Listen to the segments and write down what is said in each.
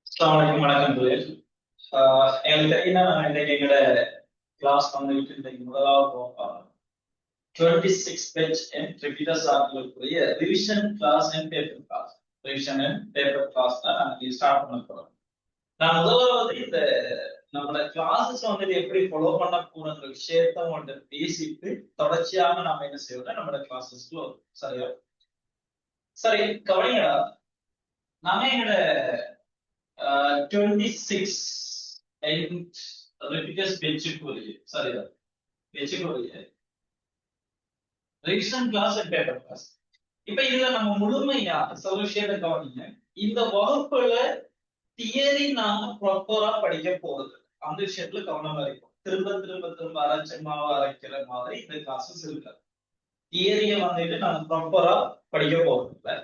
அஸ்ஸலாமு வணக்கம் புயல். எனக்கு தெரியுன்னா நான் இன்னைக்கு எங்களோட கிளாஸ் வந்துட்டு இன்னைக்கு முதலாவது 26 பேஜ் அண்ட் ரிப்பீட்டர்ஸ் ஆகியோருக்குரிய revision class and paper class revision and paper class தான் நாங்கள் ஸ்டார்ட் பண்ண போறோம். நான் முதலாவது இந்த நம்மளோட கிளாஸஸ் வந்துட்டு எப்படி ஃபாலோ பண்ண போறங்கிற விஷயத்த உங்கள்கிட்ட பேசிட்டு தொடர்ச்சியாக நாம என்ன செய்யறோம் நம்மளோட கிளாஸஸ்ல சரியா சரி கவனிங்கடா. நாம எங்களோட 26 and repeaters பெற்றுக்கொள்ளுது சரிதான் பெற்றுக்கொள்ளுது revision class and paper class. இப்ப இதுல நம்ம முழுமையா சில விஷயத்தை கவனிங்க. இந்த வகுப்புல தியரி நாம ப்ராப்பரா படிக்க போறது அந்த விஷயத்துல கவனமா இருக்கும். திரும்ப திரும்ப திரும்ப அரைச்சமாவா அரைக்கிற மாதிரி இந்த கிளாஸஸ் இருக்காது. தியரிய வந்துட்டு நம்ம ப்ராப்பரா படிக்க போறது இல்லை.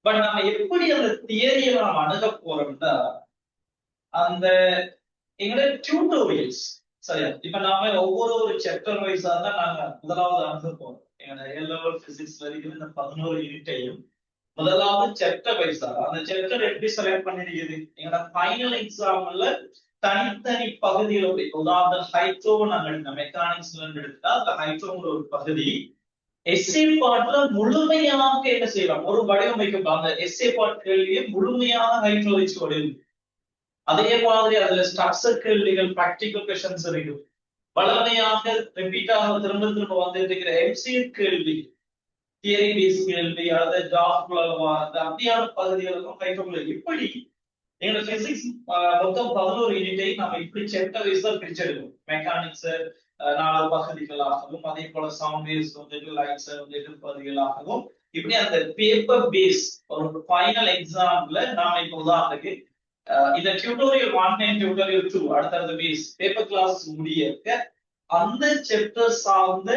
பட் நம்ம எப்படி அந்த தியரியை நம்ம அணுக போறோம்னா அந்த எங்களோட டியூட்டோரியல்ஸ் சரியா. இப்ப நாம ஒவ்வொரு சாப்டர் வைஸா தான் நாங்க முதலாவது அணுக போறோம். எங்களோட ஏ லெவல் பிசிக்ஸ் வரைக்கும் இந்த 11 யூனிட்டையும் முதலாவது சாப்டர் வைஸா அந்த சாப்டர் எப்படி செலக்ட் பண்ணிருக்குது எங்களோட ஃபைனல் எக்ஸாம்ல தனித்தனி பகுதியில் உதாரண ஹைட்ரோ நாங்க எடுத்த மெக்கானிக்ஸ்ல எடுத்தா அந்த ஹைட்ரோங்கிற ஒரு பகுதி எஸ்ஏ பார்ட்ல முழுமையாக என்ன செய்யலாம் ஒரு வடிவமைக்கப்படும். அந்த எஸ்ஏ பார்ட் கேள்வியை முழுமையான ஹைட்ரோ வச்சு வடிவமைக்கும். அதே மாதிரி அதுல ஸ்ட்ரக்சர் கேள்விகள் பிராக்டிகல் கொஸ்டின்ஸ் இருக்கு. வளமையாக ரிப்பீட்டாக திரும்ப திரும்ப வந்துட்டு இருக்கிற எம்சிஏ கேள்வி தியரி பேஸ் கேள்வி அல்லது ஜாப்ல அப்படியான பகுதிகளுக்கும் ஹைட்ரோல இப்படி எங்களோட பிசிக்ஸ் மொத்தம் 11 யூனிட்டை நம்ம இப்படி சாப்டர் வைஸ் தான் பிரிச்செடுக்கணும். மெக்கானிக்ஸ் 4 பகுதிகளாகவும் அதே போல சவுண்ட் வேவ்ஸ் வந்துட்டு லைட்ஸ் வந்துட்டு பகுதிகளாகவும் இப்படி அந்த பேப்பர் பேஸ் ஒரு ஃபைனல் எக்ஸாம்ல நாம இப்ப உதாரணத்துக்கு இந்த டியூட்டோரியல் 1 அண்ட் டியூட்டோரியல் 2 அடுத்தடுத்த பேஸ் பேப்பர் கிளாஸ் முடியக்க அந்த சாப்டர் சார்ந்த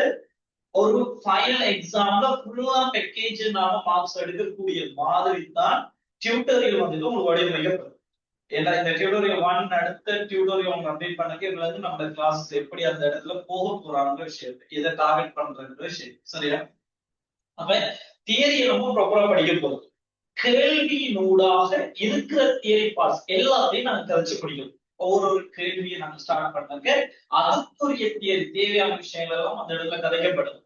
ஒரு ஃபைனல் எக்ஸாம்ல ஃபுல்லா பேக்கேஜ் நாம மார்க்ஸ் எடுக்கக்கூடிய மாதிரி தான் டியூட்டோரியல் வந்துட்டு உங்களுக்கு வடிவமைக்கப்படும். ஏன்னா இந்த டியூட்டோரியல் 1 அடுத்த டியூட்டோரியல் அவங்க அப்டேட் பண்ணக்கு இதுல இருந்து நம்ம கிளாஸ் எப்படி அந்த இடத்துல போக போறாங்க விஷயம் இதை டார்கெட் பண்ற விஷயம் சரியா. அப்ப தியரியை ரொம்ப ப்ராப்பரா படிக்க போறோம். கேள்வியினூடாக இருக்கிற தியரி பார்ட்ஸ் எல்லாத்தையும் நாங்க கழிச்சு படிக்கணும். ஒவ்வொரு கேள்வியை நாங்க ஸ்டார்ட் பண்ணாங்க அதுக்குரிய தியரி தேவையான விஷயங்கள் எல்லாம் அந்த இடத்துல கதைக்கப்படும்.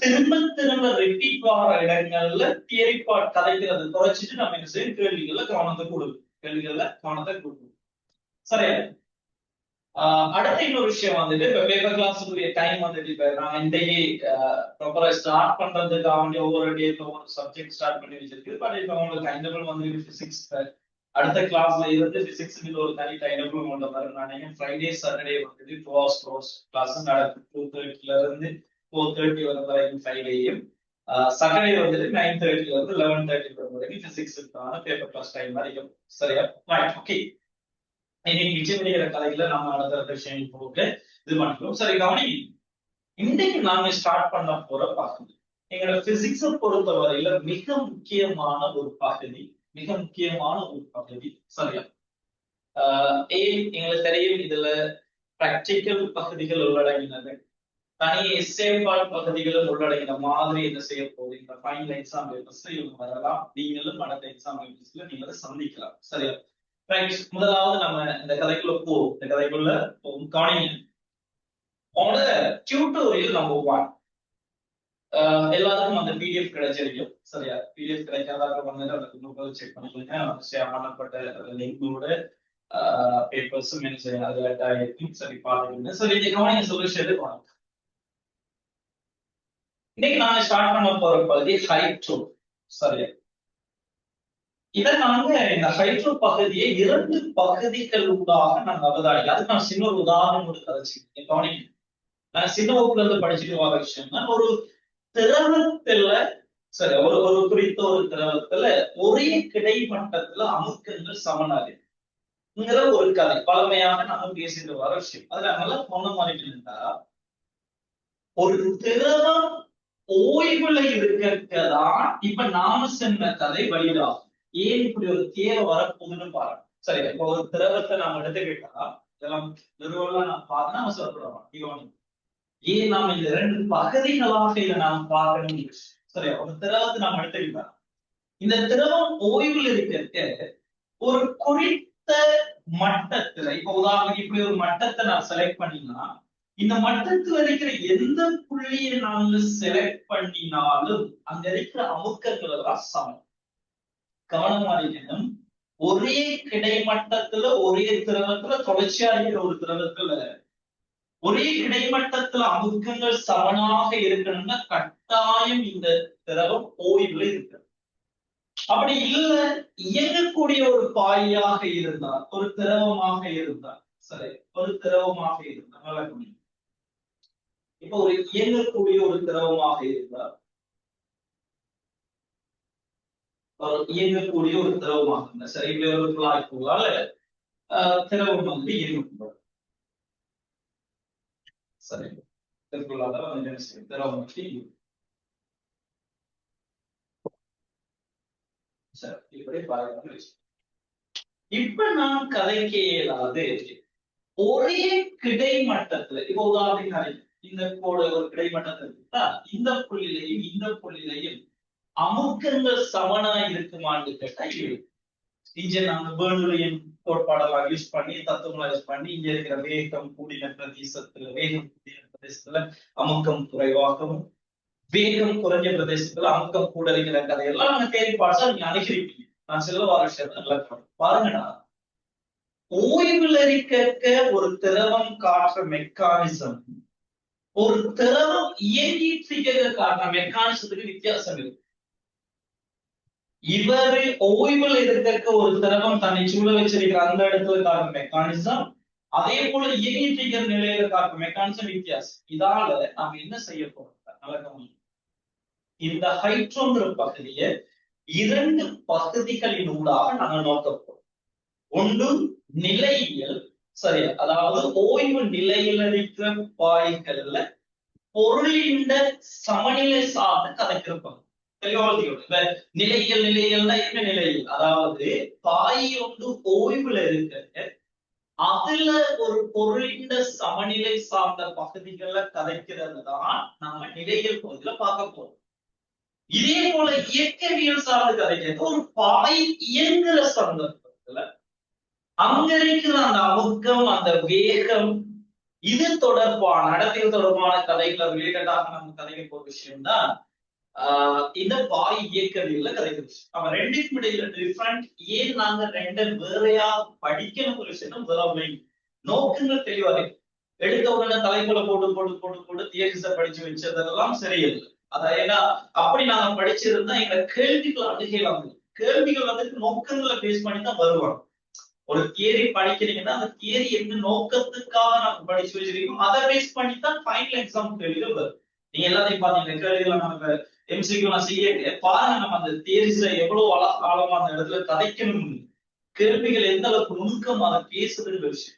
திரும்ப திரும்ப ரிப்பீட் ஆகிற இடங்கள்ல தியரி பார்ட் கதைக்கிறது குறைச்சிட்டு நம்ம என்ன செய்யும் கேள்விகள்ல கவனத்தை கொடுக்கும். கேள்விகள்ல கவனத்தை கொடுக்கும் சரியா. அடுத்த இன்னொரு விஷயம் வந்துட்டு இப்ப பேப்பர் கிளாஸுக்குரிய டைம் வந்துட்டு இப்ப நான் இன்றைக்கு ப்ராப்பரா ஸ்டார்ட் பண்றதுக்காக வேண்டிய ஒவ்வொரு டேட்ல ஒவ்வொரு சப்ஜெக்ட் ஸ்டார்ட் பண்ணி வச்சிருக்கு. பட் இப்ப உங்களுக்கு டைம் டேபிள் வந்து பிசிக்ஸ் அடுத்த கிளாஸ்ல இருந்து பிசிக்ஸ் ஒரு தனி டைம் டேபிள் கொண்டு வர நான் ஃப்ரைடே சாட்டர்டே வந்துட்டு 2 hours கிளாஸ் நடக்கும். 2:30 இருந்து 4:30 வரைக்கும் ஃப்ரைடேயும் சாட்டர்டே வந்துட்டு 9:30 இருந்து 11:30 வரைக்கும் பிசிக்ஸுக்கான பேப்பர் கிளாஸ் டைம் வரைக்கும் சரியா. ஓகே இன்னைக்கு நிச்சயமடைகிற கலைகளை நாம அடுத்த விஷயம் போட்டு இது பண்ணிக்கிறோம் சரி. கவனி இன்னைக்கு நாம ஸ்டார்ட் பண்ண போற பகுதி எங்களோட பிசிக்ஸை பொறுத்தவரையில மிக முக்கியமான ஒரு பகுதி சரியா. எங்களுக்கு தெரியும் இதுல பிராக்டிக்கல் பகுதிகள் உள்ளடங்கினது தனி எஸ்ஏ பார்ட் பகுதிகளும் உள்ளடங்கின மாதிரி என்ன செய்ய போகுது இந்த ஃபைனல் எக்ஸாம் பேப்பர்ஸ்ல இவங்க வரலாம். நீங்களும் அடுத்த எக்ஸாம் பேப்பர்ஸ்ல நீங்க சந்திக்கலாம் சரியா. முதலாவது நம்ம இந்த கதைக்குள்ள போவோம். இந்த கதைக்குள்ள கவனிங்க. உங்களோட டியூட்டோரியல் நம்பர் 1 எல்லாருக்கும் அந்த பிடிஎஃப் கிடைச்சிருக்கும் சரியா. பிடிஎஃப் கிடைக்காத வந்து அந்த குரூப்ல செக் பண்ணிக்கோங்க. ஷேர் பண்ணப்பட்ட லிங்கோட பேப்பர்ஸும் என்ன செய்யணும் அதுல இருக்கும் சரி பாத்துக்கோங்க. சரி இந்த கவனிங்க சொல்யூஷன் வாங்க. இன்னைக்கு நாங்க ஸ்டார்ட் பண்ண போற பகுதி ஹைட்ரோ சரியா. இதை நாங்க இந்த ஹைட்ரோ பகுதியை 2 பகுதிகளுக்காக நாங்க அவதானிக்க அதுக்கு நான் சின்ன ஒரு உதாரணம் ஒரு கதைச்சு கவனிக்க. நான் சின்ன வகுப்புல இருந்து படிச்சுட்டு வர விஷயம்னா ஒரு திரவத்துல சரி ஒரு குறித்த ஒரு திரவத்துல ஒரே கிடைமட்டத்துல அமுக்கங்கள் சமனாகிற ஒரு கதை பழமையாக நம்ம பேசிட்டு வர விஷயம். அதுல நல்லா சொன்ன மாதிரி இருந்தா ஒரு திரவம் ஓய்வுல இருக்கதான் இப்ப நாம சென்ற கதை வழிதாகும். ஏன் இப்படி ஒரு தேவை வரப்போகுதுன்னு பாருங்க சரி. இப்ப ஒரு திரவத்தை நாம எடுத்துக்கிட்டா இதெல்லாம் நிறுவனம் நான் பார்த்தா நம்ம சொல்லப்படுறோம். ஏன் நாம இந்த 2 பகுதிகளாக இதை நாம் பார்க்கணும் சரியா. ஒரு திரவத்தை நாம் எடுத்துக்கிட்டா இந்த திரவம் ஓய்வில் இருக்க ஒரு குறித்த மட்டத்துல, இப்ப உதாரணத்துக்கு இப்படி ஒரு மட்டத்தை நான் செலக்ட் பண்ணினா, இந்த மட்டத்துல இருக்கிற எந்த புள்ளியை நாங்க செலக்ட் பண்ணினாலும் அங்க இருக்கிற அமுக்கங்கள் எல்லாம் சமம். கவனமா இருக்கணும். ஒரே கிடைமட்டத்துல ஒரே திரவத்துல தொடர்ச்சியா இருக்கிற ஒரு திரவத்துல ஒரே கிடைமட்டத்துல அமுக்கங்கள் சமனாக இருக்கணும்னா கட்டாயம் இந்த திரவம் ஓய்வுல இருக்கு. அப்படி இல்ல, இயங்கக்கூடிய ஒரு பாயாக இருந்தால், ஒரு திரவமாக இருந்தால், சரி, ஒரு திரவமாக இருந்தால் நல்லா கவனிங்க. இப்ப ஒரு இயங்கக்கூடிய ஒரு திரவமாக இருந்தால், இயங்கக்கூடிய ஒரு திரவமாக இருந்தால், சரி, இப்ப ஒரு குழாய் போகால திரவம் வந்து இயங்கக்கூடாது. சரி, திரவம் வந்து சரி, இப்படி பாருங்க. இப்ப நான் கதைக்க இயலாது. ஒரே கிடைமட்டத்துல, இப்ப உதாரணத்துக்கு இந்த கோடு ஒரு கிடைமட்டத்தில் இருக்கா, இந்த புள்ளிலையும் இந்த புள்ளிலையும் அமுக்கங்கள் சமனா இருக்குமான்னு கேட்டா இல்லை. இங்க நாங்க பேர்னுலியன் கோட்பாடெல்லாம் யூஸ் பண்ணி, தத்துவங்களை யூஸ் பண்ணி, இங்க இருக்கிற வேகம் கூடின பிரதேசத்துல, வேகம் கூடின பிரதேசத்துல அமுக்கம் குறைவாகவும், வேகம் குறைஞ்ச பிரதேசத்துல அமுக்கம் கூட இருக்கிற கதையெல்லாம் நாங்க தேடி பார்த்தா நீங்க அணுகிறீங்க. நான் செல்ல வர விஷயத்த நல்லா பாருங்கடா. ஓய்வுல இருக்க ஒரு திரவம் காட்டுற மெக்கானிசம், ஒரு திரவம் இயங்கிட்டு இருக்கிற காட்டுற மெக்கானிசத்துக்கு வித்தியாசம் இருக்கு. இவரு ஓய்வுல இருக்க ஒரு திரவம் தன்னை சூழ வச்சிருக்கிற அந்த இடத்துல காட்டுற மெக்கானிசம், அதே போல இயங்கிட்டு இருக்கிற நிலையில காட்டுற மெக்கானிசம் வித்தியாசம். இதால நாம என்ன செய்ய போறோம்? இந்த ஹைட்ரோங்கிற பகுதியை இரண்டு பகுதிகளின் ஊடாக நாங்கள் நோக்க போறோம். ஒன்று நிலையியல், சரியா, அதாவது ஓய்வு நிலையில் இருக்கிற பாய்கள்ல பொருளின் சமநிலை சார்ந்த கதைக்கிறப்பாங்க. நிலையியல் நிலையல்னா என்ன நிலையில், அதாவது பாய் ஒன்று ஓய்வுல இருக்க அதுல ஒரு பொருளின் சமநிலை சார்ந்த பகுதிகளை கதைக்கிறது தான் நாம நிலையியல் பகுதியில பார்க்க போறோம். இதே போல இயக்கவியல் சார்ந்த கதைக்கிறது ஒரு பாய் இயங்குற சந்தர்ப்பத்துல அங்க இருக்கிற அந்த அமுக்கம், அந்த வேகம், இது தொடர்பான நடத்தைகள் தொடர்பான கதைகளை ரிலேட்டடாக நம்ம கதைக்க போற விஷயம் தான் இந்த பாய் இயக்கவியல்ல கதைக்கிற விஷயம். நம்ம ரெண்டுக்கும் இடையில டிஃபரெண்ட், ஏன் நாங்க ரெண்டு வேறையா படிக்கணும் ஒரு விஷயம் வேற நோக்கங்கள் தெளிவாக எடுத்த உடனே தலைக்குள்ள போட்டு போட்டு போட்டு போட்டு தியரிஸ படிச்சு வச்சதெல்லாம் சரியில்லை. அதான் ஏன்னா அப்படி நாங்க படிச்சிருந்தா எங்க கேள்விகள் அணுகலாம். கேள்விகள் வந்து நோக்கங்களை பேஸ் பண்ணி தான் வருவாங்க. ஒரு தியரி படிக்கிறீங்கன்னா அந்த தியரி என்ன நோக்கத்துக்காக நம்ம படிச்சு வச்சிருக்கோம், அதை பேஸ் பண்ணி தான் ஃபைனல் எக்ஸாம் கேள்விகள் வரும். நீங்க எல்லாத்தையும் பாத்தீங்கன்னா கேள்விகளை நம்ம எம்சிக்யூ நான் செய்ய பாருங்க, நம்ம அந்த தியரிஸ்ல எவ்வளவு ஆழமா அந்த இடத்துல கதைக்கணும், கேள்விகள் எந்த அளவுக்கு நுணுக்கம் அதை பேசுறது விஷயம்.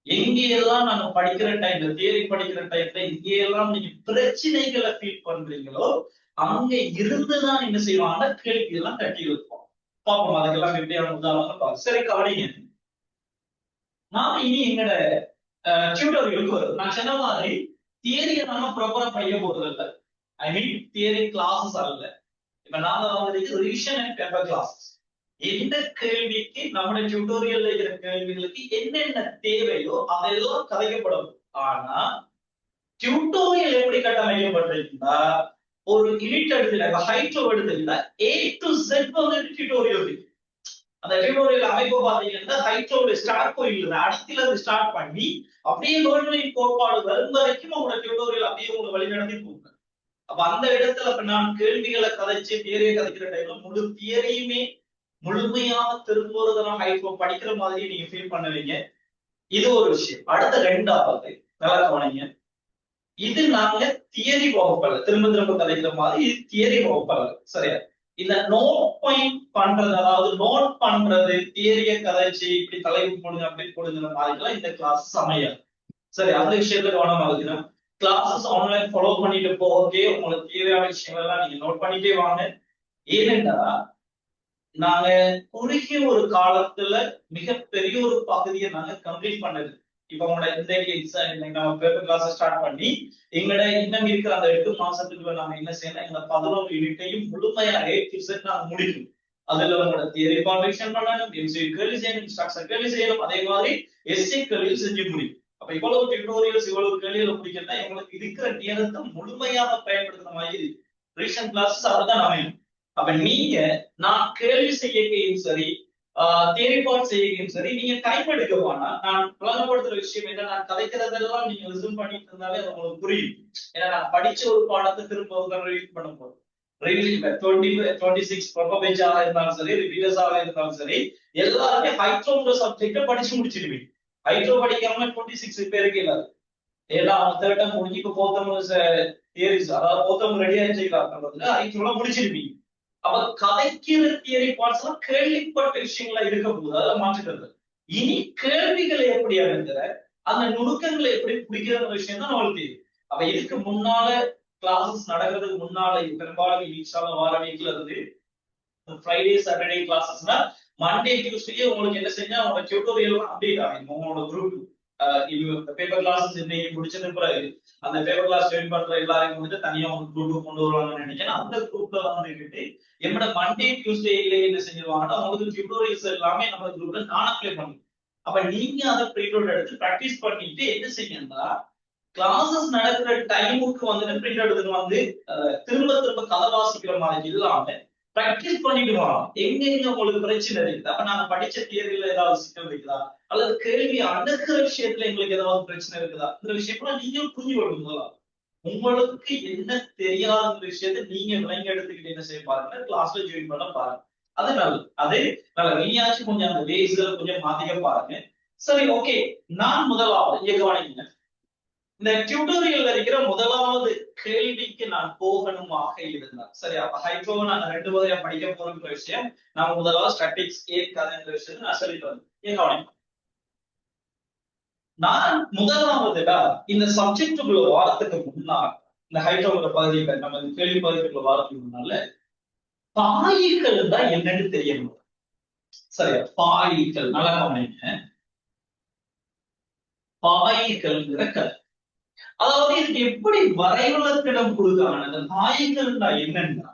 எங்கெல்லாம் நாங்க படிக்கிற டைம்ல, தியரி படிக்கிற டைம்ல எங்கெல்லாம் நீங்க பிரச்சனைகளை ஃபீல் பண்றீங்களோ அங்க இருந்துதான் என்ன செய்வாங்கன்னா கேள்வி எல்லாம் கட்டி வைப்போம். பார்ப்போம் அதுக்கெல்லாம் எப்படியான உதாரணம். சரி, கவனிங்க. நாம இனி எங்கட டியூட்டோரியலுக்கு வரும். நான் சொன்ன மாதிரி தியரியை நாம ப்ராப்பரா படிக்க போறது இல்லை. ஐ மீன் தியரி கிளாஸஸ் அல்ல. இப்ப நாம வந்து ரிவிஷன் அண்ட் பேப்பர் கிளாஸஸ். எந்த கேள்விக்கு நம்முடைய டியூட்டோரியல்ல இருக்கிற கேள்விகளுக்கு என்னென்ன தேவையோ அதெல்லாம் கதைக்கப்படும். ஆனா டியூட்டோரியல் எப்படி கட்டமைக்கப்பட்டிருக்குன்னா, ஒரு யூனிட் எடுத்துல ஹைட்ரோ எடுத்துல A to Z வந்து டியூட்டோரியல் இருக்கு. அந்த டியூட்டோரியல் அமைப்பு பாத்தீங்கன்னா ஹைட்ரோட ஸ்டார்ட் போயிடுது, அடுத்துல அது ஸ்டார்ட் பண்ணி அப்படியே வேர்ல்ட் கோட்பாடு வரும் வரைக்கும் உங்களோட டியூட்டோரியல் அப்படியே உங்களை வழிநடத்தி போகுங்க. அப்ப அந்த இடத்துல இப்ப நான் கேள்விகளை கதைச்சு தியரியை கதைக்கிற டைம்ல முழு தியரியுமே முழுமையாக திரும்புறதெல்லாம் ஹைட்ரோ படிக்கிற மாதிரி நீங்க ஃபீல் பண்ணுவீங்க. இது ஒரு விஷயம். அடுத்த ரெண்டாவது நல்லா கவனிங்க. இது நாங்க தியரி வகுப்பல்ல, திரும்ப திரும்ப கதைக்கிற மாதிரி இது தியரி வகுப்பல்ல, சரியா? இந்த நோட் பாயிண்ட் பண்றது, அதாவது நோட் பண்றது, தியரிய கதைச்சு இப்படி தலைப்பு போடுங்க அப்படி போடுங்கிற மாதிரிலாம் இந்த கிளாஸ் அமையாது. சரி, அந்த விஷயத்துல கவனமா இருக்கணும். கிளாஸஸ் ஆன்லைன் ஃபாலோ பண்ணிட்டு போகே உங்களுக்கு தேவையான விஷயங்கள் எல்லாம் நீங்க நோட் பண்ணிட்டே வாங்க. ஏனென்றா நாங்க குறுகிய ஒரு காலத்துல மிகப்பெரிய ஒரு பகுதியை நாங்க கம்ப்ளீட் பண்ணது. இப்ப உங்களோட இந்த நம்ம பேப்பர் கிளாஸ் ஸ்டார்ட் பண்ணி எங்களோட இன்னும் இருக்கிற அந்த 8 மாசத்துக்குள்ள நாங்க என்ன செய்யணும், எங்க 11 யூனிட்டையும் முழுமையா A to Z நாங்க முடிக்கணும். அதுல உங்களோட தியரி கான்வெக்ஷன் பண்ணணும், எம்சிக்யூ கேள்வி செய்யணும், ஸ்ட்ரக்சர் கேள்வி செய்யணும், அதே மாதிரி எஸ்ஏ கேள்வி செஞ்சு முடியும். அப்ப இவ்வளவு டியூட்டோரியல்ஸ் இவ்வளவு கேள்விகளை முடிக்கிறதா எங்களுக்கு இருக்கிற நேரத்தை முழுமையாக பயன்படுத்துற மாதிரி ரீசன்ட் கிளாஸஸ் அதுதான் அமையும். அப்ப நீங்க நான் கேள்வி செய்யக்கையும் சரி, தியரி பார்ட் செய்யக்கையும் சரி, நீங்க டைம் எடுக்க வேணாம். நான் விளங்கப்படுத்துற விஷயம் என்ன, நான் கதைக்கிறதெல்லாம் நீங்க ரிசூம் பண்ணிட்டு இருந்தாலே அது உங்களுக்கு புரியும். ஏன்னா நான் படிச்ச ஒரு பாடத்தை திரும்ப ரிலீட் பண்ண போறேன். ரிலீட் 26 ப்ரொபபேஜாக இருந்தாலும் சரி, ரிவியூஸாக இருந்தாலும் சரி, எல்லாருமே ஹைட்ரோங்கிற சப்ஜெக்ட படிச்சு முடிச்சிருவீங்க. ஹைட்ரோ படிக்காம 26 பேருக்கு இல்லாது. ஏன்னா அவங்க தேர்ட் முடிஞ்சு இப்ப போத்தம் தியரிஸ், அதாவது போத்தம் ரெடியா செய்யலாம், ஹைட்ரோல முடிச்சிருப்பீங்க. அப்ப கதைக்கிற தியரி பார்ட்ஸ் எல்லாம் கேள்விப்பட்ட விஷயங்களா இருக்க போது அதெல்லாம் மாற்றுக்கிறது. இனி கேள்விகளை எப்படி அடைகிற, அந்த நுணுக்கங்களை எப்படி பிடிக்கிற விஷயம் தான் நம்மளுக்கு தெரியும். அப்ப இதுக்கு முன்னால கிளாஸஸ் நடக்கிறதுக்கு முன்னால பெரும்பாலும் இன்ஷால்லா வார வீக்ல இருந்து ஃப்ரைடே சாட்டர்டே கிளாஸஸ்னா மண்டே டியூஸ்டே உங்களுக்கு என்ன செஞ்சா உங்க டியூட்டோரியல் அப்டேட் ஆகும் உங்களோட குரூப். பேப்பர் கிளாஸஸ் இன்னைக்கு முடிச்சது பிறகு அந்த பேப்பர் கிளாஸ் ஜாயின் பண்ற எல்லாரையும் வந்துட்டு தனியா ஒரு குரூப் கொண்டு வருவாங்கன்னு நினைக்கிறேன். அந்த குரூப்ல வந்துட்டு என்னோட மண்டே டியூஸ்டேல என்ன செஞ்சிருவாங்கன்னா உங்களுக்கு டியூட்டோரியல்ஸ் எல்லாமே நம்ம குரூப்ல நான் அப்ளை பண்ணுவேன். அப்ப நீங்க அதை பிரிண்ட் அவுட் எடுத்து பிராக்டிஸ் பண்ணிட்டு என்ன செய்யணும்னா கிளாஸஸ் நடக்கிற டைமுக்கு வந்துட்டு பிரிண்ட் எடுத்துட்டு வந்து திரும்ப திரும்ப கதை வாசிக்கிற மாதிரி இல்லாம பிராக்டிஸ் பண்ணிட்டு வரோம். எங்க உங்களுக்கு பிரச்சனை இருக்குது, அப்ப நாங்க படிச்ச தியரியில ஏதாவது சிக்கல் இருக்குதா, அல்லது கேள்வி அணுகிற விஷயத்துல எங்களுக்கு ஏதாவது பிரச்சனை இருக்குதா, இந்த விஷயம்லாம் நீங்களும் புரிஞ்சு கொள்ளுங்களா. உங்களுக்கு என்ன தெரியாத விஷயத்த நீங்க விளங்கி எடுத்துக்கிட்டு என்ன செய்ய பாருங்க, கிளாஸ்ல ஜாயின் பண்ண பாருங்க. அது நல்லது. அது நல்ல நீயாச்சும் கொஞ்சம் அந்த வேஸ்ல கொஞ்சம் மாத்திக்க பாருங்க. சரி, ஓகே. நான் முதலாவது இங்க கவனிங்க, இந்த டியூட்டோரியல்ல இருக்கிற முதலாவது கேள்விக்கு நான் போகணுமாக இருந்தார். சரி, அப்ப ஹைட்ரோ நான் 2 வகையா படிக்க போற விஷயம் நான் முதலாவது ஸ்டாட்டிக்ஸ் ஏற்காதுன்ற விஷயத்தை நான் சொல்லிட்டு வந்தேன். நான் முதலாவதுடா இந்த சப்ஜெக்டுக்குள்ள வாரத்துக்கு முன்னால் இந்த ஹைட்ரோங்கிற பகுதியில் நம்ம கேள்வி பகுதிக்குள்ள வாரத்துக்கு முன்னால பாயிகள் தான் என்னன்னு தெரியணும். சரியா, பாயிகள் நல்லா கவனிங்க. பாயிகள்ங்கிற கதை, அதாவது இதுக்கு எப்படி வரைவிலக்கணம் கொடுக்காங்க. அந்த பாயிகள்னா என்னன்னா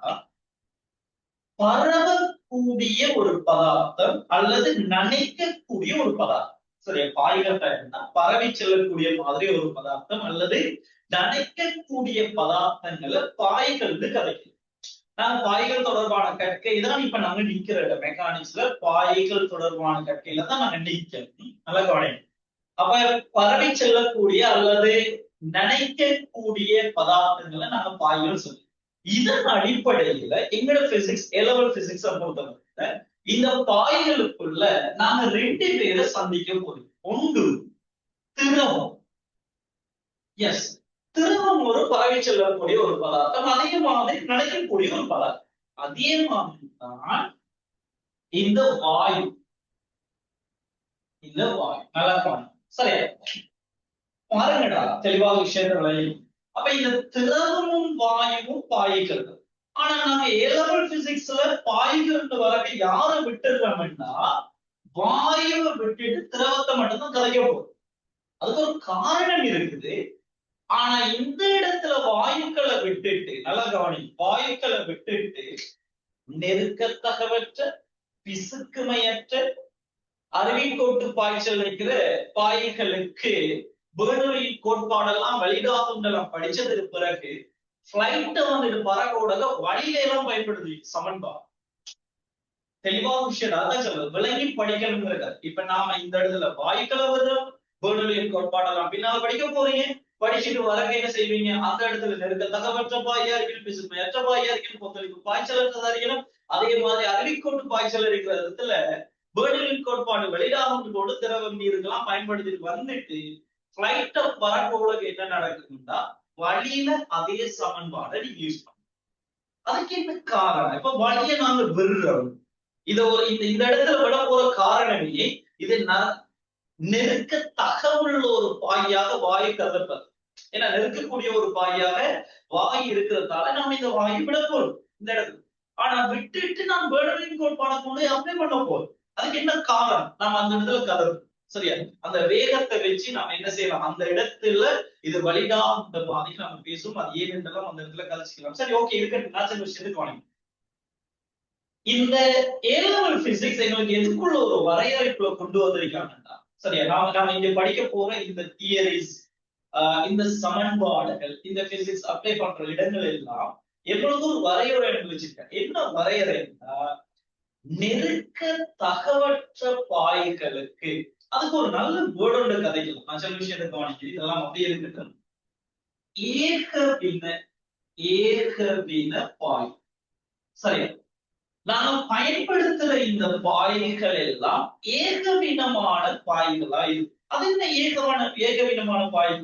பரவக்கூடிய ஒரு பதார்த்தம் அல்லது நனைக்கக்கூடிய ஒரு பதார்த்தம். சரியா, பாய்கள் பரவி செல்லக்கூடிய மாதிரி ஒரு பதார்த்தம் அல்லது நனைக்கக்கூடிய பதார்த்தங்களை பாய்கள் கதைக்கு. நாங்க பாய்கள் தொடர்பான கற்கை தான் இப்ப நாங்க நிக்கிற மெக்கானிக்ஸ்ல பாய்கள் தொடர்பான கற்கையில தான் நாங்க நிக்கிறோம். நல்லா கவனிங்க. அப்ப பரவி செல்லக்கூடிய அல்லது நினைக்கக்கூடிய பதார்த்தங்களை நாங்க பாய்கள் சொல்லுவோம். இதன் அடிப்படையில எங்களோட பிசிக்ஸ் A-level பிசிக்ஸை பொறுத்தவரை இந்த பாய்களுக்குள்ள நாங்க 2 பேரை சந்திக்க போறோம். ஒன்று திரவம். எஸ், திரவம் ஒரு பரவி செல்லக்கூடிய ஒரு பதார்த்தம், அதே மாதிரி நடக்கக்கூடிய ஒரு பதார்த்தம். அதே மாதிரி தான் இந்த வாயு. இந்த வாயு நல்லா பாருங்க. சரியா பாருங்கடா, தெளிவாக விஷயத்தை விளையும். அப்ப இந்த திரவமும் வாயுவும் பாய்கள். ஆனா நாங்க A-level பிசிக்ஸ்ல பாய்கள் வரக்கு யாரை விட்டுடுறோம்னா வாயுவை விட்டுட்டு திரவத்தை மட்டும்தான் கலைக்க போறோம். அதுக்கு ஒரு காரணம் இருக்குது. ஆனா இந்த இடத்துல வாயுக்களை விட்டுட்டு நல்லா கவனி, வாயுக்களை விட்டுட்டு நெருக்கத்தகவற்ற பிசுக்குமையற்ற அருவிக்கோட்டு பாய்ச்சல் இருக்கிற பாய்களுக்கு பேர்னோலியின் கோட்பாடெல்லாம் வழிகாட்டுதலாம் படிச்சதுக்கு பிறகு பிளைட்ட வந்துட்டு பறக்கோட வழியில எல்லாம் பயன்படுது சமன்பாடு. தெளிவான விஷயம் அதான் சொல்றது, விளங்கி படிக்கணுங்கிறது. இப்ப நாம இந்த இடத்துல வாயுக்களை வர்றோம், பேர்னோலியின் கோட்பாடெல்லாம் பின்னால படிக்க போறீங்க. படிச்சுட்டு வரக என்ன செய்வீங்க, அந்த இடத்துல நெருக்க தகவற்ற பாயா இருக்கணும், பிசுமையற்ற பாயா இருக்கணும், கொந்தளிப்பு பாய்ச்சல் இருக்கணும். அதே மாதிரி அருவிக்கோட்டு பாய்ச்சல் இருக்கிற இடத்துல பேர்னோலியின் கோட்பாடு வெளியிடாமல் திரவம் நீருக்கெல்லாம் பயன்படுத்திட்டு வந்துட்டு பிளைட்ட பறக்கோட என்ன நடக்குதுன்னா வழியில அதே சமன்பாடை நீங்க யூஸ் பண்ண. அதுக்கு என்ன காரணம், இப்ப வழியை நாங்க விடுறோம். இத ஒரு இந்த இடத்துல விட போற காரணமே இது நெருக்க தகவுள்ள ஒரு பாயாக வாயு கருதப்பது. ஏன்னா நெருக்கக்கூடிய ஒரு பாயாக வாயு இருக்கிறதால நம்ம இந்த வாயு விட போறோம் இந்த இடத்துல. ஆனா விட்டுட்டு நாம் பேர்னோலியின் கோட்பாடை கொண்டு அப்ளை பண்ண போறோம். அதுக்கு என்ன காரணம், நம்ம அந்த இடத்துல கலரும். சரியா, அந்த வேகத்தை வச்சு நாம என்ன செய்யலாம், அந்த இடத்துல இது வழிடா அந்த பாதைக்கு நம்ம பேசும், அது ஏன் என்றெல்லாம் அந்த இடத்துல கதைச்சிக்கலாம். சரி, ஓகே, இருக்கட்டும். நான் சில விஷயத்துக்கு வாங்க. இந்த ஏலெவல் பிசிக்ஸ் எங்களுக்கு எதுக்குள்ள ஒரு வரையறைக்குள்ள கொண்டு வந்திருக்காங்கன்னா சரியா நாம இங்க படிக்க போற இந்த தியரிஸ் இந்த சமன்பாடுகள் இந்த பிசிக்ஸ் அப்ளை பண்ற இடங்கள் எல்லாம் எவ்வளவு ஒரு வரையறை வச்சிருக்கேன். என்ன வரையறைன்னா நெருக்க தகவற்ற பாய்களுக்கு அதுக்கு ஒரு நல்ல வேர்டு ஒன்று கதைக்கலாம். நான் சில விஷயத்தை கவனிக்கிறேன், இதெல்லாம் அப்படியே இருக்கட்டும். ஏகவின பாய் சரியா நாம பயன்படுத்துற இந்த பாய்கள் எல்லாம் ஏகவினமான பாய்களா இருக்கு. அது என்ன ஏகவினமான பாய்?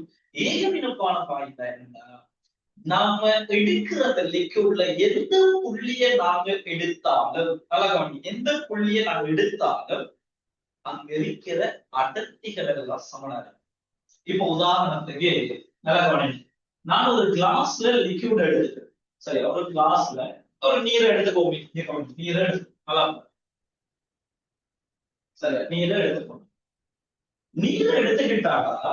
ஏகவினமான பாய்கள் என்ன? நாம எடுக்கிற லிக்விட்ல எந்த புள்ளிய நாங்க எடுத்தாலும் அழகாணி எந்த புள்ளிய நாங்க எடுத்தாலும் அங்க இருக்கிற அடர்த்திகள் எல்லாம் சமனாக. இப்ப உதாரணத்துக்கு அழகாணி நான் ஒரு கிளாஸ்ல லிக்விட் எடுத்துக்கிறேன் சரி ஒரு கிளாஸ்ல ஒரு நீரை எடுத்துக்கோங்க. நீரை நல்லா சரி நீரை எடுத்துக்கோங்க. நீரை எடுத்துக்கிட்டாக்கா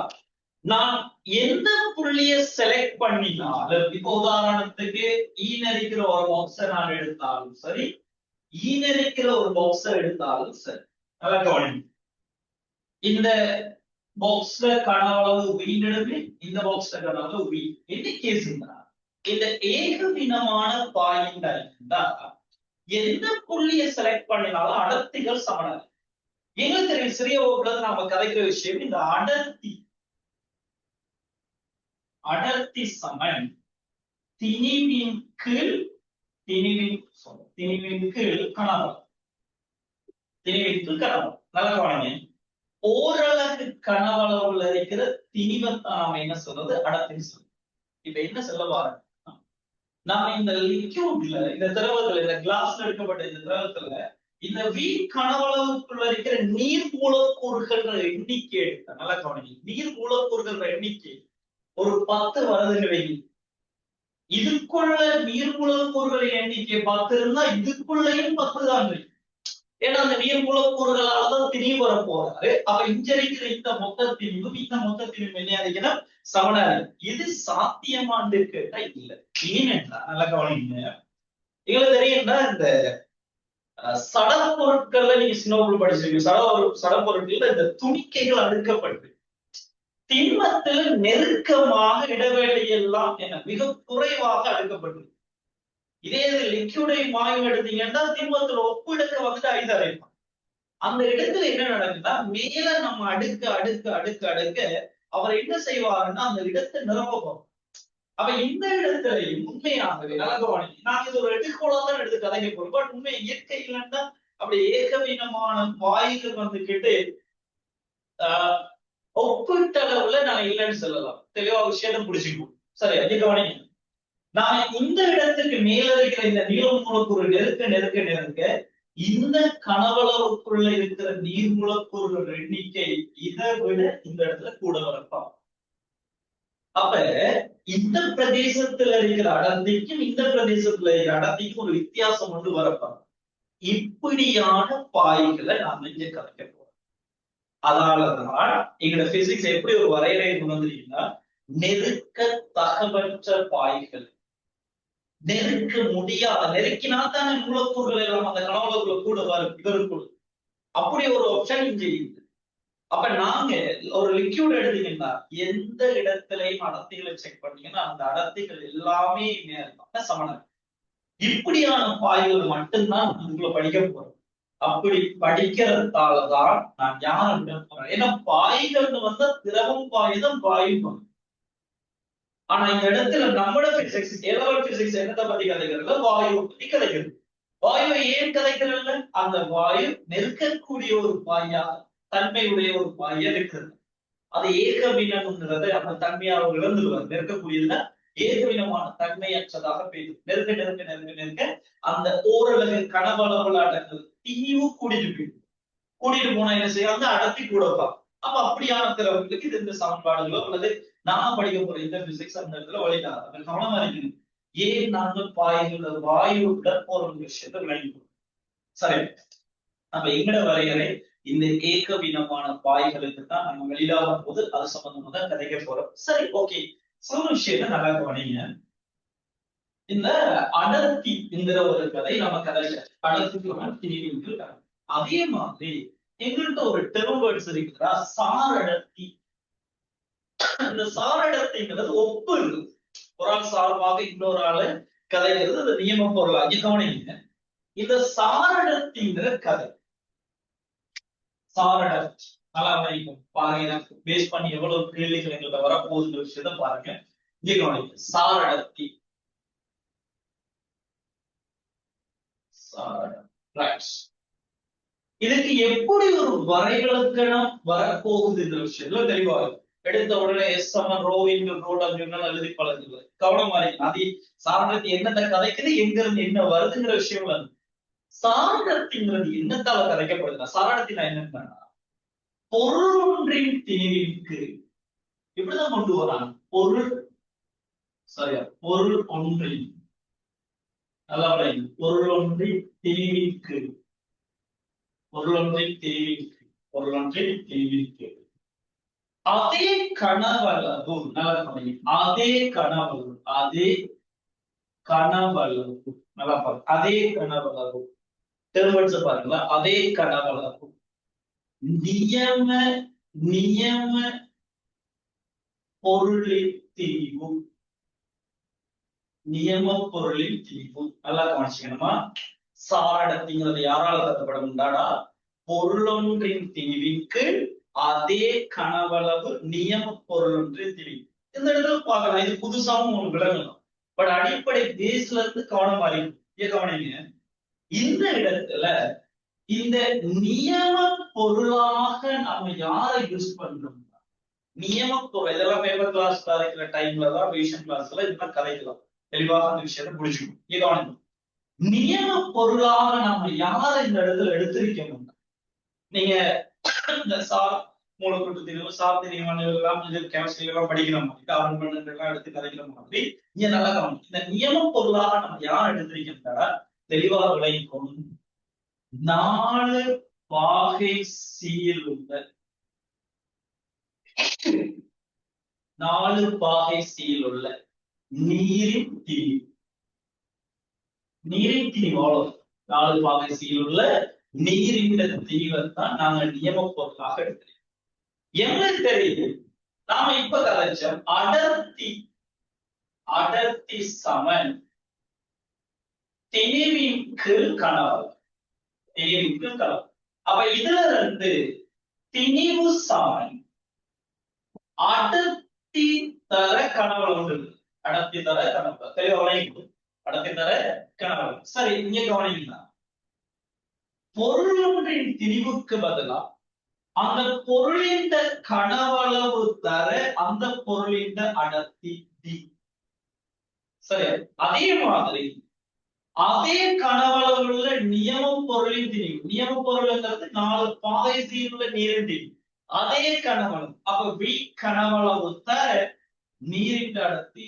நான் எந்த புள்ளிய செலக்ட் பண்ணினாலும் இப்போ உதாரணத்துக்கு ஈனரிக்கிற ஒரு பாக்ஸ நான் எடுத்தாலும் சரி ஈனரிக்கிற ஒரு பாக்ஸ எடுத்தாலும் சரி நல்லா கவனிங்க. இந்த பாக்ஸ்ல கனவளவு வீடுமே இந்த பாக்ஸ்ல கனவளவு வீ என்ன கேஸ்னா இந்த ஏகவினமான பாயிண்ட் இருந்தா எந்த புள்ளிய செலக்ட் பண்ணினாலும் அடர்த்திகள் சமனாக. எங்களுக்கு தெரியும் சிறிய வகுப்புல நாம கதைக்கிற விஷயம் இந்த அடர்த்தி சமன் திணிவின் கீழ் கனவளவு நல்லா கவனிங்க. ஓரளவு கனவளவுல இருக்கிற திணிவத்தான் நாம என்ன சொல்றது அடர்த்தி சமன். இப்ப என்ன சொல்ல வாரேன் நாம இந்த லிக்யூட்ல இந்த திரவத்துல இந்த கிளாஸ்ல எடுக்கப்பட்ட இந்த திரவத்துல இந்த வீண் கனவளவுக்குள்ள இருக்கிற நீர் மூலக்கூறுகள் எண்ணிக்கை எடுத்த நல்லா கவனிங்க. நீர் மூலக்கூறுகள் எண்ணிக்கை ஒரு 10 வருதுன்னு இதுக்குள்ள நீர் மூலக்கூறுகள் எண்ணிக்கை 10 இருந்தா இதுக்குள்ளேயும் 10 தான் இருக்கு. ஏன்னா அந்த நீர் மூலக்கூறுகளால்தான் திணிவு வர போறாரு. அவ இஞ்சரிக்கிற இந்த மொத்த திணிவும் இந்த மொத்த திணிவு என்ன அடிக்கிற சமனாரு. இது சாத்தியமான்னு கேட்டா இல்ல. ஏனென்றா நல்லா கவனிங்க. எங்களுக்கு தெரியும்னா இந்த சட பொருட்கள்ல நீங்க சின்னவர்கள் படிச்சிருக்கீங்க. சட பொருட்கள்ல இந்த துணிக்கைகள் அடுக்கப்பட்டு திண்மத்தில் நெருக்கமாக இடைவெளி எல்லாம் என்ன மிக குறைவாக அடுக்கப்பட்டிருக்கு. இதே இது லிக்யூடை மாயம் எடுத்தீங்கன்னா திண்மத்துல ஒப்பிடுக்க வந்துட்டு ஐந்தாயிரம். அந்த இடத்துல என்ன நடக்குதுன்னா மேல நம்ம அடுக்க அடுக்க அடுக்க அடுக்க அவர் என்ன செய்வாருன்னா அந்த இடத்தை நிரப்ப. அப்ப இந்த இடத்துலையும் உண்மையாகவே நலகவாணி நான் இது ஒரு எடுக்கோளா தான் எடுத்து கதைக்க போறோம். பட் உண்மை இயற்கை இல்லைன்னா அப்படி ஏகவீனமான வாயுகள் வந்துகிட்டு ஒப்பீட்டளவுல நான் இல்லைன்னு சொல்லலாம். தெளிவா விஷயத்தை புடிச்சுக்கணும் சரி அது கவனிங்க. நான் இந்த இடத்துக்கு மேல இருக்கிற இந்த நீர் மூலக்கூறு நெருக்க நெருக்க நெருக்க இந்த கனவளவுக்குள்ள இருக்கிற நீர் மூலக்கூறுகள் எண்ணிக்கை இதை விட இந்த இடத்துல கூட வரப்பான். அப்ப இந்த பிரதேசத்துல இருக்கிற அடர்த்திக்கும் இந்த பிரதேசத்துல இருக்கிற அடர்த்திக்கும் ஒரு வித்தியாசம் வந்து வரப்பாங்க. இப்படியான பாய்களை நாம இங்க கலைக்க போறோம். அதனாலதான் எங்களோட பிசிக்ஸ் எப்படி ஒரு வரையறை வந்திருக்கீங்கன்னா நெருக்க தகவற்ற பாய்கள். நெருக்க முடியாத நெருக்கினா தானே மூலக்கூறுகள் எல்லாம் அந்த கனவுல கூட வரும். அப்படி ஒரு ஆப்ஷன் இங்க இருக்கு. அப்ப நாங்க ஒரு லிக்யூட் எடுத்தீங்கன்னா எந்த இடத்திலையும் அடர்த்திகளை செக் பண்ணீங்கன்னா அந்த அடர்த்திகள் எல்லாமே சமணம். இப்படியான பாய்கள் மட்டும்தான் உங்களை படிக்க போறோம். அப்படி படிக்கிறதாலதான் நான் யாரை விட போறேன். ஏன்னா பாய்கள்னு வந்தா திரவம் பாயுதான் வாயும். ஆனா இந்த இடத்துல நம்மளோட பிசிக்ஸ் ஏலவல் பிசிக்ஸ் என்னத்தை பத்தி கதைக்கிறதுல வாயு பத்தி கதைக்கிறது. வாயுவை ஏன் கதைக்கிறது? அந்த வாயு நெருக்கக்கூடிய ஒரு பாயா தன்மையுடைய ஒரு பாயா இருக்கிறது. அது ஏகவினம்ங்கிறது அந்த தன்மையை அவங்க இழந்துருவார். நெருக்கக்கூடியதுல ஏகவினமான தன்மையற்றதாக பெய்யும். நெருக்க நெருக்க நெருக்க நெருக்க அந்த ஓரளவு கனவளவுல அடங்குது தீவு கூட்டிட்டு போயிடும். கூட்டிட்டு போனா என்ன செய்யும் அந்த அடர்த்தி கூடப்பா. அப்ப அப்படியான திறவுகளுக்கு இது இந்த சமன்பாடுகளோ அல்லது நாம படிக்க போற இந்த பிசிக்ஸ் அந்த இடத்துல வழிகாது. அது கவனமா இருக்குது. ஏன் நாங்கள் பாய்கள் வாயு போற விஷயத்தை விளங்கிக்கணும். சரி நம்ம எங்கட வரையறை இந்த ஏகவினமான பாய்களுக்கு தான் நம்ம வெளியிலாகும் போது அது சம்பந்தமாக கதைக்க போறோம். சரி ஓகே சொல்ற விஷயத்த நல்லா கவனிங்க. இந்த அடர்த்தி என்கிற ஒரு கதை நம்ம கதையில அடர்த்தி அதே மாதிரி எங்கள்கிட்ட ஒரு டெர்ம் வேர்ட்ஸ் இருக்குதா சார் அடர்த்தி. இந்த சார் அடர்த்திங்கிறது ஒப்பு இருக்கு. ஒரு ஆள் சார்பாக இன்னொரு ஆளு கதைங்கிறது அந்த நியம பொருள் கவனிங்க. இந்த சாரடத்திங்கிற கதை சாரடர்த்தி நல்லா வரைக்கும் பாருங்க. பேஸ் பண்ணி எவ்வளவு கேள்விகள் எங்கள்கிட்ட வரப்போகுதுன்ற விஷயத்த பாருங்க. இங்க கவனிங்க சாரடர்த்தி. இதுக்கு எப்படி ஒரு வரைவிலக்கணம் வரப்போகுது என்ற விஷயத்துல தெளிவாக எடுத்த உடனே எஸ் சமன் ரோ இன்டு ரோட் அப்படின்னு எழுதி பழகுது. கவனமா இருக்கு. அது சாரடர்த்தி என்னத்தை கதைக்குது, எங்க இருந்து என்ன வருதுங்கிற விஷயம் வந்து சாரடர்த்திங்கிறது என்னத்தால கதைக்கப்படுதுன்னா சாரடர்த்தினா என்னன்னா பொருள் ஒன்றின் திணிவிற்கு இப்படிதான் கொண்டு வராங்க. பொருள் சரியா பொருள் ஒன்றின் நல்லா பொருள் ஒன்றின் திணிவிற்கு பொருளொன்றின் தேவிக்கு பொருளொன்றின் தேவிக்கு அதே கனவளவு நல்லா அதே கனவளவு அதே கனவளவு நல்லா பாருங்க. அதே கனவளவு டெர்ம்ஸ் பாருங்களா. அதே கனவளவு நியம நியம பொருளின் திரிவு நியம பொருளின் திரிவு நல்லா கவனிச்சுக்கணுமா. சாரடத்திங்கிறது யாரால கருதப்படும்டாடா பொருளொன்றின் திணிவிற்கு அதே கனவளவு நியம பொருளொன்றின் திணிவு. இந்த இடத்துல பார்க்கலாம். இது புதுசாவும் உங்களுக்கு விளங்கலாம். பட் அடிப்படை பேஸ்ல இருந்து கவனமா இருக்கு. கவனிங்க. இந்த இடத்துல இந்த நியம பொருளாக நாம யாரை யூஸ் பண்றோம்? நியம பொருள் இதெல்லாம் பேப்பர் கிளாஸ் இருக்கிற டைம்ல தான் டியூஷன் கிளாஸ்ல இதெல்லாம் கதைக்கலாம். தெளிவாக அந்த விஷயத்தை புரிஞ்சுக்கணும். கவனிக்கணும். நியம பொருளாக நாம யார இந்த இடத்துல எடுத்திருக்கணும்? நீங்க இந்த சார் மூலக்கூட்டு திரிவு சார் திரிவான எல்லாம் இது கெமிஸ்ட்ரி எல்லாம் படிக்கிற மாதிரி கார்பன் எல்லாம் எடுத்து கதைக்கிற மாதிரி இங்க நல்லா கவனம். இந்த நியம பொருளாக நம்ம யார் எடுத்திருக்கா தெளிவாக விளைவிக்கும். 4 பாகை சீருள்ள 4 பாகை சீலுள்ள நீரின் திரிவு. நீரின் திரிவு 4 பாகை சீலுள்ள நீரின் திரிவைத்தான் நாங்கள் நியம பொருளாக எடுக்கிறோம். எங்களுக்கு தெரியுது நாம இப்ப கதைச்சோம் அடர்த்தி அடர்த்தி சமன் திணிவின் கீழ் கனவு திணிவின் கீழ் கனவு. அப்ப இதுல இருந்து திணிவு சமன் அடர்த்தி தர கனவு உண்டு. அடர்த்தி தர கனவு தெளிவாக அடர்த்தி தர கனவு. சரி இங்க கவனிக்கலாம். பொருள் ஒன்றின் திரிவுக்கு பதிலா அந்த பொருளின் கனவளவு தர அந்த பொருளின் அடர்த்தி டி. சரி அதே மாதிரி அதே கனவளவு உள்ள நியம பொருளின் திரிவு. நியம பொருள்ங்கிறது 4 பாகை சீருள்ள நீரின் திரிவு. அதே கனவளவு அப்ப வி கனவளவு தர நீரின் அடர்த்தி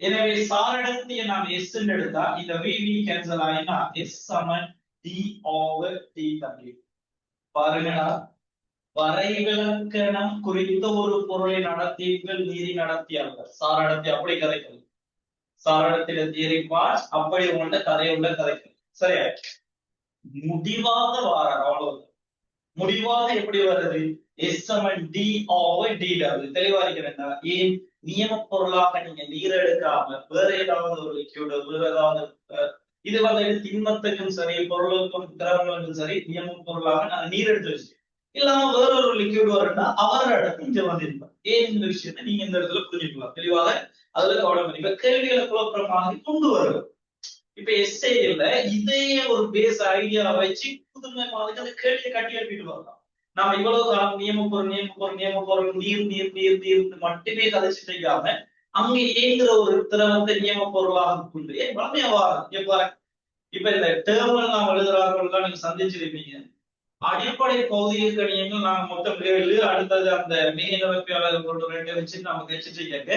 எனவே சாரடர்த்தியை நாம் எஸ் எடுத்தா இந்த வி கேன்சல் ஆயினா எஸ் சமன் டி ஓவர் டி டபிள்யூ. பாருங்கடா வரைவிலக்கணம் குறித்த ஒரு பொருளை நடத்தியீர்கள் நீரின் நடத்தியார்கள் சாரடர்த்தி அப்படி கதைக்கிறது. சாரடத்தில தியரி பார்ட்ஸ் அப்படி உள்ள கதை உள்ள கதைக்கிறது. சரியா முடிவாக வார அவ்வளவு முடிவாக எப்படி வருது எஸ் சமன் டி ஓவர் டி டபிள்யூ. தெளிவா இருக்கிறேன். ஏன் நியம பொருளாக நீங்க நீர் எடுக்காம வேற ஏதாவது ஒரு லிக்யூட் வேற ஏதாவது இது வந்து திண்மத்துக்கும் சரி பொருளுக்கும் திரவங்களுக்கும் சரி நியம பொருளாக நாங்க நீர் எடுத்து வச்சு இல்லாம வேற ஒரு லிக்யூட் வரும்னா அவர் இடத்துல இங்க வந்திருப்பார். ஏன் இந்த விஷயத்தை நீங்க இந்த இடத்துல புரிஞ்சுக்கலாம். தெளிவாக அதுல கவனம் பண்ணி கேள்விகளை குழப்பம் மாதிரி கொண்டு வருவோம். இப்ப எஸ்ஏல இதையே ஒரு பேஸ் ஐடியா வச்சு புதுமை மாதிரி அந்த கேள்வியை கட்டி எழுப்பிட்டு வரலாம். நாம இவ்வளவு காலம் நியம பொருள் நீர் நீர் நீர் நீர் மட்டுமே கதைச்சு செய்யாம அங்க ஏங்குற ஒரு திரவத்தை நியம பொருளாக கொண்டு வளமையாவா எப்ப இப்ப இந்த டேர்மல் நாம் எழுதுறார்கள் நீங்க சந்திச்சிருப்பீங்க. அடிப்படை பௌதிக கணியங்கள் நாங்க மொத்தம் 7 அடுத்தது அந்த மெய் நிரப்பியாளர் கொண்டு 2 வச்சு நமக்கு வச்சுட்டு கேட்க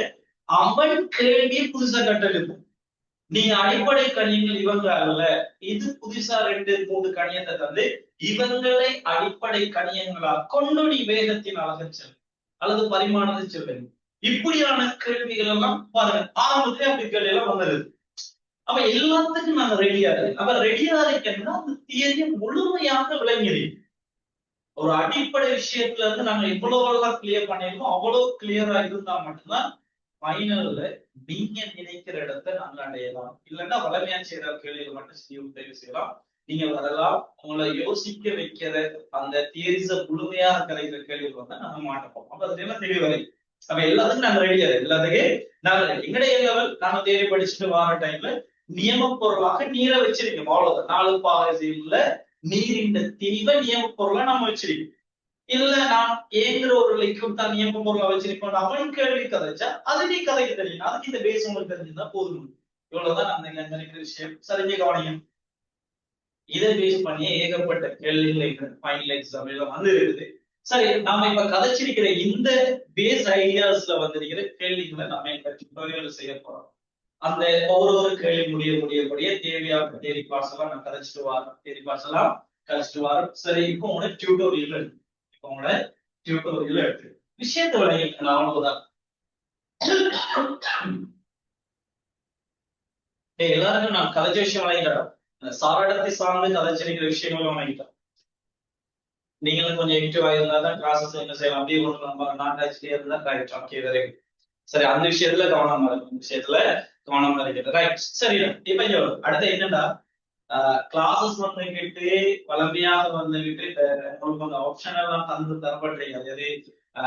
அவன் கேள்வியை புதுசா கட்டெடுக்கும். நீங்க அடிப்படை கணியங்கள் இவங்க அல்ல இது புதுசா 2-3 கணியத்தை தந்து இவங்களை அடிப்படை கணியங்களா கொண்டு நீ வேகத்தின் அழக செல் அல்லது பரிமாணத்தை செல்லுங்க. இப்படியான கேள்விகள் எல்லாம் பாருங்க ஆரம்பத்திலே அப்படி கேள்வி எல்லாம் வந்துருது. அப்ப எல்லாத்துக்கும் நாங்க ரெடியா இருக்கு. அப்ப ரெடியா இருக்கேன்னா அந்த தியரியை முழுமையாக விளங்கிடுது. ஒரு அடிப்படை விஷயத்துல இருந்து நாங்க எவ்வளவு கிளியர் பண்ணிருக்கோம் அவ்வளவு கிளியரா இருந்தா மட்டும்தான் ஃபைனல்ல நீங்க நினைக்கிற இடத்தை நாங்க அடையலாம். இல்லைன்னா வளமையா செய்யற கேள்விகள் மட்டும் செய்ய உதவி செய்யலாம். நீங்க வரலாம் உங்களை யோசிக்க வைக்கிற அந்த தியரிஸ முழுமையாக கலைக்கிற கேள்விகள் வந்து நாங்க மாட்டோம். அப்ப அது என்ன தெளிவரை அப்ப எல்லாத்துக்கும் நாங்க ரெடியா எல்லாத்துக்கும் நாங்க எங்களுடைய லெவல் நாங்க தேடி படிச்சுட்டு வர டைம்ல நியம பொருளாக நீரை வச்சிருக்கோம். அவ்வளவுதான் 4 பாகை செய்யுள்ள நீரின் திணிவை நியம பொருளா நம்ம வச்சிருக்கோம். இல்ல நான் ஏங்கிற ஒரு லிக்விட் தான் நியம பொருளா வச்சிருக்கோம் அவன் கேள்வி கதைச்சா அது நீ கதைக்கு தெரியும். அதுக்கு இந்த பேஸ் உங்களுக்கு தெரிஞ்சுதான் போதும். இவ்வளவுதான் நான் நினைக்கிற விஷயம். சரிஞ்ச கவனியம். இதை பேஸ் பண்ணி ஏகப்பட்ட கேள்விகள் ஃபைனல் எக்ஸாம்ல வந்து இருக்குது. சரி நாம இப்ப கதைச்சிருக்கிற இந்த பேஸ் ஐடியாஸ்ல வந்திருக்கிற கேள்விகளை நாம இப்ப டுட்டோரியல் செய்ய போறோம். அந்த ஒவ்வொரு கேள்வி முடிய தேவையான தேரி பார்ட்ஸ் எல்லாம் நான் கதைச்சிட்டு வரேன். தேரி பார்ட்ஸ் எல்லாம் கதைச்சிட்டு வரேன். சரி இப்போ உங்களோட டியூட்டோரியல் எடுத்து இப்போ உங்களோட டியூட்டோரியல் எடுத்து விஷயத்தை விளையாட்டு அவ்வளவுதான். எல்லாருக்கும் நான் கதைச்ச விஷயம் வழங்கிட்டேன். சாராடத்தை சார்ந்து கதைச்சிருக்கிற விஷயங்களும் வழங்கிட்டேன். நீங்களும் கொஞ்சம் ஆக்டிவா இருந்தாதான் கிளாஸஸ் என்ன செய்யலாம் அப்படியே ஒன்று நம்ம நாட்டாச்சிலே இருந்தா ரைட் ஓகே வெரி குட். சரி அந்த விஷயத்துல கவனமா இருக்கும். விஷயத்துல கவனமா இருக்கிறது ரைட். சரி இப்ப அடுத்து என்னன்னா கிளாஸஸ் வந்துகிட்டு வளமையாக வந்துகிட்டு உங்களுக்கு அந்த ஆப்ஷன் எல்லாம் தரப்படுறீங்க. அதாவது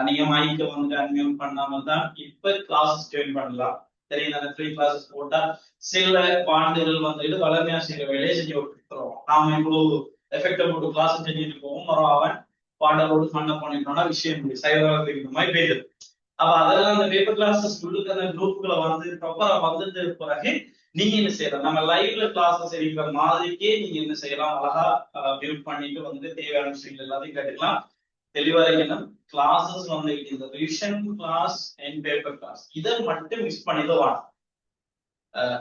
நீங்க மைக்க வந்து அன்மியூட் பண்ணாம தான் இப்ப கிளாஸஸ் ஜாயின் பண்ணலாம். தெரியும் ஃப்ரீ கிளாஸஸ் போட்டா சில பாண்டுகள் வந்துட்டு வளமையா சில வேலையை செஞ்சு விட்டுருவோம். நாம இவ்வளவு எஃபெக்டா போட்டு கிளாஸ் செஞ்சுட்டு போவோம். மரம் அவன் பாண்டலோடு பண்ண பண்ணிட்டோம்னா விஷயம் சைவ மாதிரி பேசுது. அப்ப அதெல்லாம் அந்த பேப்பர் கிளாஸஸ் உள்ளுக்கு அந்த குரூப்புகளை வந்து ப்ராப்பரா வந்துட்டு பிறகு நீங்க என்ன செய்யலாம் நம்ம லைவ்ல கிளாஸஸ் இருக்கிற மாதிரிக்கே நீங்க என்ன செய்யலாம் அழகா பில்ட் பண்ணிட்டு வந்து தேவையான விஷயங்கள் எல்லாத்தையும் கேட்டுக்கலாம். தெளிவா இருக்கணும். கிளாஸஸ் வந்து இந்த revision class and paper class இதை மட்டும் மிஸ் பண்ணிடுவாங்க.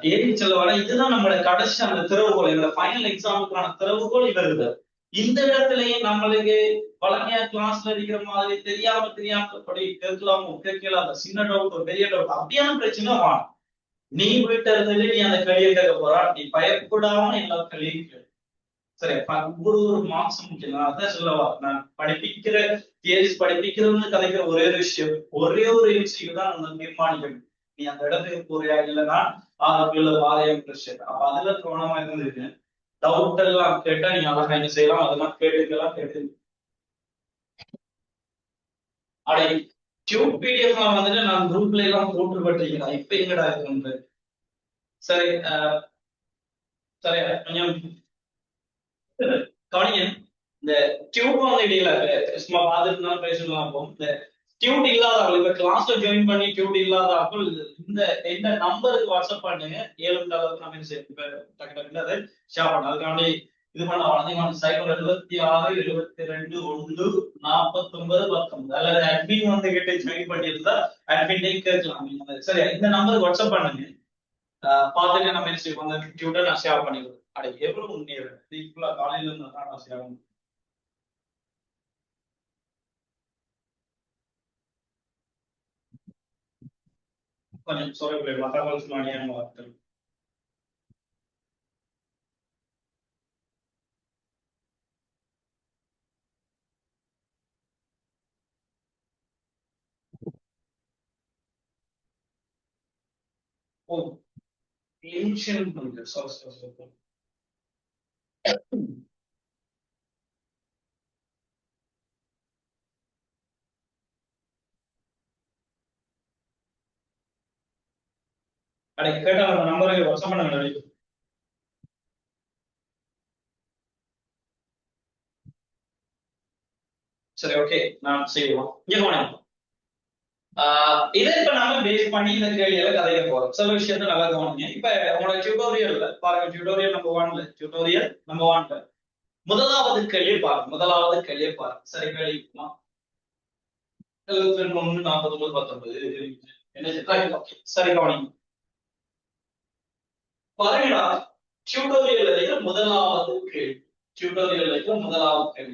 ஏறி சொல்ல வர இதுதான் நம்மளோட கடைசி அந்த திறவுகோல் எங்களோட ஃபைனல் எக்ஸாமுக்கான திறவுகோல் இது வருது. இந்த இடத்துலயே நம்மளுக்கு வழங்கிய கிளாஸ்ல இருக்கிற மாதிரி தெரியாம கேட்கலாம் சின்ன டவுட் ஒரு பெரிய டவுட் அப்படியான பிரச்சனை வாங்க. நீ வீட்டு இருந்துட்டு நீ அந்த கேள்வியை கேட்க போறா நீ பயப்படாம எல்லா கேள்வியும் கேளு. சரி ஒரு மார்க்ஸ் முக்கியம். அதான் சொல்லவா நான் படிப்பிக்கிற தியரிஸ் படிப்பிக்கிறதுன்னு கதைக்கிற ஒரே ஒரு விஷயம் ஒரே ஒரு விஷயம் தான் நம்ம தீர்மானிக்கணும். நீ அந்த இடத்துக்கு போறியா இல்லைன்னா வாரியம் பிரச்சனை. அப்ப அதுல கவனமா இருந்திருக்கு. டவுட் எல்லாம் கேட்டா நீங்க அழகா என்ன செய்யலாம் அதெல்லாம் கேட்டுக்கலாம் கேட்டு அடை டியூப் பிடிஎஃப் வந்துட்டு நான் குரூப்ல எல்லாம் போட்டுப்பட்டிருக்கிறேன். இப்ப எங்கடா இருக்கு சரி சரி கொஞ்சம் கவனிங்க. இந்த டியூப் வந்து இடையில சும்மா பார்த்துட்டு பேசலாம். இந்த டியூட் இல்லாதவர்கள் இப்ப கிளாஸ்ல ஜாயின் பண்ணி டியூட் இல்லாதவர்கள் இந்த நம்பருக்கு வாட்ஸ்அப் பண்ணுங்க. 7 நம்ம இப்ப டக்கு டக்குன்னு அதை ஷேர் பண்ண அதுக்காண்டி இது பண்ண வளர்ந்து சைக்கிள் 76 72 1 49 19 அல்லது அட்மின் வந்து கிட்ட ஜாயின் பண்ணியிருந்தா அட்மின் கேட்கலாம். சரி இந்த நம்பருக்கு வாட்ஸ்அப் பண்ணுங்க. பார்த்துட்டு நம்ம என்ன செய்வோம் அந்த டியூட்டை நான் ஷேர் பண்ணிடுவேன். அட எவ்வளவு முன்னேற காலையில இருந்தா நான் ஷேர் பண்ணுவேன். கொஞ்சம் சொல்ல தகவல் மானியான வார்த்தை ஓ ஏன்ஷியன்ட் வந்து அடை கேட்டா அந்த நம்பரை வாட்ஸ்அப் பண்ண. சரி ஓகே நான் செய்வோம். இதை இப்ப நாம பேஸ் பண்ணி இந்த கேள்வியில கதைக்க போறோம். சில விஷயத்த நல்லா கவனிங்க. இப்ப உங்களோட டியூட்டோரியல்ல பாருங்க டியூட்டோரியல் நம்பர் 1ல முதலாவது கேள்வி பாருங்க. சரி கேள்வி 72 49 19 என்ன சரி கவனிங்க. பாருங்கடா டியூட்டோரியல் முதலாவது கேள்வி.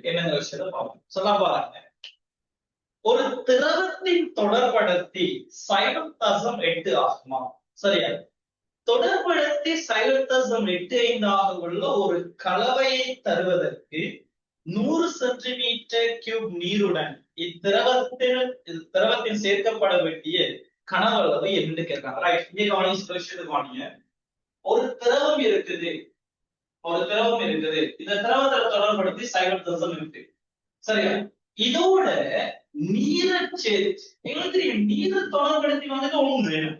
என்னங்கிற விஷயத்த பார்ப்போம். சொல்ல பாருங்க. ஒரு திரவத்தின் தொடர்படர்த்தி 0.8 ஆகுமா? சரியா? தொடர்படர்த்தி 0.85 ஆக உள்ள ஒரு கலவையை தருவதற்கு 100 சென்டிமீட்டர் கியூப் நீருடன் இத்திரவத்தில் சேர்க்கப்பட வேண்டிய கனவளவு என்று கேட்கிறாங்க. ரைட், இங்கே கவனிங்க. ஒரு திரவம் இருக்குது, இந்த திரவத்தை தொடர்படுத்தி 0.8 இருக்கு. சரியா? இதோட நீரை சேர்த்து, எங்களுக்கு தெரியும் நீரை தொடர்படுத்தி வந்துட்டு ஒன்று வேணும்.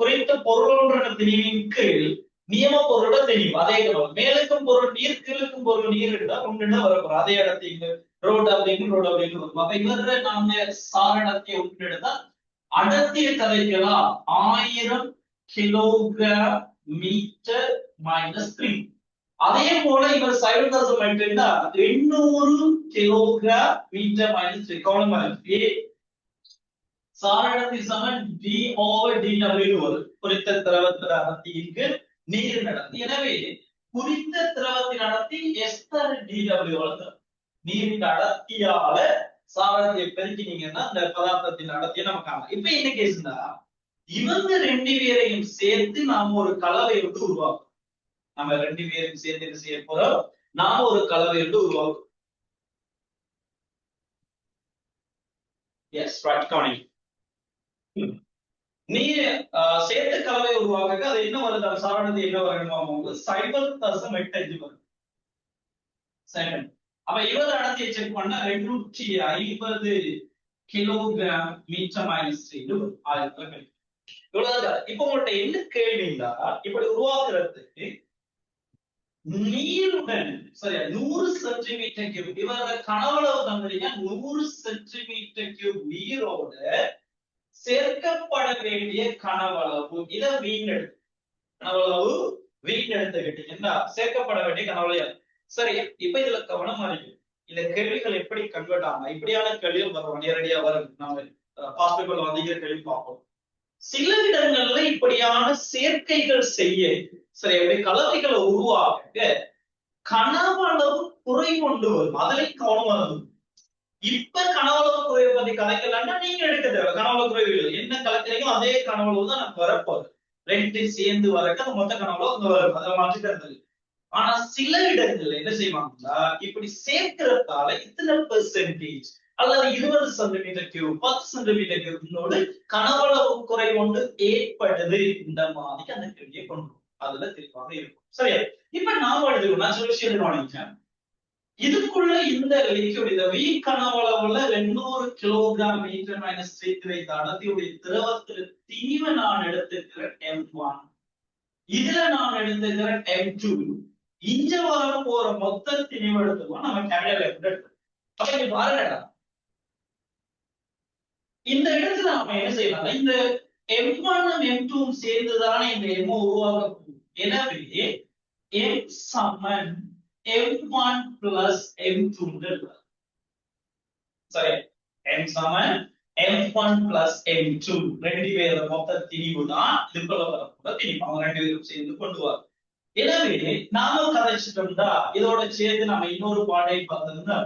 குறித்த பொருளொன்ற திணிவின் கீழ் நியம பொருளோட தெரியும். அதே மேலுக்கும் பொருள் நீர், கீழுக்கும் பொருள் நீர் இருந்தா ஒன்றுனா வரப்போம். அதே இடத்துக்கு ரோடு அப்படின்னு வரும். அப்ப இவர நாங்க சாரணத்தை ஒன்றெடுத்தா அடர்த்தியை கலைக்கலாம் 1000 கிலோகிராம் மீட்டர் -3. அதே போல இவர் 800 கிலோகிராம் மீட்டர் -3. கவனமா இருக்கு. சாரணத்தை சமன் d/dw வரும். குறித்த திரவத்தின் அடர்த்திக்கு நீரின் அடர்த்தி. எனவே குறித்த திரவத்தின் அடர்த்தி s/dw வளர்த்தோம். நீரின் அடர்த்தியால சாரணத்தை பெருக்கினீங்கன்னா அந்த பதார்த்தத்தின் அடர்த்தியை நம்ம காணலாம். இப்ப என்ன கேஸ்னா, இவங்க ரெண்டு பேரையும் சேர்த்து நாம ஒரு கலவை வந்து உருவாக்கும். நம்ம ரெண்டு பேரையும் சேர்த்து என்ன செய்ய போறோம்? நாம ஒரு கலவை வந்து உருவாக்கும். எஸ், ரைட், கவனிங்க. நீ சேர்த்து கலவை உருவாக்க அது என்ன வருது? சாரணத்தை என்ன வரணுமா? 0.85 வரும். அப்ப இவர் அடர்த்தியை செக் பண்ணா 250 கிலோகிராம் மீட்டர் -3 1000. இவ்வளவுதான். இப்ப உங்கள்ட்ட என்ன கேள்விங்களா, இப்படி உருவாக்குறதுக்கு நீருடன் சரியா 100 சென்டிமீட்டர் கியூப் இவர கனவளவு தந்துறீங்க. 100 சென்டிமீட்டர் கியூப் நீரோட சேர்க்கப்பட வேண்டிய கனவளவு இத வீணெடுத்து கனவளவு வீணெடுத்துக்கிட்டீங்கன்னா சேர்க்கப்பட வேண்டிய கனவளவு. சரி, இப்ப இதுல கவனமா இருக்கு. இந்த கேள்விகள் எப்படி கன்வெர்ட் ஆகும்? இப்படியான கேள்விகள் வரும், நேரடியா வரும். நம்ம பாசிபிள் அதிக கேள்வி பார்ப்போம். சில இடங்கள்ல இப்படியான சேர்க்கைகள் செய்ய சரி அப்படி கலவைகளை உருவாக்க கனவளவு குறை கொண்டு வரும். அதிலையும் கவனமா இருக்கும். இப்ப கனவளவு குறைவை பத்தி கலைக்கலாம்னா நீங்க எடுக்க தேவை. கனவளவு குறைவுகள் என்ன கலக்கிறீங்களோ அதே கனவளவு தான் நமக்கு வரப்போகுது. ரெண்டு சேர்ந்து வரக்க மொத்த கனவளவு அங்க வரும். அதை மாற்றிக்கிறது. ஆனா சில இடங்கள்ல என்ன செய்வாங்கன்னா, இப்படி சேர்க்கிறதால இத்தனை பெர்சென்டேஜ் அல்லது 20 சென்டிமீட்டர் கியூப் 10 சென்டிமீட்டர் கியூப்னோடு கனவளவு குறை கொண்டு ஏற்படுது. இந்த மாதிரி அந்த கேள்வியை கொண்டு அதுல தெளிவாக இருக்கும். சரியா? இப்ப நாம எடுத்துக்கணும். நான் சொல்லி கவனிச்சேன். இதுக்குள்ள இந்த லிக்விட் இந்த வீக் கனவளவுல 200 கிலோகிராம் மீட்டர் -3 வைத்த அடர்த்தியுடைய திரவத்தில் தீவை நான் எடுத்துக்கிற M1, இதுல நான் எடுத்துக்கிற M2, இங்க வர போற மொத்த திணிவு எடுத்துக்கோம். நம்ம கேமரா எடுத்து அப்ப இங்க பாருங்கடா, இந்த இடத்துல நாம என்ன செய்யலாம்? இந்த M1 M2 சேர்ந்துதானே இந்த M உருவாகும். எனவே M சமன் M1 plus M2 சரி, M சமன் M1 plus M2 ரெண்டு பேரோட மொத்த திணிவு தான் இதுக்குள்ள வரப்போற திணிவு. அவங்க ரெண்டு பேரும் சேர்ந்து கொண்டு வர. எனவே நாம கதைச்சிட்டோம்னா இதோட சேர்த்து நம்ம இன்னொரு பாடை பார்த்தோம்னா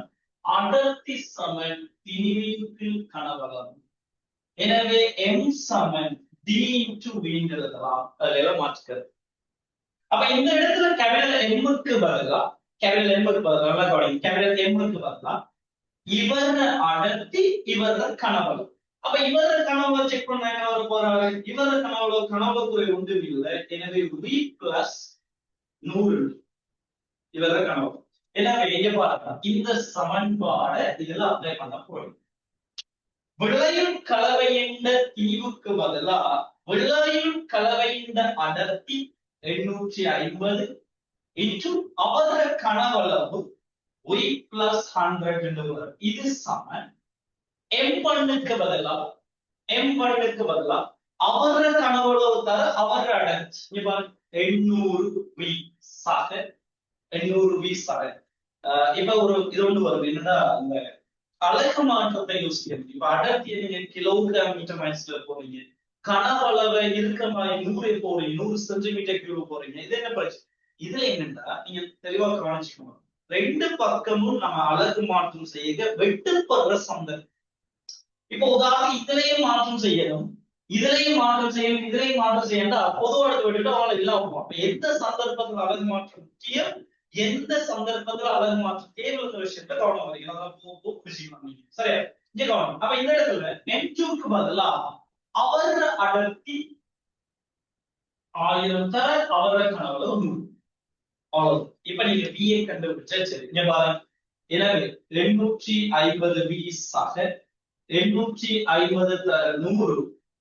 அடர்த்தி சமன் திணிவிற்கு கனவளவு. எனவே M சமன் D into V எழுதலாம். அதுல மாற்றிக்கிறது. அப்ப இந்த இடத்துல கேபிட்டல் M-க்கு பதிலா கேபிட்டல் M-க்கு பதிலா இவர அடர்த்தி இவர கனவளவு. அப்ப இவர கனவளவு செக் பண்ண என்ன வர போறாரு? இவர கனவளவு குறை ஒன்றும் இல்லை. எனவே V plus 100 இவர கனவளவு. எனவே இங்க பாருங்க, இந்த சமன்பாடை இதுல அப்ளை பண்ண போறோம். விளையும் கலவையின் தீவுக்கு பதிலா விளையும் கலவையின் அடர்த்தி 850 into அவர கனவளவு y plus 100 என்று வரும். இது சமன் M1க்கு பதிலா அவர கனவளவு தர அவர அடர்த்தி இங்க பாருங்க 800 v சாக 800 v சாக. இப்ப ஒரு இது ஒன்று வரும். என்னன்னா இந்த அலகு மாற்றத்தை யோசிக்கணும். இப்ப அடர்த்தியை நீங்க கிலோகிராம் மீட்டர் -ல போறீங்க, கனவளவை இருக்க மாதிரி 100 போறீங்க, 100 சென்டிமீட்டர் கியூப் போறீங்க. இது என்ன பிரச்சனை? இதுல என்னன்னா நீங்க தெளிவா கவனிச்சுக்கணும். ரெண்டு பக்கமும் நம்ம அலகு மாற்றம் செய்ய வெட்டுப்படுற சந்தர்ப்பம். இப்போ உதாரணம் இதுலயும் மாற்றம் செய்யணும், இதுலயும் மாற்றம் செய்யணும், இதுலயும் மாற்றம் செய்யணும், பொதுவாக விட்டுட்டு அவங்கள இல்லாம அப்ப எந்த சந்தர்ப்பத்துல அலகு மாற்றம் முக்கியம், எந்த சந்தர்ப்பத்துல அலகு மாற்றம் தேவையான விஷயத்த கவனம் வரீங்க. சரி, இங்க கவனம். அப்ப இந்த இடத்துல N2க்கு பதிலா அவர அடர்த்தி 1000 தர அவர கனவுல 100. அவ்வளவு. இப்ப நீங்க பிஏ கண்டுபிடிச்சா சரி, இங்க பாருங்க. எனவே 250 வி சக 250 தர 100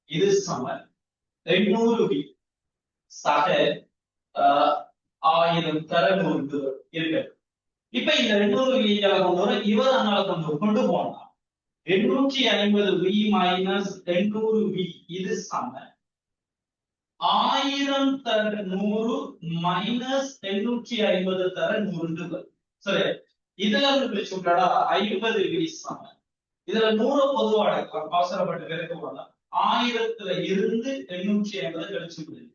இது சமன் 200 வி சக 1000 தர 100 இருக்கு. இப்ப இந்த 200 வி கொண்டு வர இவர் அதனால கொண்டு போனா 850 வி மைனஸ் 800 வி இது சமன் 1000 தர 100 மைனஸ் 850 தர 100. சரி, இதுல இருந்து பிரிச்சு விட்டாடா 50 வி சமன் இதுல 100 பொதுவா எடுக்கலாம், அவசரப்பட்டு கிடைக்க போடலாம். 1000த்துல இருந்து 850 கழிச்சு விடுது.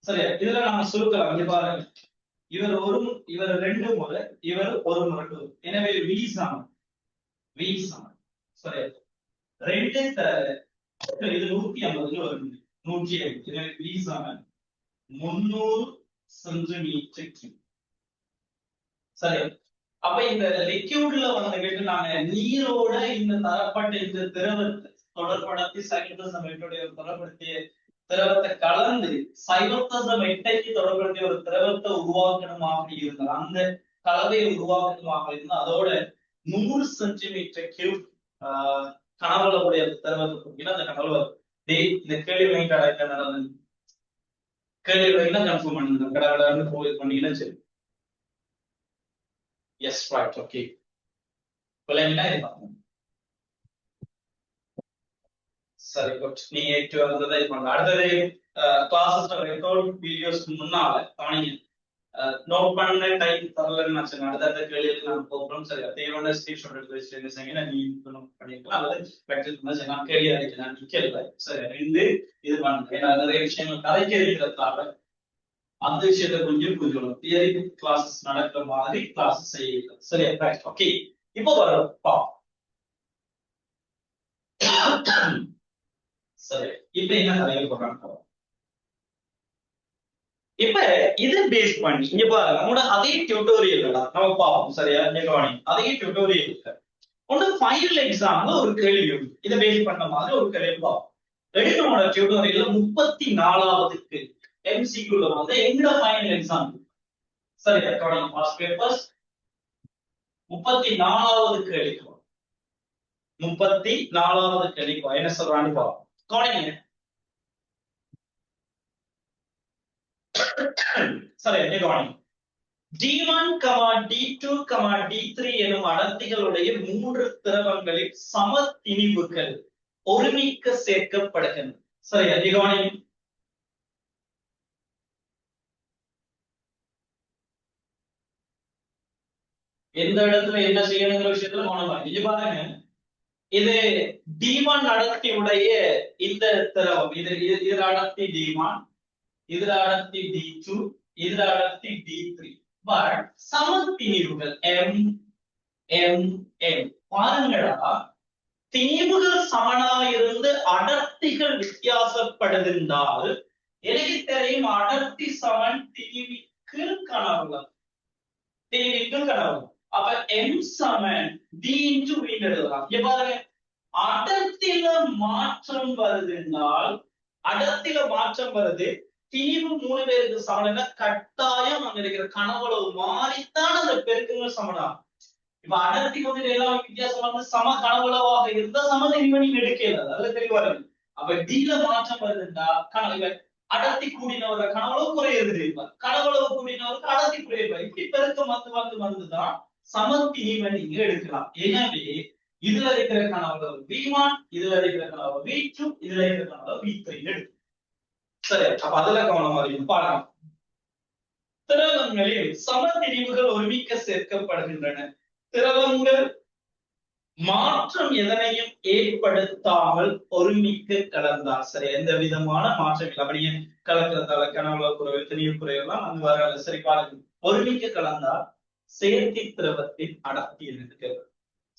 சரியா, இதுல நாம சுருக்கலாம். இங்க பாருங்க, இவர் 2 முறை, இவர் 1 முறை. எனவே வி சமன் சரியா 2 தர இது 150 வரும் 150. எனவே வி சமன் 300 சென்டிமீட்டர் கியூப். சரியா, அப்ப இந்த லிக்யூட்ல வந்துகிட்டு நாங்க நீரோட இந்த தரப்பட்ட இந்த திரவத்தை தொடர்படுத்தி சைவத்தசமேட்டுடைய ஒரு தொடர்படுத்திய திரவத்தை கலந்து சைவத்தசமேட்டைக்கு தொடர்படுத்திய ஒரு திரவத்தை உருவாக்கணுமாக இருந்தால், அந்த கலவையை உருவாக்கணுமாக இருந்தால் அதோட 100 சென்டிமீட்டர் கியூப் கனவுல உடைய திரவத்தை கொடுக்கணும். அந்த கனவுல இந்த கேள்வி வாங்கிட்டு அடைக்க நடந்தது கேள்வி வாங்கினா கன்ஃபார்ம் பண்ணுங்க, கடவுளன்னு போய் பண்ணீங்கன்னா சரி. Yes, right, okay. சரி, குட். நீங்க ஏற்று வந்ததை இது பண்ணலாம். அடுத்தது கிளாஸஸ் ரெக்கார்ட் வீடியோஸ்க்கு முன்னால கவனிங்க. நோட் பண்ண டைம் தரலன்னு நான் அடுத்த கேள்விக்கு நான் போகிறோம். சரி, தேவையான ஸ்கிரீன்ஷாட் எடுத்து வச்சுட்டு நீங்க நோட் பண்ணிக்கலாம் அல்லது ப்ராக்டிஸ் பண்ண கேள்வி அடிக்க நான் நிக்கல. சரி, இது பண்ணுங்க. ஏன்னா நிறைய விஷயங்கள் கதைக்க இருக்கிறதால அந்த விஷயத்தை கொஞ்சம் புரிஞ்சுக்கணும். தியரி கிளாஸஸ் நடக்கிற மாதிரி கிளாஸஸ் செய்யலாம். சரியா, ரைட், ஓகே. இப்போ வரும் சரி, இப்ப என்ன கதைகள் போடுறாங்க. இப்ப இது பேஸ் பண்ணி இங்க பாருங்க, நம்மளோட அதே டியூட்டோரியல் நம்ம பார்ப்போம். சரியா, அதே டியூட்டோரியல் ஒன்று ஃபைனல் எக்ஸாம்ல ஒரு கேள்வி இதை பேஸ் பண்ண மாதிரி ஒரு கேள்வி பார்ப்போம். நம்மளோட டியூட்டோரியல்ல 34வது கேள்வி MCQல வந்து எங்க ஃபைனல் எக்ஸாம். சரியா, கவனிங்க. பாஸ்ட் பேப்பர்ஸ் 34வது கேள்வி 34வது கேள்வி என்ன சொல்றான்னு பாப்போம். கவனிங்க. சரியா, கவனிங்க. D1, D2, D3 எனும் அடர்த்திகளுடைய 3 திரவங்களில் சம திணிவுகள் ஒருமிக்க சேர்க்கப்படுகின்றன. சரியா, கவனிங்க. எந்த இடத்துல என்ன செய்யணுங்கிற விஷயத்துல கவனம். இது பாருங்க, இது D1 அடர்த்தி உடைய இந்த திரவம், இது அடர்த்தி D1, இதுல அடர்த்தி D2, இதுல அடர்த்தி D3. பட் சமத்திணிவுகள் M M M பாருங்கடா, திணிவுகள் சமனா இருந்து அடர்த்திகள் வித்தியாசப்படுகின்றால் எனக்கு தெரியும் அடர்த்தி சமன் திணிவுக்கு கனவு. அப்ப M சமன் D into V எழுதலாம். இங்க பாருங்க, அடர்த்தியில மாற்றம் வருதுனால் அடர்த்தியில மாற்றம் வருது, திணிவு 3 பேருக்கு சமன், கட்டாயம் அங்க இருக்கிற கனவளவு மாறித்தான் அந்த பெருக்குங்கள் சமனாகும். இப்ப அடர்த்தி வந்து எல்லாம் வித்தியாசமான சம கனவளவாக இருந்தா சம திணிவை நீங்க எடுக்கல, அதுல தெளிவா இருக்கு. அப்ப D ல மாற்றம் வருதுன்னா கனவு அடர்த்தி கூடினவர கனவளவு குறையுது, கனவளவு கூடினவருக்கு அடர்த்தி குறையுது. இப்படி பெருக்கம் வந்துதான் சமத்திணிவை நீங்க எடுக்கலாம். எனவே இதுல இருக்கிற கனவளவு V1, இதுல இருக்கிற கனவளவு V2, இதுல இருக்கிற கனவளவு V3 எடுக்கும். சரி, அப்ப அதுல கவனமா பார்க்கலாம். திரவங்களில் சமத்திணிவுகள் ஒருமிக்க சேர்க்கப்படுகின்றன. திரவங்கள் மாற்றம் எதனையும் ஏற்படுத்தாமல் ஒருமிக்க கலந்தார். சரி, எந்த விதமான மாற்றம் இல்லை. அப்படியே கலக்கிறதால கனவுல குறைவு திணிவு குறைவெல்லாம் அங்கு வராது. சரி, பாருங்க, ஒருமிக்க கலந்தார் செயற்கை திரவத்தின் அடர்த்தி இருக்கு.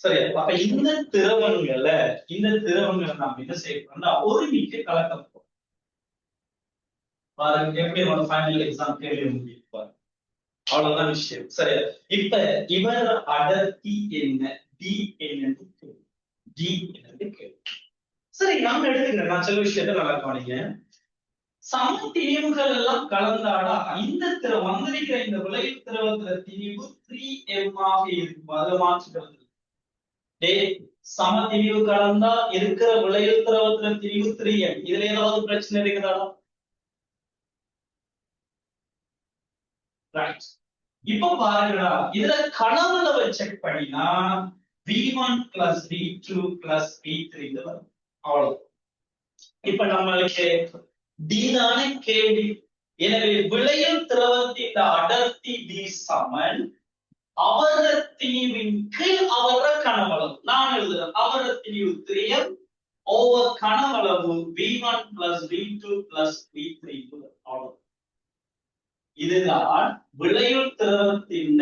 சரி, அப்ப இந்த திரவங்களை நாம் என்ன செய்யணும்னா ஒருமிக்க கலக்க போறோம். பாருங்க எப்படி ஒரு ஃபைனல் எக்ஸாம் கேள்வி முடிப்பாரு. அவ்வளவுதான் விஷயம். சரி, இப்ப இவர் அடர்த்தி என்ன? டி என்னன்னு டி என்னன்னு கேள்வி. சரி, நாம எடுத்துக்கிறேன். நான் சில விஷயத்த நல்லா கவனிங்க. சம திணிவுகள் எல்லாம் கலந்தாடா இந்த வந்திருக்கிற இந்த விளைவு திரவத்துல திணிவு 3m ஆக இருக்கும். அதை மாற்றுகிறது. சம திணிவு கலந்தா இருக்கிற விளைவு திரவத்துல திணிவு 3m. இதுல ஏதாவது பிரச்சனை இருக்குதா? ரைட். இப்ப பாருங்கடா, இதுல கனவுல செக் பண்ணினா v1 plus v2 plus v3 வரும். அவ்வளவு. இப்ப நம்மளுக்கு டி தானே கேள்வி. எனவே விளையும் திரவத்தின் அடர்த்தி டி சமன் அவர திணிவின் கீழ் அவர கனவளவு. நான் எழுதுறேன் அவர திணிவு 3m over கனவளவு v1 plus v2 plus v3 அவ்வளவு. இதுதான் விளையுள் திரவத்தின்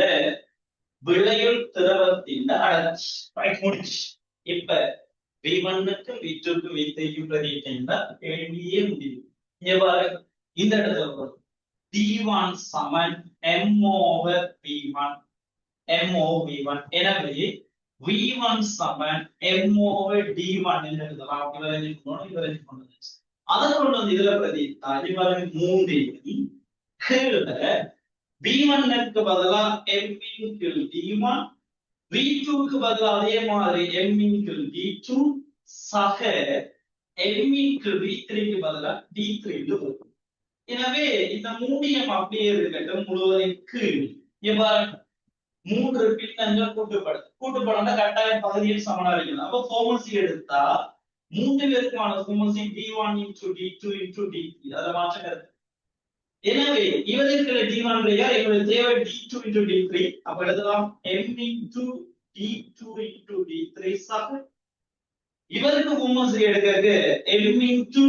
அடர்த்தி. முடிச்சு. இப்ப v1க்கு v2க்கு v3க்கு பிரதிட்டீங்கன்னா கேள்வியே முடியும். இங்க பாருங்க, இந்த இடத்துல வரும் d1 சமன் m over v1 எனவே v1 சமன் m over d1 என்று எழுதலாம். இவரை அதை கொண்டு வந்து இதுல பிரதிட்டா இவரை 3 கீழே v1க்கு பதிலா m இன் கீழ் d1, v2க்கு பதிலா அதே மாதிரி m இன் கீழ் d2 சக m இன் கீழ் v3க்கு பதிலா d3 வரும். எனவே இந்த மூடியம் அப்படியே இருக்கட்டும். முழுவதின் கீழ் இவ்வாறு 3 பின்னங்கள் கூட்டுப்படம்னா கட்டாயம் பகுதியில் சமனா இருக்கணும். அப்ப ஃபார்முலா எடுத்தா 3 பேருக்கான formula d1 into d2 into d3 அதை மாற்றுகிறது. எனவே இவருக்கு d1 இவருக்கு தேவை d2 into d3. அப்ப எழுதலாம் m into d2 into d3 சக இவருக்கு ஃபார்முலா எடுக்கிறது m into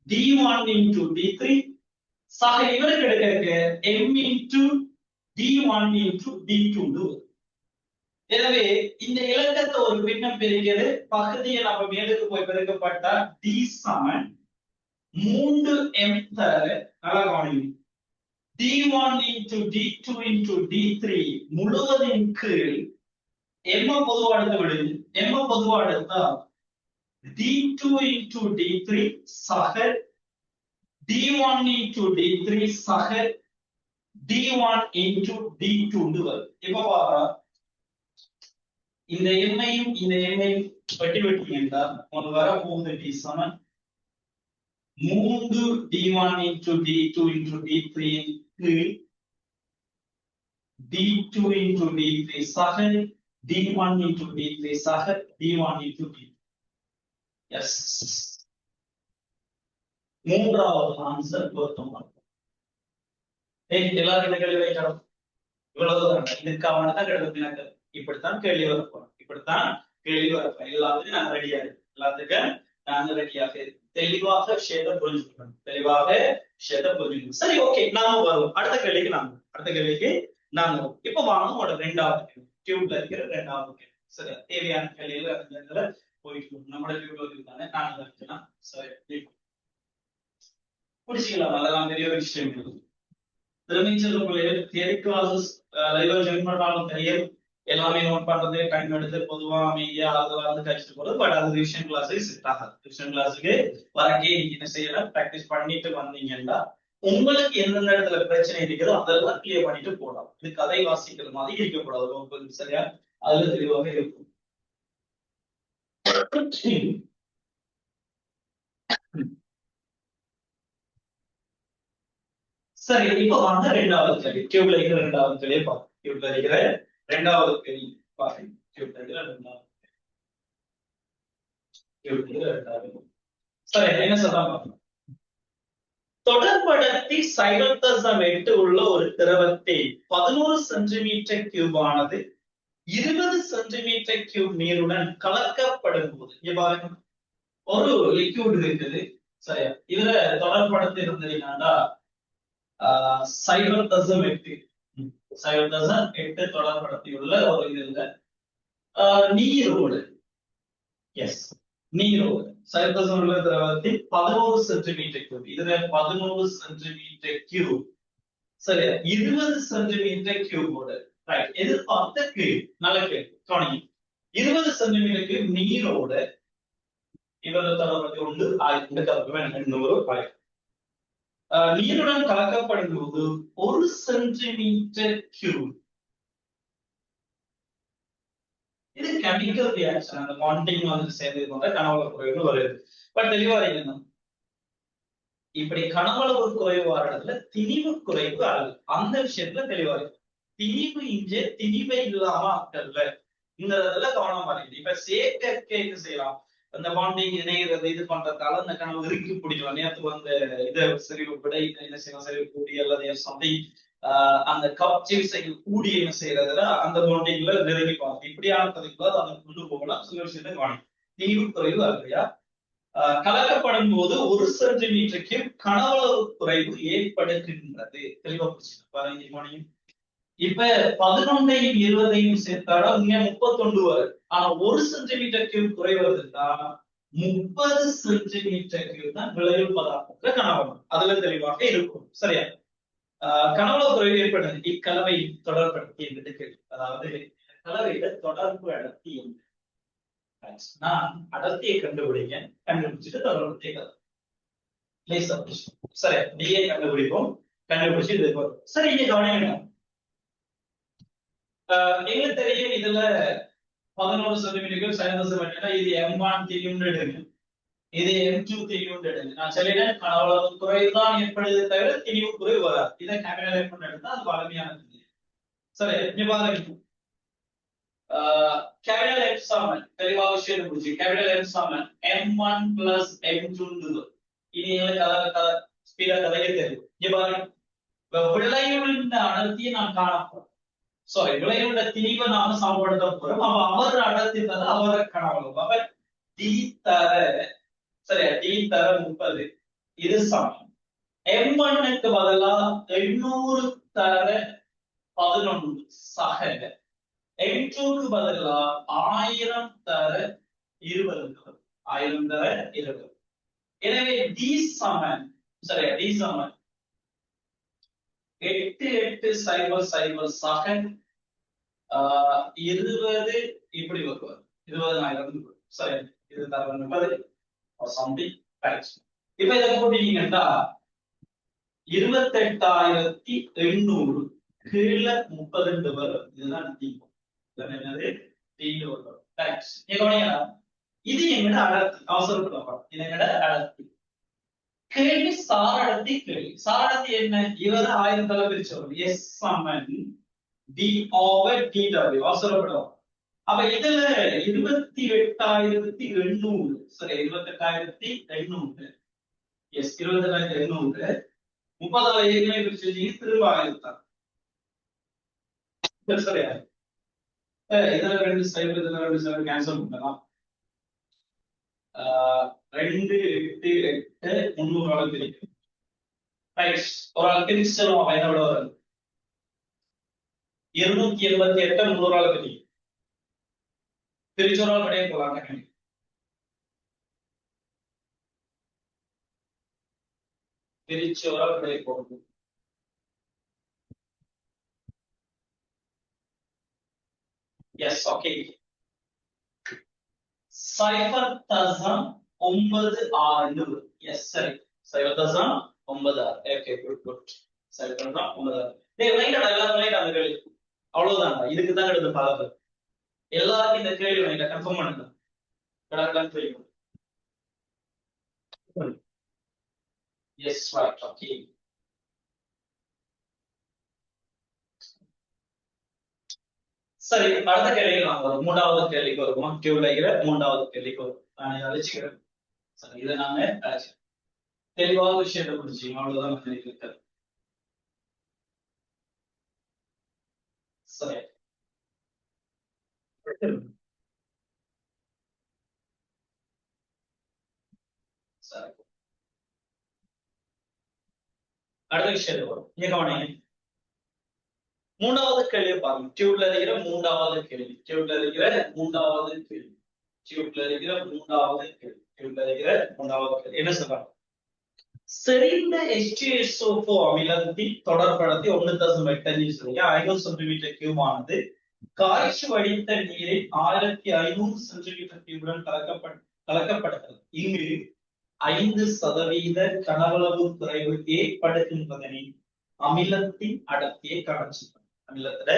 d1 into d3 சக இவருக்கு எடுக்கிறது m into d1 into d2. எனவே இந்த இலக்கத்தை ஒரு பின்னம் பெறுகிறது. பகுதியை நம்ம மேலுக்கு போய் பெருக்கப்பட்டா d சமன் 3m தர நல்லா கவனிங்க d1 into d2 into d3 முழுவதின் கீழ் m பொதுவா எடுத்து விடுது. m பொதுவா எடுத்தா d2 into d3 சக d1 into d3 சக d1 into d2 வரும். இப்ப பாருங்க, இந்த எண்ணையும் இந்த எண்ணையும் வெட்டி வெட்டிங்கன்னா உங்களுக்கு வர போகுது d சமன் 3 d1 into d2 into d3 கீழ் d2 into d3 சக d1 into d3 சக d1 into d2. எஸ், மூன்றாவது ஆன்சர் பொருத்தமாக. எல்லாரும் இந்த கேள்வி வைக்கணும். இவ்வளவுதான். இதுக்காக தான் கிடக்கு. இப்படித்தான் கேள்வி வரப்போம். எல்லாத்துக்கும் நாங்க ரெடியா இருக்கு. தெளிவாக விஷயத்தை புரிஞ்சுக்கணும். சரி, ஓகே, நாம வருவோம் அடுத்த கேள்விக்கு நாங்க இப்ப வாங்க உங்களோட ரெண்டாவது கேள்வி. டியூப்ல இருக்கிற ரெண்டாவது கேள்வி. சரி, தேவையான கேள்விகள் போயிட்டு நம்மளோட டியூப்ல இருக்குதானே நாங்க வச்சுக்கலாம். சரி, புடிச்சிக்கலாம். அதெல்லாம் பெரிய ஒரு விஷயம் இருக்கு. தியரி கிளாஸஸ் லைவா ஜாயின் பண்ணாலும் தெரியும். எல்லாமே நோட் பண்றது டைம் எடுத்து பொதுவா அமைதியா அதெல்லாம் கழிச்சுட்டு போறது. பட் அது ரிவிஷன் கிளாஸுக்கு செட் ஆகாது. ரிவிஷன் கிளாஸுக்கு வரக்கே என்ன செய்யலாம், பிராக்டிஸ் பண்ணிட்டு வந்தீங்கன்னா உங்களுக்கு எந்தெந்த இடத்துல பிரச்சனை இருக்கிறதோ அதெல்லாம் கிளியர் பண்ணிட்டு போகலாம். இது கதை வாசிக்கிற மாதிரி இருக்கக்கூடாது. சரியா? அதுல தெளிவாக இருக்கும். சரி, இப்ப வாங்க ரெண்டாவது கேள்வி. டியூப்ல இருக்கிற ரெண்டாவது கேள்வியை பார்ப்போம். டியூப்ல இருக்கிற ரெண்டாவது கேள்வி பாருங்க. டியூப்ல இருக்கிற ரெண்டாவது. சரி, என்ன சொல்றாங்க? தொடர்படர்த்தி சைவத்தசம் 8 உள்ள ஒரு திரவத்தை 11 சென்டிமீட்டர் கியூப் ஆனது 20 சென்டிமீட்டர் கியூப் நீருடன் கலக்கப்படும் போது இங்க பாருங்க, ஒரு லிக்யூட் இருக்குது. சரியா? இதுல தொடர்படர்த்தி இருந்ததுன்னா சைவத்தசம் 8 0.8 தொடர்படுத்தியுள்ள ஒரு இதுல நீரோடு எஸ் நீரோடு 0.1 திரவத்தில் 11 சென்டிமீட்டர் கியூப் இதுல 11 சென்டிமீட்டர் கியூப் சரி 20 சென்டிமீட்டர் கியூபோடு ரைட் எதிர்பார்த்த கீழ் நல்ல கேள்வி கவனிங்க 20 சென்டிமீட்டர் கியூப் நீரோடு இவரது தொடர்பு உண்டு 800 நீருடன் கலக்கப்படும் போது 1 சென்டிமீட்டர் கியூப் இது கெமிக்கல் ரியாக்ஷன் அந்த பாண்டிங் வந்து சேர்ந்து கொண்ட கனவளவு குறைவு வருது பட் தெளிவா இருக்கணும் இப்படி கனவளவு குறைவு வர்றதுல திணிவு குறைவு அல்ல அந்த விஷயத்துல தெளிவா இருக்கு திணிவு இங்கே திணிவை இல்லாம ஆக்கல்ல இந்த இடத்துல கவனமா இருக்குது இப்ப சேர்க்கை செய்யலாம் அந்த பாண்டிங் இணைகிறது இது பண்றதால அந்த கனவு இறுக்கி பிடிக்கும் நேரத்துக்கு அந்த இதை சரி விட என்ன செய்யலாம் சரி கூடி அல்லது சம்திங் அந்த கப்சி விசைகள் கூடி என்ன செய்யறதுல அந்த பாண்டிங்ல நெருங்கி பார்த்து இப்படியான பதிவுல அதை கொண்டு போகலாம் சில விஷயத்தை கவனிக்கும் தீவு குறைவு இல்லையா கலக்கப்படும் போது 1 சென்டிமீட்டருக்கு கனவளவு குறைவு ஏற்படுகின்றது தெளிவா புரிச்சுங்க இப்ப 11ஐயும் 20ஐயும் சேர்த்தாடா இங்க 31 வரும் ஆனா 1 சென்டிமீட்டர் கியூப் குறைவதுன்னா 30 சென்டிமீட்டர் கியூப் தான் விளைவு பதார்த்தத்துல கனவளவு அதுல தெளிவாக இருக்கும் சரியா கனவளவு குறைவு ஏற்படுது இக்கலவை தொடர்படுத்தி என்பது கேள்வி அதாவது கலவையில தொடர்பு அடர்த்தி என்ன நான் அடர்த்தியை கண்டுபிடிச்சிட்டு தொடர்புடைய சரி டிஏ கண்டுபிடிப்போம் கண்டுபிடிச்சு இது வரும் சரி இங்க கவனிக்கணும் எங்களுக்கு தெரியும் இதுல 11 சென்டிமீட்டர் சைனஸ் இது M1 தெரியும் எடுங்க இது M2 தெரியும் எடுங்க நான் சொல்லிட்டேன் கனவளவு குறைவுதான் ஏற்படுது தவிர திணிவு குறைவு வராது இதை கேபிட்டல் M எடுத்தா அது வலிமையானது சரி இங்க பாருங்க capital M summon தெளிவாக விஷயம் புரிஞ்சு capital M summon M1 plus M2 இனி ஸ்பீடா கதையே தெரியும் இங்க பாருங்க விளைவுள்ள அடர்த்தியை நாம் காணப்போம் சாரி விளைவுள்ள திணிவை நாம சமப்படுத்த போறோம் அப்ப அவர் அடர்த்தி தர அவரை கனவளவு அவர் டி தர சரியா டி தர 30 இது சமம் M1க்கு பதிலா 800 தர 11 சக M2க்கு பதிலா 1000 தர 20 1000 தர 20 எனவே டி சமன் சரியா டி சமன் 8800 சக 20 இப்படி வருவார் 20000 சரி இது தர 30 சம்திங் ரைட் இப்ப இத போட்டீங்கன்னா 28800 கீழ 32 வரும் இதுதான் தீபம் என்னது தீண்டு வரும் ரைட் இது எங்கட அடர்த்தி அவசரப்பட இது எங்கட அடர்த்தி கேள்வி சாரடத்தி கேள்வி சாரடத்தி என்ன இவர 1000 தலை பிரிச்சோம் S சமன் D over DW அவசரப்படும் அப்ப இதுல 28800 சரி 28800 எஸ் 28800 30 ஏற்கனவே பிரிச்சு திரும்ப 1000 தான் சரியா இதுல 2 சைடு இதுல 2 சைடு கேன்சல் பண்ணலாம் 2 8 8 300 ஆல பிரிக்கும் ரைட் ஒரு ஆள் பிரிச்சு சொல்லுவோம் என்ன விட வரும் 288 300 ஆல பிரிக்கும் பிரிச்சு ஒரு ஆள் விடையை போலாம் பிரிச்சு ஒரு ஆள் விடையை போகும் எஸ் ஓகே 0.96 எஸ் சரி 0.96 ஓகே குட் 0.96 டேய் ரைட் எல்லாரும் ரைட் அந்த கேள்வி அவ்வளவுதான் இதுக்கு தான் எடுத்து பாருங்க எல்லாருக்கும் இந்த கேள்வி ரைட் கன்ஃபார்ம் பண்ணுங்க கடகடன் தெரியும் எஸ் ரைட் ஓகே சரி அடுத்த கேள்விக்கு நான் வரும் 3வது கேள்விக்கு வருவோம் டியூப்ல இருக்கிற 3வது கேள்விக்கு வரும் நான் இதை அழிச்சுக்கிறேன் சரி இதை நாங்க அழிச்சுக்கிறேன் தெளிவான விஷயத்தை புரிஞ்சுங்க அவ்வளவுதான் நினைக்கிறேன் சரி சரி அடுத்த விஷயத்தை வரும் இங்க கவனிங்க மூணாவது கேள்வி பாருங்க. டியூப்ல இருக்கிற மூன்றாவது கேள்வி. டியூப்ல இருக்கிற மூன்றாவது கேள்வி. டியூப்ல இருக்கிற மூன்றாவது கேள்வி. டியூப்ல இருக்கிற மூன்றாவது கேள்வி. என்ன சொல்றாங்க? செறிந்த H2SO4 அமிலத்தின் தொடர்படத்தை 1.85 சொல்லி 500 சென்டிமீட்டர் கியூப் ஆனது காய்ச்சி வடித்த நீரில் 1500 சென்டிமீட்டர் கியூபுடன் கலக்கப்படுகிறது. இங்கு 5% கனவளவு குறைவு ஏற்படுகின்றதனை அமிலத்தின் அடர்த்தியை காண சொல்றாங்க. அமிலத்தில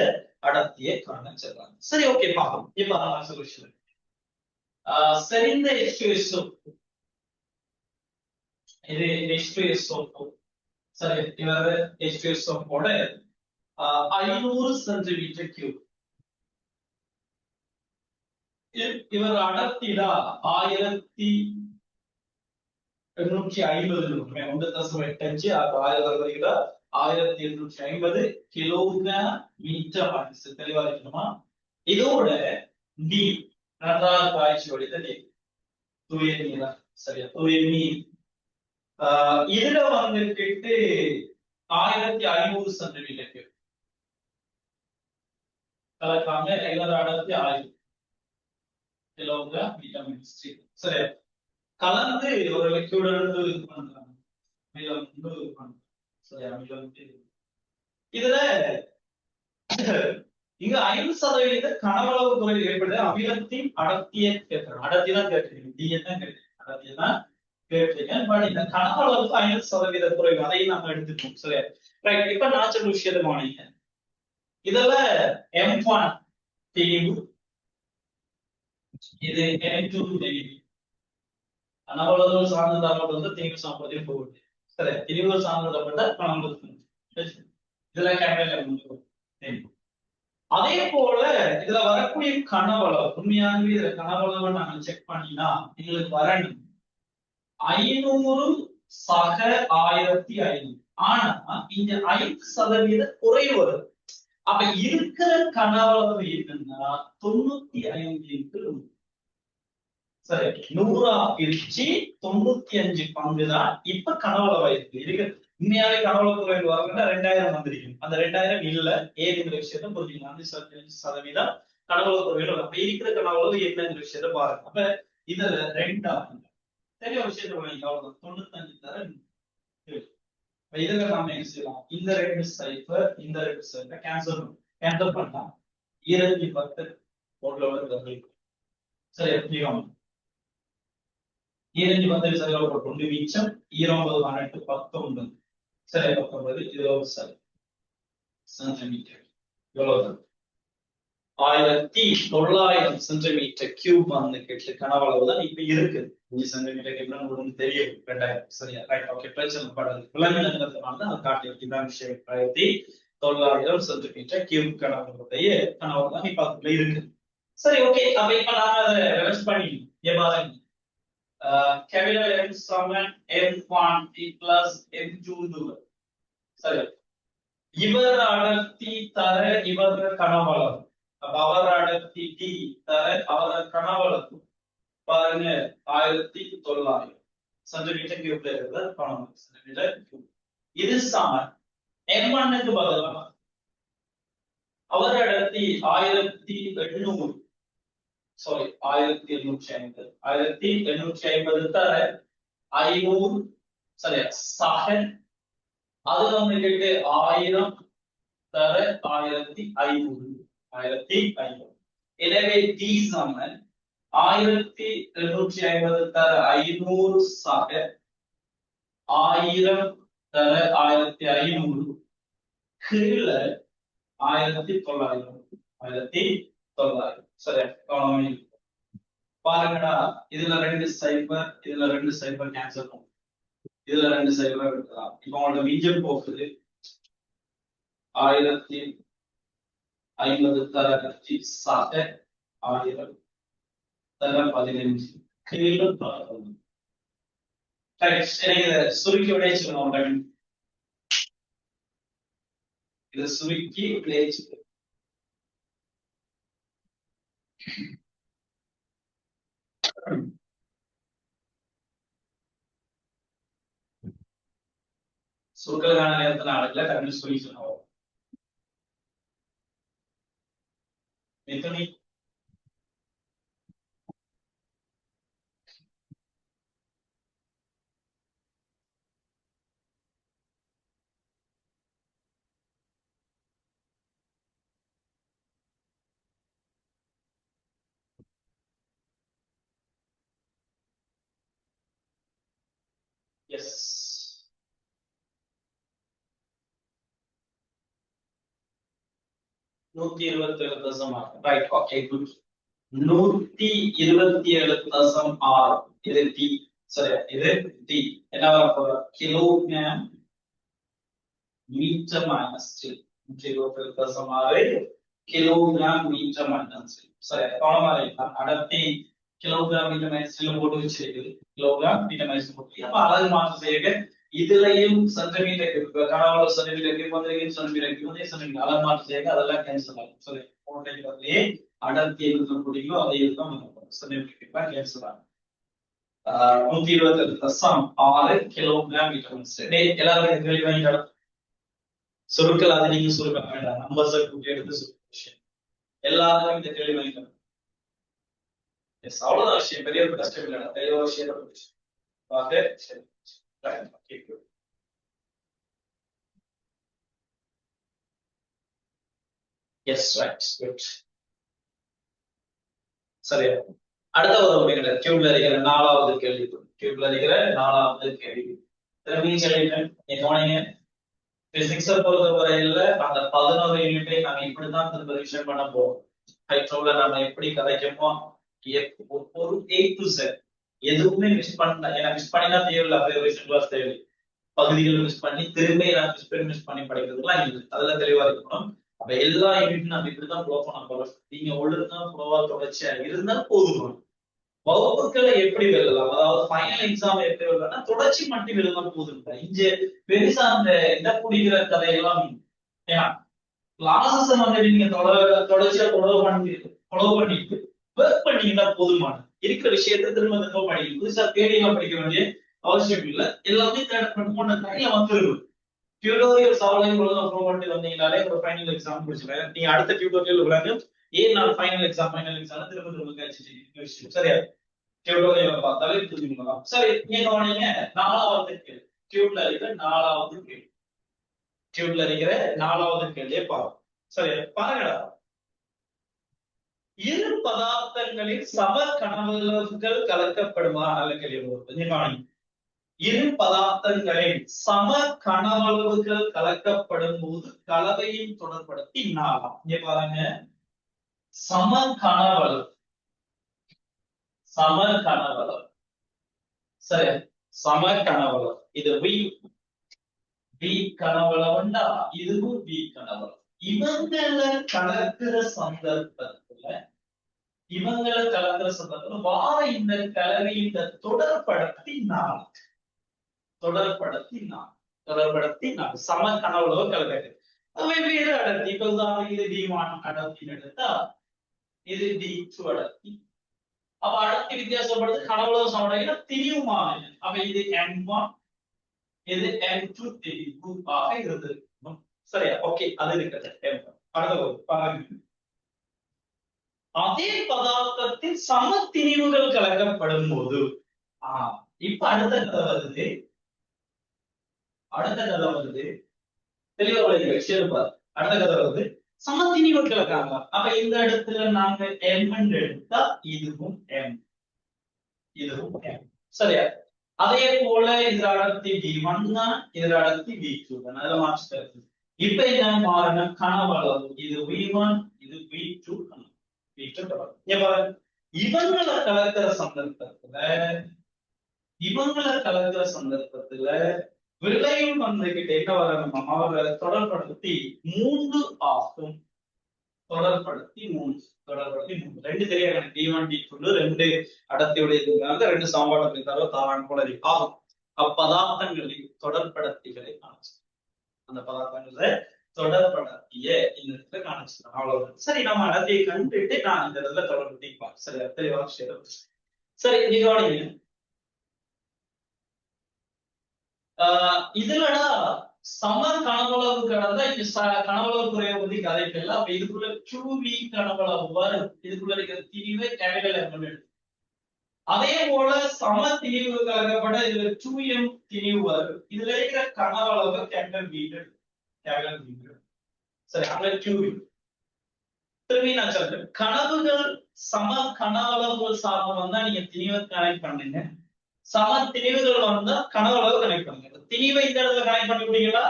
அடர்த்தியை காண சொல்றாங்க. சரி, ஓகே, பார்ப்போம். இப்ப நான் சொல்யூஷன். செறிந்த H2SO4 இது H2SO4. சரி, இவர் H2SO4 500 சென்டிமீட்டர் கியூப். இவர் அடர்த்திடா 1850 1.85 1850 கிலோகிராம் மீட்டர் ஆகுது. தெளிவா இருக்கணுமா? இதோட நீர் நன்றாக காய்ச்சி வடித்த நீர், தூய நீரா? சரியா, தூய நீர். இதுல வந்துட்டு 1500 சென்டிமீட்டர் கலக்காம இவர் அடர்த்தி 1000 கிலோகிராம் மீட்டர் மிக்ஸ்டு. சரியா, கலந்து ஒரு லிக்விட் எடுத்து இது பண்றாங்க. சரியா, இதுல இங்க 5% கனவளவு குறைவு ஏற்படுது. அமிலத்தின் அடர்த்தியை கேட்கிறோம். அடர்த்தி தான் கேட்டிருக்கீங்க, டிஎன் தான் கேட்டிருக்கீங்க, அடர்த்தி தான் கேட்டிருக்கீங்க. பட் இந்த கனவளவுக்கு 5% குறைவு, அதையும் நம்ம எடுத்துக்கோம். சரியா, ரைட். இப்ப நான் சொல்ல விஷயத்தை கவனிங்க. இதுல M1 தெளிவு, இது M2 தெளிவு. கனவளவு சார்ந்த தகவல் வந்து தெளிவு சாப்பிடுறதே போகுது. சரி, தெளிவு சார்ந்த தகவல் கனவளவு இதுல கேமரா. அதே போல இதுல வரக்கூடிய கனவளவு, உண்மையாகவே இதுல கனவளவு நாங்க செக் பண்ணினா எங்களுக்கு வரணும் 500 சக 1500. ஆனா இங்க 5% குறைவு வரும். அப்ப இருக்கிற கனவளவு என்னன்னா 95. சரி, 100 பிரிச்சு 95 பங்கு தான் இப்ப கனவளவா இருக்கு. உண்மையாவே கனவளவு குறைவு வரணும்னா 2000 வந்திருக்கும். அந்த 2000 இல்ல, ஏதுங்கிற விஷயத்த புரிஞ்சுக்கலாம். 5% கனவளவு குறைவு. அப்ப இருக்கிற கனவளவு என்னங்கிற விஷயத்த பாருங்க. அப்ப இதுல 2 தெரிய விஷயத்த அவ்வளவு 95 தர. இதுல நாம என்ன செய்யலாம்? இந்த 2 சைஃபர் இந்த 2 சைஃபர் கேன்சல் பண்ணலாம். 210 போட்ல வருது. சரி, எப்படி 210 சரியாக போட்டு மிச்சம் 20 18 19. சரி, 19 20 சென்டிமீட்டர். எவ்வளவு? 1900 சென்டிமீட்டர் கியூப் வந்து கேட்டு கனவளவு தான் இப்ப இருக்கு. 5 சென்டிமீட்டர் கியூப் உங்களுக்கு தெரியும் 2000. சரியா, ரைட், ஓகே, பிரச்சனை படாது. விலங்கினங்கிறதுனால தான் காட்டி இதான் விஷயம். 1900 சென்டிமீட்டர் கியூப் கனவளவுடைய கனவளவு தான் இப்ப அதுக்குள்ள இருக்கு. சரி, ஓகே. அப்ப இப்ப நாம அதை ரெவர்ஸ் பண்ணி பாருங்க. capital M7 M1 plus M2. சரி, இவர் அடர்த்தி தர இவர் கனவளவு. அப்ப அவர் அடர்த்தி டி தர அவர் கனவளவு பாருங்க 1900 சென்டிமீட்டர் கியூப்ல இருக்கிற கனவளவு சென்டிமீட்டர் கியூப். இது சமன் M1க்கு பதிலாக அவர் அடர்த்தி 1800. சாரி, 1850. 1850 தர 500. சரியா, சக அது வந்து கேட்டு 1000 தர 1500. 1500. எனவே டி சமன் 1850 தர 500 சக 1000 தர 1500 கீழ 1900. 1900. சரியா, பாருங்கடா. இதுல 2 சைபர் இதுல 2 சைபர் கேன்சல் பண்ணும். இதுல 2 சைபர் எடுக்கலாம். இப்ப உங்களுக்கு மிஞ்சம் போகுது 1050 தர சக 1000 தர 15 கீழ 1000. சுருக்கி விளைச்சுக்கணும். இதை சுருக்கி விளைச்சு சுருக்கலுக்கான நேரத்துல அடக்கல கண்ணு சொல்லி சொன்னோம். Mithuni yes 127.6 right okay good 127.6 இது டி சரி இது டி என்ன வர போகுது kilogram metre minus 127.6 kilogram metre minus சரி கவனமா இருக்கலாம் அடர்த்தி கிலோகிராம் மீட்டர் மைனஸ் போட்டு வச்சிருக்குது கிலோகிராம் மீட்டர் மைனஸ் போட்டு அப்ப அழகு மாற்றம் செய்யுங்க இதுலயும் சென்டிமீட்டர் இருக்கு கனவுல சென்டிமீட்டர் இருக்கு சென்டிமீட்டர் அழகு மாற்றம் செய்யுங்க அதெல்லாம் கேன்சல் ஆகும் சரி போட்டே அடர்த்தி எது போட்டீங்களோ அதே இதுதான் சென்டிமீட்டர் கேன்சல் ஆகும் 127.6 கிலோகிராம் மீட்டர் மைனஸ் எல்லாரும் கேள்வி வாங்கிக்கலாம் சுருக்கள் அதை நீங்க சுருக்க வேண்டாம் நம்பர்ஸை கூட்டி எடுத்து சுருக்க எல்லாருக்கும் இந்த கேள்வி வாங்கிக்கலாம் எஸ் அவ்வளவுதான் விஷயம் பெரிய ஒரு கஷ்டம் இல்லை பெரிய ஒரு விஷயம் எஸ் ரைட் குட் சரியா அடுத்த ஒரு கியூப்ல இருக்கிற நாலாவது கேள்வி கியூப்ல இருக்கிற நாலாவது கேள்வி திரும்பியும் சொல்லிட்டேன் நீ கவனிங்க பிசிக்ஸை பொறுத்த வரையில அந்த 11 யூனிட்டை நாங்க இப்படிதான் திரும்ப ரிவிஷன் பண்ண போறோம் ஹைட்ரோல நாம எப்படி கதைக்கமோ ஒரு A to Z எதுவுமே மிஸ் பண்ண ஏன்னா மிஸ் பண்ணினா தேவையில்லை ரிவிஷன் கிளாஸ் தேவை பகுதிகள் மிஸ் பண்ணி திரும்ப மிஸ் பண்ணி படிக்கிறதுலாம் இல்லை அதுல தெளிவா இருக்கணும் அப்ப எல்லா யூனிட்டும் நம்ம இப்படிதான் ஃப்ளோ பண்ண போறோம் நீங்க ஒழுங்கா ஃப்ளோவா தொடர்ச்சியா இருந்தா போதும் வகுப்புகளை எப்படி எழுதலாம் அதாவது ஃபைனல் எக்ஸாம் எப்படி எழுதலாம் தொடர்ச்சி மட்டும் எழுதினா போதும் இங்க பெருசா அந்த இதை பிடிக்கிற கதையெல்லாம் ஏன்னா கிளாஸஸ் வந்து நீங்க தொடர்ச்சியா ஃபாலோ பண்ணிட்டு ஒர்க் பண்ணீங்கன்னா போதுமான இருக்கிற விஷயத்த திரும்ப திரும்ப படிக்கணும் புதுசா தேடியெல்லாம் படிக்க வேண்டிய அவசியம் இல்லை எல்லாமே போன கையில வந்துருக்கும் டியூட்டோரியல் சால்விங் ஃபாலோ பண்ணிட்டு வந்தீங்கனாலே ஒரு ஃபைனல் எக்ஸாம் முடிச்சுக்கலாம் நீங்க அடுத்த டியூட்டோரியல் விடாங்க ஏன் நான் ஃபைனல் எக்ஸாம் திரும்ப திரும்ப கேட்சி சரியா டியூட்டோரியல் பார்த்தாலே புரிஞ்சுக்கலாம் சரி நீங்க கவனிங்க நாலாவது கேள்வி டியூப்ல இருக்கிற நாலாவது கேள்வி டியூப்ல இருக்கிற நாலாவது கேள்வியை பார்ப்போம் சரி பாருங்கடா இரு பதார்த்தங்களில் சம கனவளவுகள் கலக்கப்படுமா நல்ல கேள்வி நீங்க கவனிங்க இரு பதார்த்தங்களில் சம கனவளவுகள் கலக்கப்படும் போது கலவையும் தொடர்படுத்தி நாலாம் இங்க பாருங்க சம கனவளவு சரி சம கனவளவு இது வி கனவளவுண்டா இதுவும் வி கனவளவு இவங்களை கலக்கிற சந்தர்ப்பத்துல வார இந்த கலவை இந்த தொடர்படுத்தி நான் சம கனவளவு கலக்கிறது வெவ்வேறு அடர்த்தி இப்ப உதாரணம் இது D1 அடர்த்தின்னு எடுத்தா இது D2 அடர்த்தி அப்ப அடர்த்தி வித்தியாசப்படுது கனவளவு சமடைகிற திரிவுமான அப்ப இது N1 இது N2 திரிவு ஆக இருந்தது சரியா ஓகே அது இருக்கிறது பாருங்க அதே பதார்த்தத்தில் சம திரிவுகள் கலக்கப்படும் போது இப்ப அடுத்த கதை வருது தெளிவா விஷயம் அடுத்த கதை வருது சமத்திணிவுகள் கலக்காங்க அப்ப இந்த இடத்துல நாங்க M எடுத்தா இதுவும் M சரியா அதே போல இதுல அடர்த்தி D1 தான் இதுல அடர்த்தி D2 தான் அதுல மாற்று இப்ப என்ன மாறின கனவளவு இது V1 இது V2 இவங்களை கலக்கிற சந்தர்ப்பத்துல விளையும் வந்துகிட்ட என்ன வரணும் அவர்களை தொடர்படுத்தி 3 ஆகும் தொடர்படுத்தி மூணு ரெண்டு தெரியாது D1 D2 ரெண்டு அடர்த்தியுடைய ரெண்டு சமன்பாடு தாரான போல ஆகும் அப்பதார்த்தங்களில் தொடர்படுத்திகளை காணச்சு அந்த பதார்த்தங்களை தொடர்படுத்திய இந்த இடத்துல காணிச்சிடலாம் அவ்வளவுதான் சரி நம்ம அடர்த்தியை கண்டுட்டு நான் இந்த இடத்துல தொடர்படுத்திப்பான் சரி தெளிவா சரி நீங்க கவனிங்க இதுலடா சம கனவளவு கடந்தா இங்க கனவளவு குறைவை பத்தி கதைக்கல. அப்ப இதுக்குள்ள 2v கனவளவு வரும். இதுக்குள்ள இருக்கிற திரிவை கேபிட்டல் M எடுத்து, அதே போல சம திரிவு கலக்கப்பட்ட இதுல 2m திரிவு வரும். இதுல இருக்கிற கனவளவு கேபிட்டல் V கேபிட்டல் V. சரி, அப்ப 2v. திரும்பி நான் சொல்றேன், கனவுகள் சம கனவளவுகள் சார்ந்து வந்தா நீங்க திணிவை கனெக்ட் பண்ணுங்க, சம திணிவுகள் வந்தா கனவளவு கனெக்ட் பண்ணுங்க. திணிவை இந்த இடத்துல கனெக்ட் பண்ணிவிட்டீங்களா?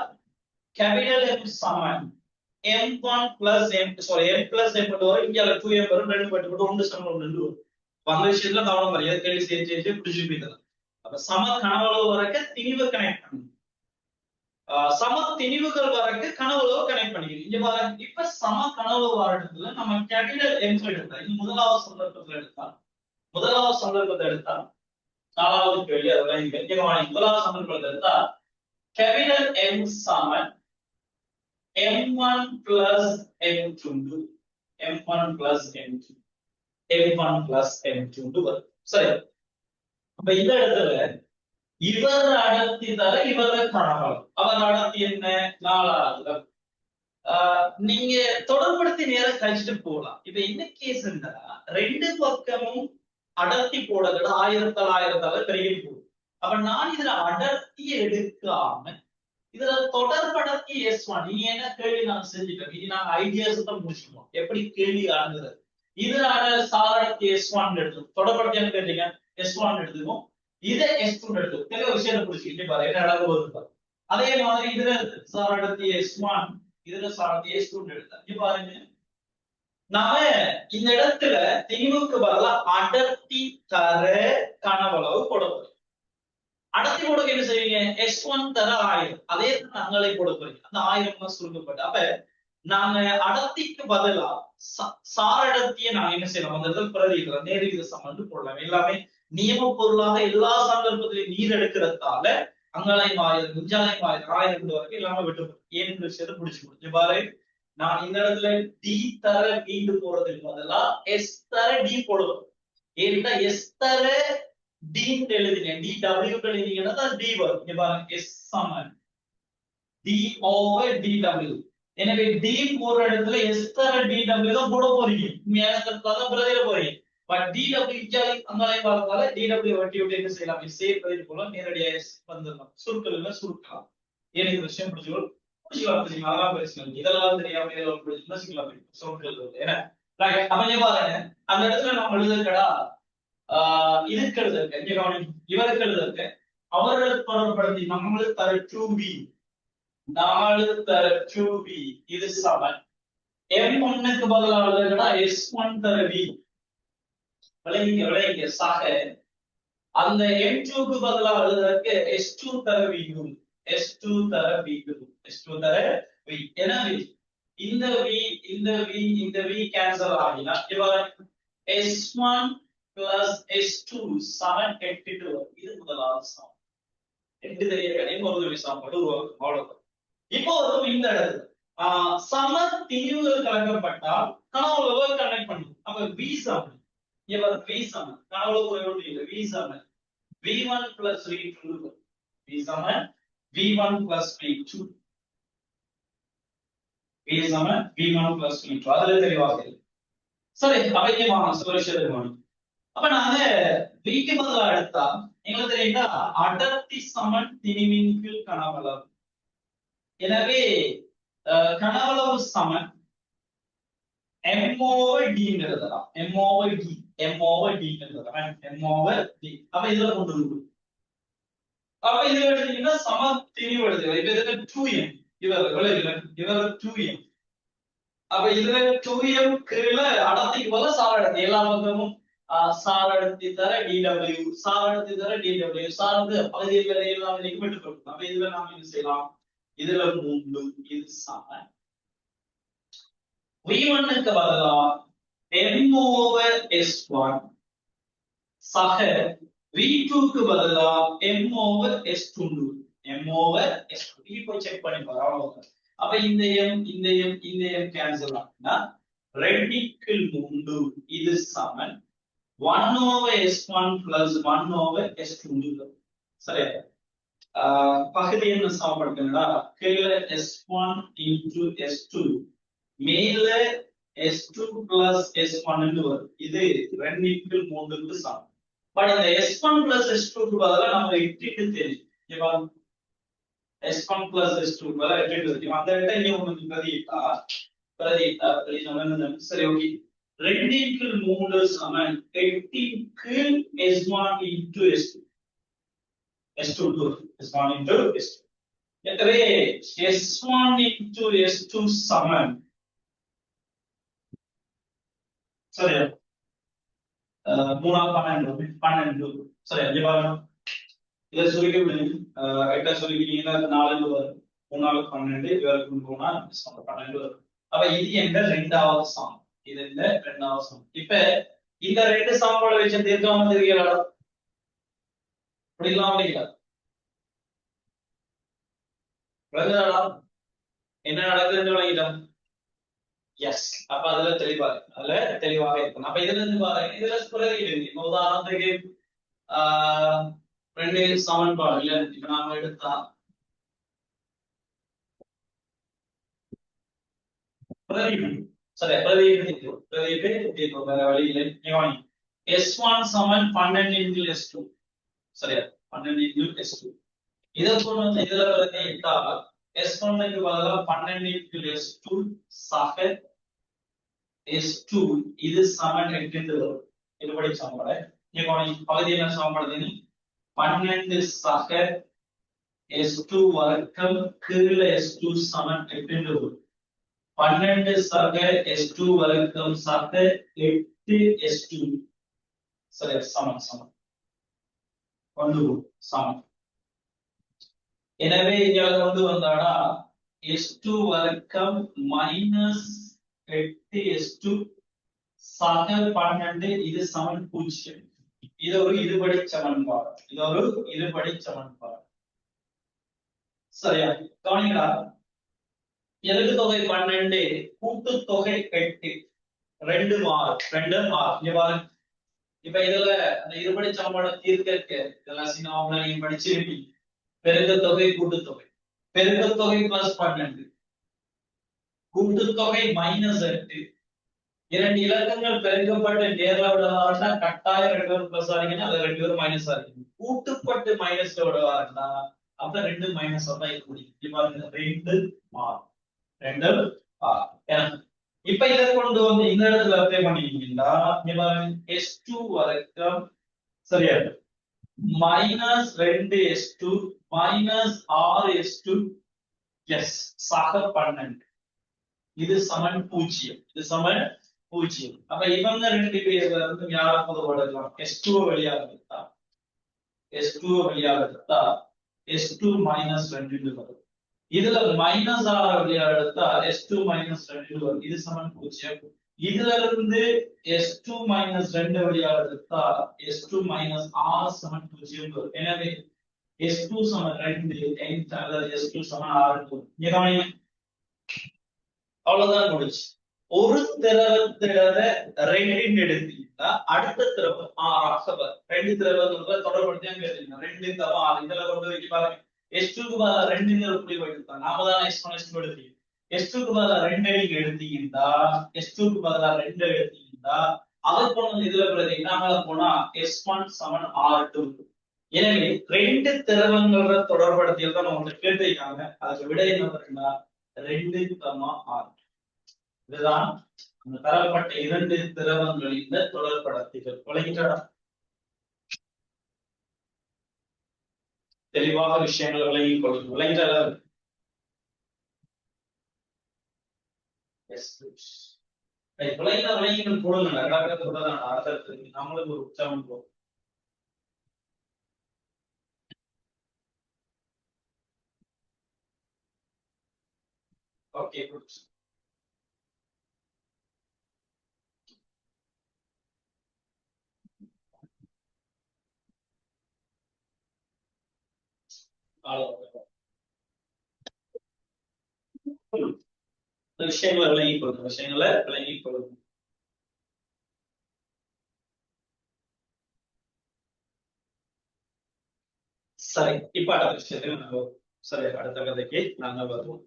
கேபிட்டல் M சமன் m1 plus m plus m வரும். இங்க 2m வரும். ரெண்டு பட்டு ஒன்று சமம் ஒன்று வரும். அந்த விஷயத்துல கவனம் வரையா கேள்வி சேர்த்து பிடிச்சு போயிடலாம். அப்ப சம கனவளவு வரைக்க திணிவை கனெக்ட் பண்ணுங்க, சம திணிவுகள் வரைக்கு கனவளவு கனெக்ட் பண்ணிக்கிறீங்க. இங்க பாருங்க, இப்ப சம கனவு வரத்துல நம்ம கேபிட்டல் M எடுத்தா, இது முதலாவது சந்தர்ப்பத்துல எடுத்தா நாலாவது கேள்வி அதெல்லாம் இங்க முதலாவது சந்தர்ப்பத்தை எடுத்தா கேபிட்டல் M சமன் m1 plus m2 m1 plus m2 m1 plus m2 வரும். சரி, அப்ப இந்த இடத்துல இவர் அடர்த்தி தர இவர கனவளவு, அவர் அடர்த்தி என்ன? 4 நீங்க தொடர்படுத்தி நேரம் கழிச்சுட்டு போகலாம். இப்ப என்ன கேஸ்ன்னா, ரெண்டு பக்கமும் அடர்த்தி போடுறது 1000 பெருகி போகும். அப்ப நான் இதுல அடர்த்தியை எடுக்காம இதுல தொடர்படர்த்தி S1, இனி என்ன கேள்வி நான் செஞ்சுட்டோம், இனி நாங்க ஐடியாஸ் தான் முடிச்சுக்கோம் எப்படி கேள்வி ஆகுது. இதுல சாரடர்த்தி S1 எடுத்துக்கும், தொடர்படுத்தி கேட்டீங்க S1 எடுத்துக்கும், இதை S2 எடுத்துக்கும். தெளிவா விஷயத்தை புரிச்சுக்கிட்டு பாரு என்ன நடக்க போகுது. அதே மாதிரி இதுல சாரடர்த்தி S1, இதுல சாரடர்த்தி S2 எடுத்தா இங்க பாருங்க, நாம இந்த இடத்துல திணிவுக்கு பதிலா அடர்த்தி தர கனவளவு போட போறோம். அடர்த்தி போட என்ன செய்வீங்க? S1 தர 1000, அதே அங்களை போட போறீங்க. அந்த 1000 சுருக்கப்பட்டு, அப்ப நாங்க அடர்த்திக்கு பதிலா சாரடர்த்தியை நாங்க என்ன செய்யலாம்? அந்த இடத்துல பிரதிக்கிறோம், நேர்விகித சமன் போடலாம். எல்லாமே நியம பொருளாக எல்லா சந்தர்ப்பத்திலையும் நீர் எடுக்கிறதால அங்கலையும் 1000 மிஞ்சாலையும் 1000 வரைக்கும் எல்லாமே விட்டு ஏன் விஷயத்தை பிடிச்சு கொடுத்து பாரு. நான் இந்த இடத்துல D தர வீண்டு போறதுக்கு பதிலா S தர D போடுவோம். ஏன்னா S தர D எழுதினேன், DW எழுதினீங்கன்னா D வரும். இங்க பாருங்க, S சமன் D over DW. எனவே D போற இடத்துல S தர DW தான் போட போறீங்க. உண்மையான தான் பிரதியில போறீங்க. பட் DW இஞ்சாலை அங்காலை பார்த்தால DW வட்டி விட்டு என்ன செய்யலாம்? சேவ் பண்ணி போல நேரடியாக வந்துடலாம். சுருக்கலாம். ஏன் இந்த விஷயம் புரிஞ்சுக்கணும், அதெல்லாம் பிரச்சனை. இதெல்லாம் தெரியாம இதெல்லாம் புரிஞ்சுக்கலாம் சொற்கள். ஏன்னா அமைஞ்ச பாருங்க, அந்த இடத்துல நம்ம எழுதுக்கடா இதுக்கு எழுதுக்க, இவருக்கு எழுதுக்க, அவர்கள் தொடர்படுத்தி நம்மளுக்கு தர 2b, 4 தர 2b, இது சமன் m1க்கு பதிலாக எழுதுக்கடா S1 தர v, விளைங்க சாக அந்த m2க்கு பதிலாக எழுதுறதுக்கு S2 தர v2, S2 தர v2, S2 தர v. எனவே இந்த v cancel ஆகினா S1 plus S2 7 82 இது முதலாவது சமம். 8 தெரிய கிடைக்கும், ஒரு விஷயம் போட்டு அவ்வளவு. இப்போ இந்த இடத்துல சம திரிவுகள் கலக்கப்பட்டால் கனவளவு கனெக்ட் பண்ணும். அப்ப v சமன் இவர் v சமன் கனவளவு குறைவோடு இல்லை, v சமன் v1 plus v2, v சமன் v1 plus v2, v சமன் v1 plus v2. அதுல தெளிவாக இல்லை. சரி, அவையமான சுரேஷ். அப்ப நாங்க விக்கு பதிலா எடுத்தா எங்களுக்கு தெரியுங்களா, அடர்த்தி சமன் திணிவின் கீழ் கனவளவு. எனவே கனவளவு சமன் m over d எழுதலாம், m over d எழுதலாம், m over d. அப்ப இதுல கொண்டு வந்து அப்ப இது எடுத்தீங்கன்னா சம திணிவு எழுதுகிறோம். இப்ப இதுல 2m, இவர் 2m. அப்ப இதுல 2m கீழ அடர்த்திக்கு பதிலா சாரடர்த்தி, எல்லா பக்கமும் சாரடர்த்தி தர DW, சாரடர்த்தி தர DW, சார்ந்து பகுதிகள் எல்லாம் விட்டு கொடுக்கும். அப்ப இதுல நாம என்ன செய்யலாம்? இதுல 3, இது சமன் v1க்கு பதிலா m over S1 சக v2க்கு பதிலா m over S2, m over S2. இப்போ செக் பண்ணி பாருங்க. அப்ப இந்த m கேன்சல் ஆகுனா 2க்கு 3, இது சமன் 1 over S1 plus 1 over S2. சரியா? பகுதி என்ன சமப்படுத்துங்களா கீழே S1 into S2 மேல S2 plus S1 வரும் இது 2 into 3க்கு சமம் பட் இந்த S1 plus S2 க்கு பதிலா நம்ம இட்டிட்டு தெரியும் ஓகேவா S1 plus S2 க்கு பதிலா இட்டிட்டு தெரியும் அந்த இடத்துல இங்க உங்களுக்கு பிரதியிட்டா சரி ஓகே 2 into 3 சமம் 8 க்கு S1 into S2 S2 S1 into S2 எனவே S1 into S2 சமம் சரியா 3 12 சரியா இங்க பாருங்க இதை சுருக்கி விடுங்க 8 சுருக்கிட்டீங்கன்னா 4 வரும் 3 12 இவருக்கு 3 12 வரும் அப்ப இது எங்க ரெண்டாவது சமம் இது இந்த ரெண்டாவது சமம் இப்ப இந்த ரெண்டு சமன்பாடு வச்சு தீர்க்காம தெரியல அப்படிலாம் முடியல என்ன நடக்குதுன்னு விளங்கிட்டோம் எஸ் அப்ப அதுல தெளிவாக இருக்கும் அப்ப இதுல இருந்து பாருங்க இதுல பிரதியிடுங்க உதாரணத்துக்கு ரெண்டு சமன்பாடு இல்ல இப்ப நாம எடுத்தா சரி பிரதியிட்டு வேற வழி இல்லை S1 சமன் 12 into S2 சரியா 12 into S2 இதை கொண்டு வந்து இதுல பிரதியிட்டா S1 க்கு பதிலா 12 into S2 சக S2 இது சமன் 8 வரும் இதுபடி சமன்பாடு இப்போ பகுதி என்ன சமன்பாடு 12 சக S2 வர்க்கம் கீழே S2 சமன் 8 வரும் 12 சக S2 வர்க்கம் சக 8 S2 சரி சமம் கொண்டு சமம் எனவே இங்க கொண்டு வந்தாடா S2 வர்க்கம் மைனஸ் 8 S2 சக 12 இது சமன் 0 இது ஒரு இருபடி சமன்பாடு சரியா கவனிங்களா எழுத்து தொகை 12 கூட்டுத்தொகை 8 2 மாறும் இப்ப இதுல அந்த இருபடி சமன்பாடு தீர்க்க இதெல்லாம் சின்ன நீங்க படிச்சிருப்பீங்க பெருக்கத்தொகை பெருக்கத்தொகை பிளஸ் 12 கூட்டுத்தொகை மைனஸ் 8 இரண்டு இலக்கங்கள் பெருக்கப்பட்டு நேர்ல விடவாருன்னா கட்டாயம் 2 பேரும் பிளஸ் ஆகிங்கன்னா அது 2 பேரும் மைனஸ் ஆகிக்கும் கூட்டுப்பட்டு மைனஸ்ல விடவாருன்னா அப்ப 2 மைனஸ் தான் இருக்க முடியும் இப்ப 2 மாறும் இப்ப இதை கொண்டு வந்து இந்த இடத்துல அப்ளை பண்ணிட்டீங்கன்னா S2 வர்க்கம் சரியா minus 2 S2 minus 6 S2 S சக 12 இது சமன் 0 அப்ப இவங்க ரெண்டு பேர்ல இருந்து யார பொதுவாக S2 வழியாக எடுத்தா S2 மைனஸ் 2 வரும் இதுல மைனஸ் 6 வழியாக எடுத்தா S2 மைனஸ் 2 வரும் இது சமன் 0 இதுல இருந்து S2 மைனஸ் 2 வழியாக எடுத்தா S2 மைனஸ் 6 சமன் 0 வரும் எனவே S2 சமன் 2 அல்லது S2 சமன் 6 வரும் அவ்வளவுதான் முடிச்சு ஒரு திரவத்தில 2 எடுத்தீங்கன்னா அடுத்த திரவம் 6 வரும் 2 திரவங்களோட தொடர்புபடுத்தி அங்க எழுதிங்க 2 × 6 இதுல கொண்டு வைக்க பாருங்க S2 க்கு பதிலா 2 புள்ளி வைத்தாங்க நாம தான் S1 S2 எடுத்தீங்க S2 க்கு பதிலா 2 நீங்க எடுத்தீங்கன்னா S2 க்கு பதிலா 2 எடுத்தீங்கன்னா அதை கொண்டு இதுல பிரதியிட்டா போனா S1 சமன் 6 எனவே 2 திரவங்களோட தொடர்படுத்தியல் தான் உங்களுக்கு கேட்டிருக்காங்க அதுக்கு விடை என்ன பார்த்தீங்கன்னா 2, 6 இதுதான் அந்த தரப்பட்ட 2 திரவங்களின் தொடர்படுத்திகள் விளங்கிட்டா தெளிவாக விஷயங்கள் விளங்கிக் கொள்ளும் விளங்கிட்டா விளங்கிகள் போடுங்க அர்த்தத்துக்கு நம்மளுக்கு ஒரு உற்சாகம் போகும் ஓகே குட் விஷயங்களை விளங்கிக் கொள்ளும் சரி, இப்ப அடுத்த விஷயத்துக்கு நாங்க சரி அடுத்த கதைக்கு நாங்க வருவோம்.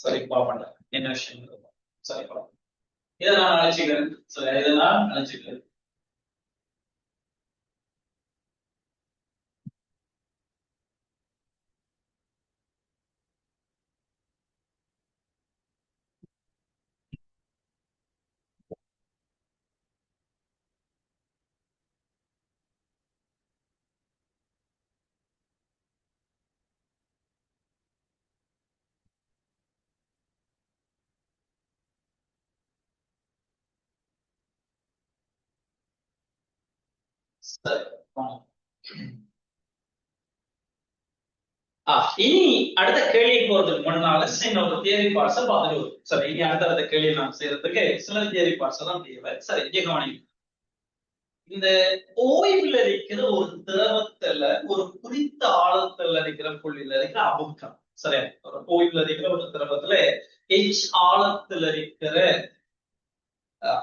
சரி பாப்போம் என்ன விஷயம். சரி பாப்போம். இதை நான் அழைச்சிக்கிறேன். சரி இதை நான் அழைச்சிக்கிறேன். சரி வாங்க. இனி அடுத்த கேள்வி போறதுக்கு முன்னால சின்ன ஒரு தியரி பார்ட்ஸ பார்த்துட்டு வரும். சரி இனி அடுத்த கேள்வி நான் செய்யறதுக்கு சில தியரி பார்ட்ஸ் தான் தேவை. சரி இங்கே கவனிங்க. இந்த ஓய்வுல இருக்கிற ஒரு திரவத்துல ஒரு குறித்த ஆழத்துல இருக்கிற புள்ளியில இருக்கிற அமுக்கம். சரியா ஒரு ஓய்வுல இருக்கிற ஒரு திரவத்துல ஆழத்துல இருக்கிற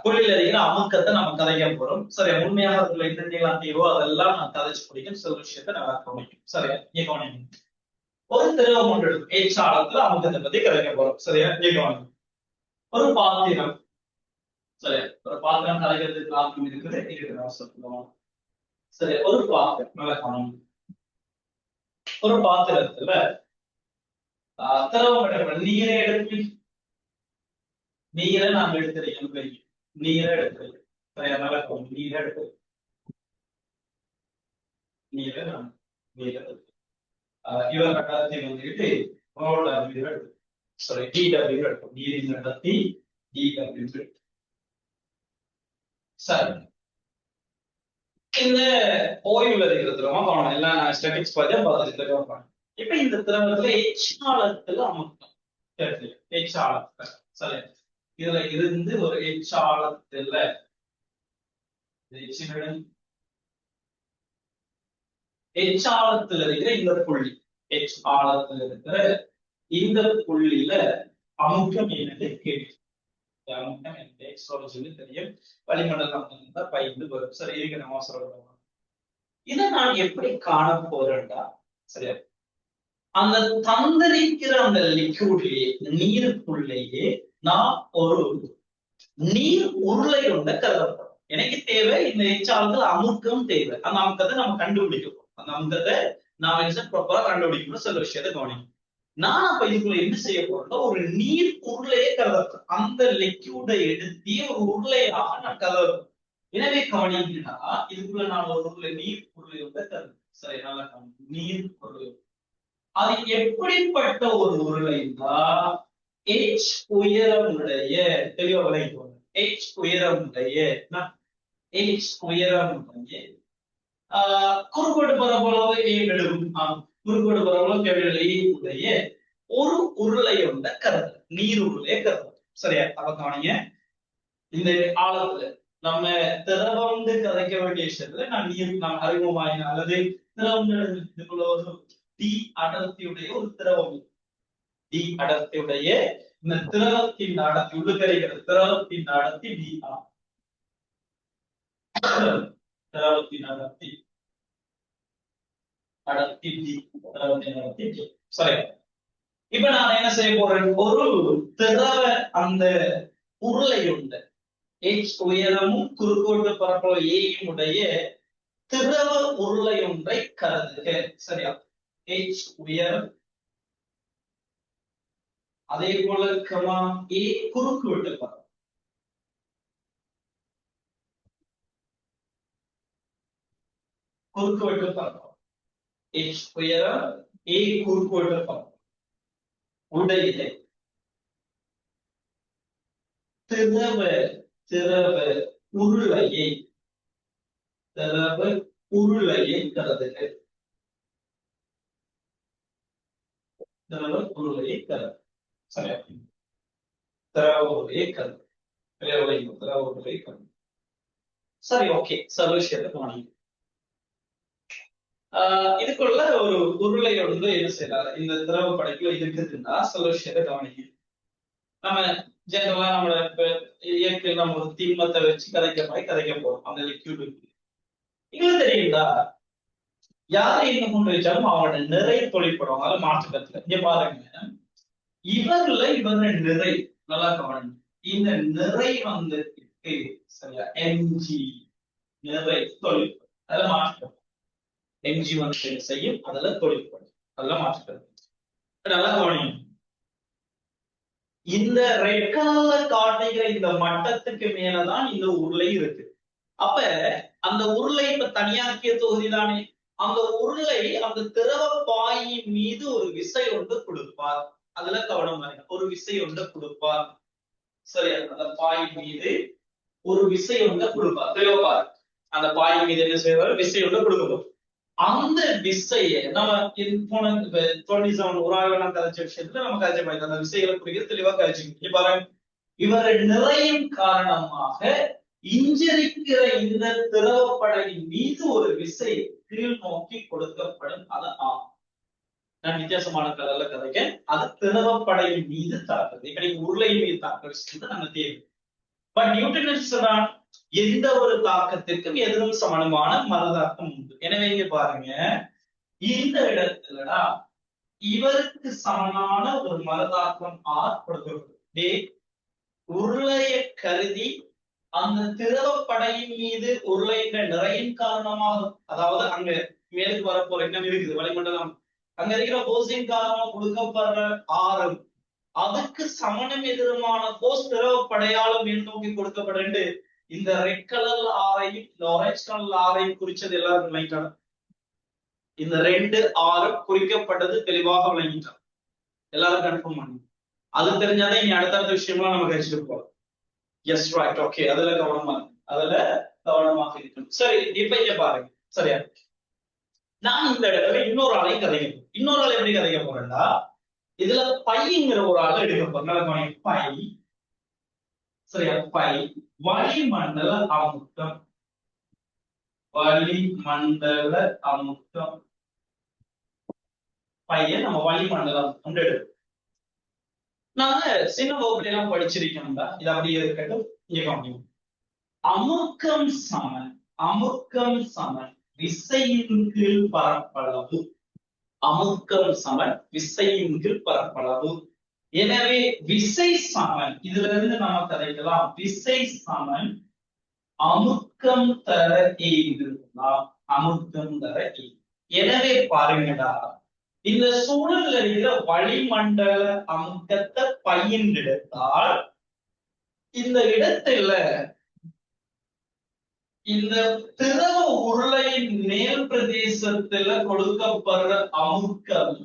புள்ளியில இருக்கிற அமுக்கத்தை நம்ம கதைக்க போறோம். சரியா உண்மையாக அதுல என்னென்னலாம் தீவோ அதெல்லாம் நான் கதைச்சு பிடிக்கும். சில விஷயத்த நல்லா கவனிக்கும். சரியா இங்கே கவனிக்கும். ஒரு திரவம் ஒன்று ஆழத்துல அமுக்கத்தை பத்தி கதைக்க போறோம். சரியா இங்கே கவனிக்கும். ஒரு பாத்திரம். சரி ஒரு பாத்திரம் கலைக்கிறதுக்கு பாத்திரம் இருக்குது சொல்லுவோம். சரி ஒரு பாத்திரம் நல்லா கவனிக்கும். ஒரு பாத்திரத்துல திரவம் நீரை எடுத்து நீரை நாம் எடுத்துறோம். நீரை எடுத்துறோம். நல்லா நீரை எடுத்து நீரை நாம் நீரை இவர் கட்டாயத்தை வந்துட்டு சாரி DW எடுக்கும். நீரின் நடத்தி DW. சரி இந்த ஓய்வுல இருக்கிற திரவம் கவனம் எல்லாம் நான் ஸ்டாட்டிக்ஸ் பார்த்துட்டு கவனம். இப்ப இந்த திரவத்துல ஆழத்துல அமுக்கம் ஆழத்துல சரி இதுல இருந்து ஒரு ஆழத்துல ஆழத்துல இருக்கிற இந்த புள்ளி ஆழத்துல இருக்கிற இந்த புள்ளியில அமுக்கம் என்னது கேள்வி. அமுக்கம் என்ன சொல்லி தெரியும். வளிமண்டலம் பைந்து வரும். சரி இருக்கு நம்ம சொல்றோம். இதை நான் எப்படி காண போறேன்டா சரியா அந்த தந்திரிக்கிற அந்த லிக்யூட்லயே நீருக்குள்ளேயே நான் ஒரு நீர் உருளை கொண்ட கருதப்படும். எனக்கு தேவை இந்த எச்சாளர்கள் அமுக்கம் தேவை. அந்த அமுக்கத்தை நம்ம கண்டுபிடிக்கணும். அந்த அமுக்கத்தை நாம ப்ராப்பரா கண்டுபிடிக்கணும். சில விஷயத்தை கவனிக்கணும். நான் அப்ப இதுக்குள்ள என்ன செய்ய போறேன்னா ஒரு நீர் உருளையே கருதப்படும். அந்த லிக்யூடை எடுத்து ஒரு உருளையாக நான் கருதப்படும். எனவே கவனிங்கன்னா இதுக்குள்ள நான் ஒரு உருளை நீர் உருளை வந்து கருது. சரி நல்லா நீர் உருளை. அது எப்படிப்பட்ட ஒரு உருளைன்னா H உயரமுடைய தெளிவா விளைவிக்கணும். H உயரமுடைய H உயரமுடைய குறுக்கோட்டு பரப்பளவு எடுக்கும். குறுக்கோட்டு பரப்பளவு உடைய ஒரு உருளையுண்ட கருது நீர் உருளைய கருது. சரியா அப்ப கவனிங்க இந்த ஆழத்துல நம்ம திரவம் கதைக்க வேண்டிய விஷயத்துல நான் நீர் நாம் அறிமுகமாயின அல்லது திரவம் இதுக்குள்ள ஒரு டி அடர்த்தியுடைய ஒரு திரவம் டி அடர்த்தியுடைய இந்த திரவத்தின் அடர்த்தி உள்ளுக்கரைகிற திரவத்தின் அடர்த்தி டி திரவத்தின் அடர்த்தி அடர்த்தி டி திரவத்தின் அடர்த்தி டி. சரி இப்ப நான் என்ன செய்ய போறேன் ஒரு திரவ அந்த உருளை உண்டு H உயரமும் குறுக்கோட்டு பரப்பளவு ஏயும் உடைய திரவ உருளை ஒன்றை கருதுக. சரியா H உயரம் அதே போல கமா A குறுக்கோட்டு பரப்பளவு குறுக்கோட்டு பரப்பளவு H உயரம் A குறுக்கோட்டு பரப்பளவு உடைய திரவ திரவ உருளையை திரவ உருளையை கருதுக. திரவ உருளையை கருது. சரியா திரவ உருளையை கருது. திரவ உருளையை கருது. சரி ஓகே சொல்யூஷன் கவனிங்க. இதுக்குள்ள ஒரு உருளை வந்து என்ன செய்யறாரு இந்த திரவ படைப்புல இருக்குதுன்னா சொல்யூஷன் கவனிங்க. நம்ம ஜெனரலா நம்மள இப்ப இயற்கையில் நம்ம ஒரு திண்மத்தை வச்சு கதைக்க போறோம் அந்த லிக்யூட். இங்க தெரியுதா, யாரை எங்க கொண்டு வச்சாலும் அவனோட நிறை தொழிற்படும். அதை மாற்றுக்கத்துல இங்க பாருங்க, இவர நிறை நல்லா கவனிங்க. இந்த நிறை வந்து சரியா எம்ஜி நிறை தொழிற்படும். அதில் மாற்றுக்கணும். எம்ஜி வந்து செய்யும், அதுல தொழிற்படும். அதெல்லாம் மாற்றுக்கணும். நல்லா கவனிங்க. இந்த ரெட் கலர்ல காட்டுகிற இந்த மட்டத்துக்கு மேலதான் இந்த உருளை இருக்கு. அப்ப அந்த உருளை இப்ப தனியாக்கிய தொகுதி தானே, அந்த உருளை அந்த திரவ பாயின் மீது ஒரு விசை ஒன்று கொடுப்பார். அதுல கவனம், ஒரு விசை ஒன்று கொடுப்பார். சரியா, அந்த பாயின் மீது ஒரு விசை ஒன்று கொடுப்பார். திரவப்பார் அந்த பாயின் மீது என்ன செய்வார், விசை ஒன்று கொடுக்கப்படும். அந்த விசையை நம்ம போன 27 உராய்வெல்லாம் கதைச்ச விஷயத்துல நம்ம கதைச்ச மாதிரி அந்த விசைகளை குறிக்கிறது தெளிவா கதைச்சு பாருங்க. இவர் நிறையின் காரணமாக இஞ்சிருக்கிற இந்த திரவப்படையின் மீது ஒரு விசை கீழ் நோக்கி கொடுக்கப்படும். அது நான் வித்தியாசமான கலர்ல கதைக்க, அது திரவப்படையின் மீது தாக்குது. இப்ப நீங்க உருளையின் மீது தாக்குற விஷயத்தை நம்ம தேவை. பட் நியூட்டன் சொல்றான், எந்த ஒரு தாக்கத்திற்கும் எதிரும் சமமான மறுதாக்கம் உண்டு. எனவே இங்க பாருங்க, இந்த இடத்துலடா இவருக்கு சமனான ஒரு மறுதாக்கம் ஆர் கொடுக்கப்படும். உருளையை கருதி அந்த திரவப்படையின் மீது உருளைன்ற நிறையின் காரணமாக, அதாவது அங்க மேலுக்கு வரப்போற என்ன இருக்குது வளிமண்டலம், அங்க இருக்கிற போஸின் காரணமாக கொடுக்கப்படுற ஆரம், அதுக்கு சமணம் எதிரமான போஸ் திரவப்படையால மேல் நோக்கி கொடுக்கப்படு. இந்த ரெட் கலர் ஆரையும் இந்த ஆரஞ்ச் கலர் ஆரையும் குறிச்சது எல்லாரும் விளங்கிட்டாங்க. இந்த 2 ஆறும் குறிக்கப்பட்டது தெளிவாக விளங்கிட்டாங்க. எல்லாரும் கன்ஃபார்ம் பண்ணி அது தெரிஞ்சாதான் இனி அடுத்தடுத்த விஷயம்லாம் நம்ம கழிச்சுட்டு போறோம். S right, okay. அதுல கவனமாக இருக்கணும். சரி, இப்ப இங்க பாருங்க. சரியா, நான் இந்த இடத்துல இன்னொரு ஆளையும் கதைக்க, இன்னொரு ஆள் எப்படி கதைக்க போறேன்டா, இதுல பைங்கிற ஒரு ஆள் எடுக்க போறேன். பை, சரியா, பை வளிமண்டல அமுக்கம், வளிமண்டல அமுக்கம். பையன் நம்ம வளிமண்டல அமுக்கம் எடுக்கும். நாங்க சின்ன வகுப்புல எல்லாம் படிச்சிருக்கோம்டா, இது அப்படியே இருக்கட்டும். அமுக்கம் சமன், அமுக்கம் சமன் விசையின் கீழ் பரப்பளவு. அமுக்கம் சமன் விசையின் கீழ் பரப்பளவு. எனவே விசை சமன், இதுல இருந்து நம்ம கதைக்கலாம், விசை சமன் அமுக்கம் தர இருந்தால் அமுக்கம் தர. எனவே பாருங்கடா, இந்த சூழல்ல இருக்கிற வளிமண்டல அமுக்கத்தை பையன் எடுத்தால், இந்த இடத்துல இந்த திரவ உருளையின் மேல் பிரதேசத்துல கொடுக்கப்படுற அமுக்கம்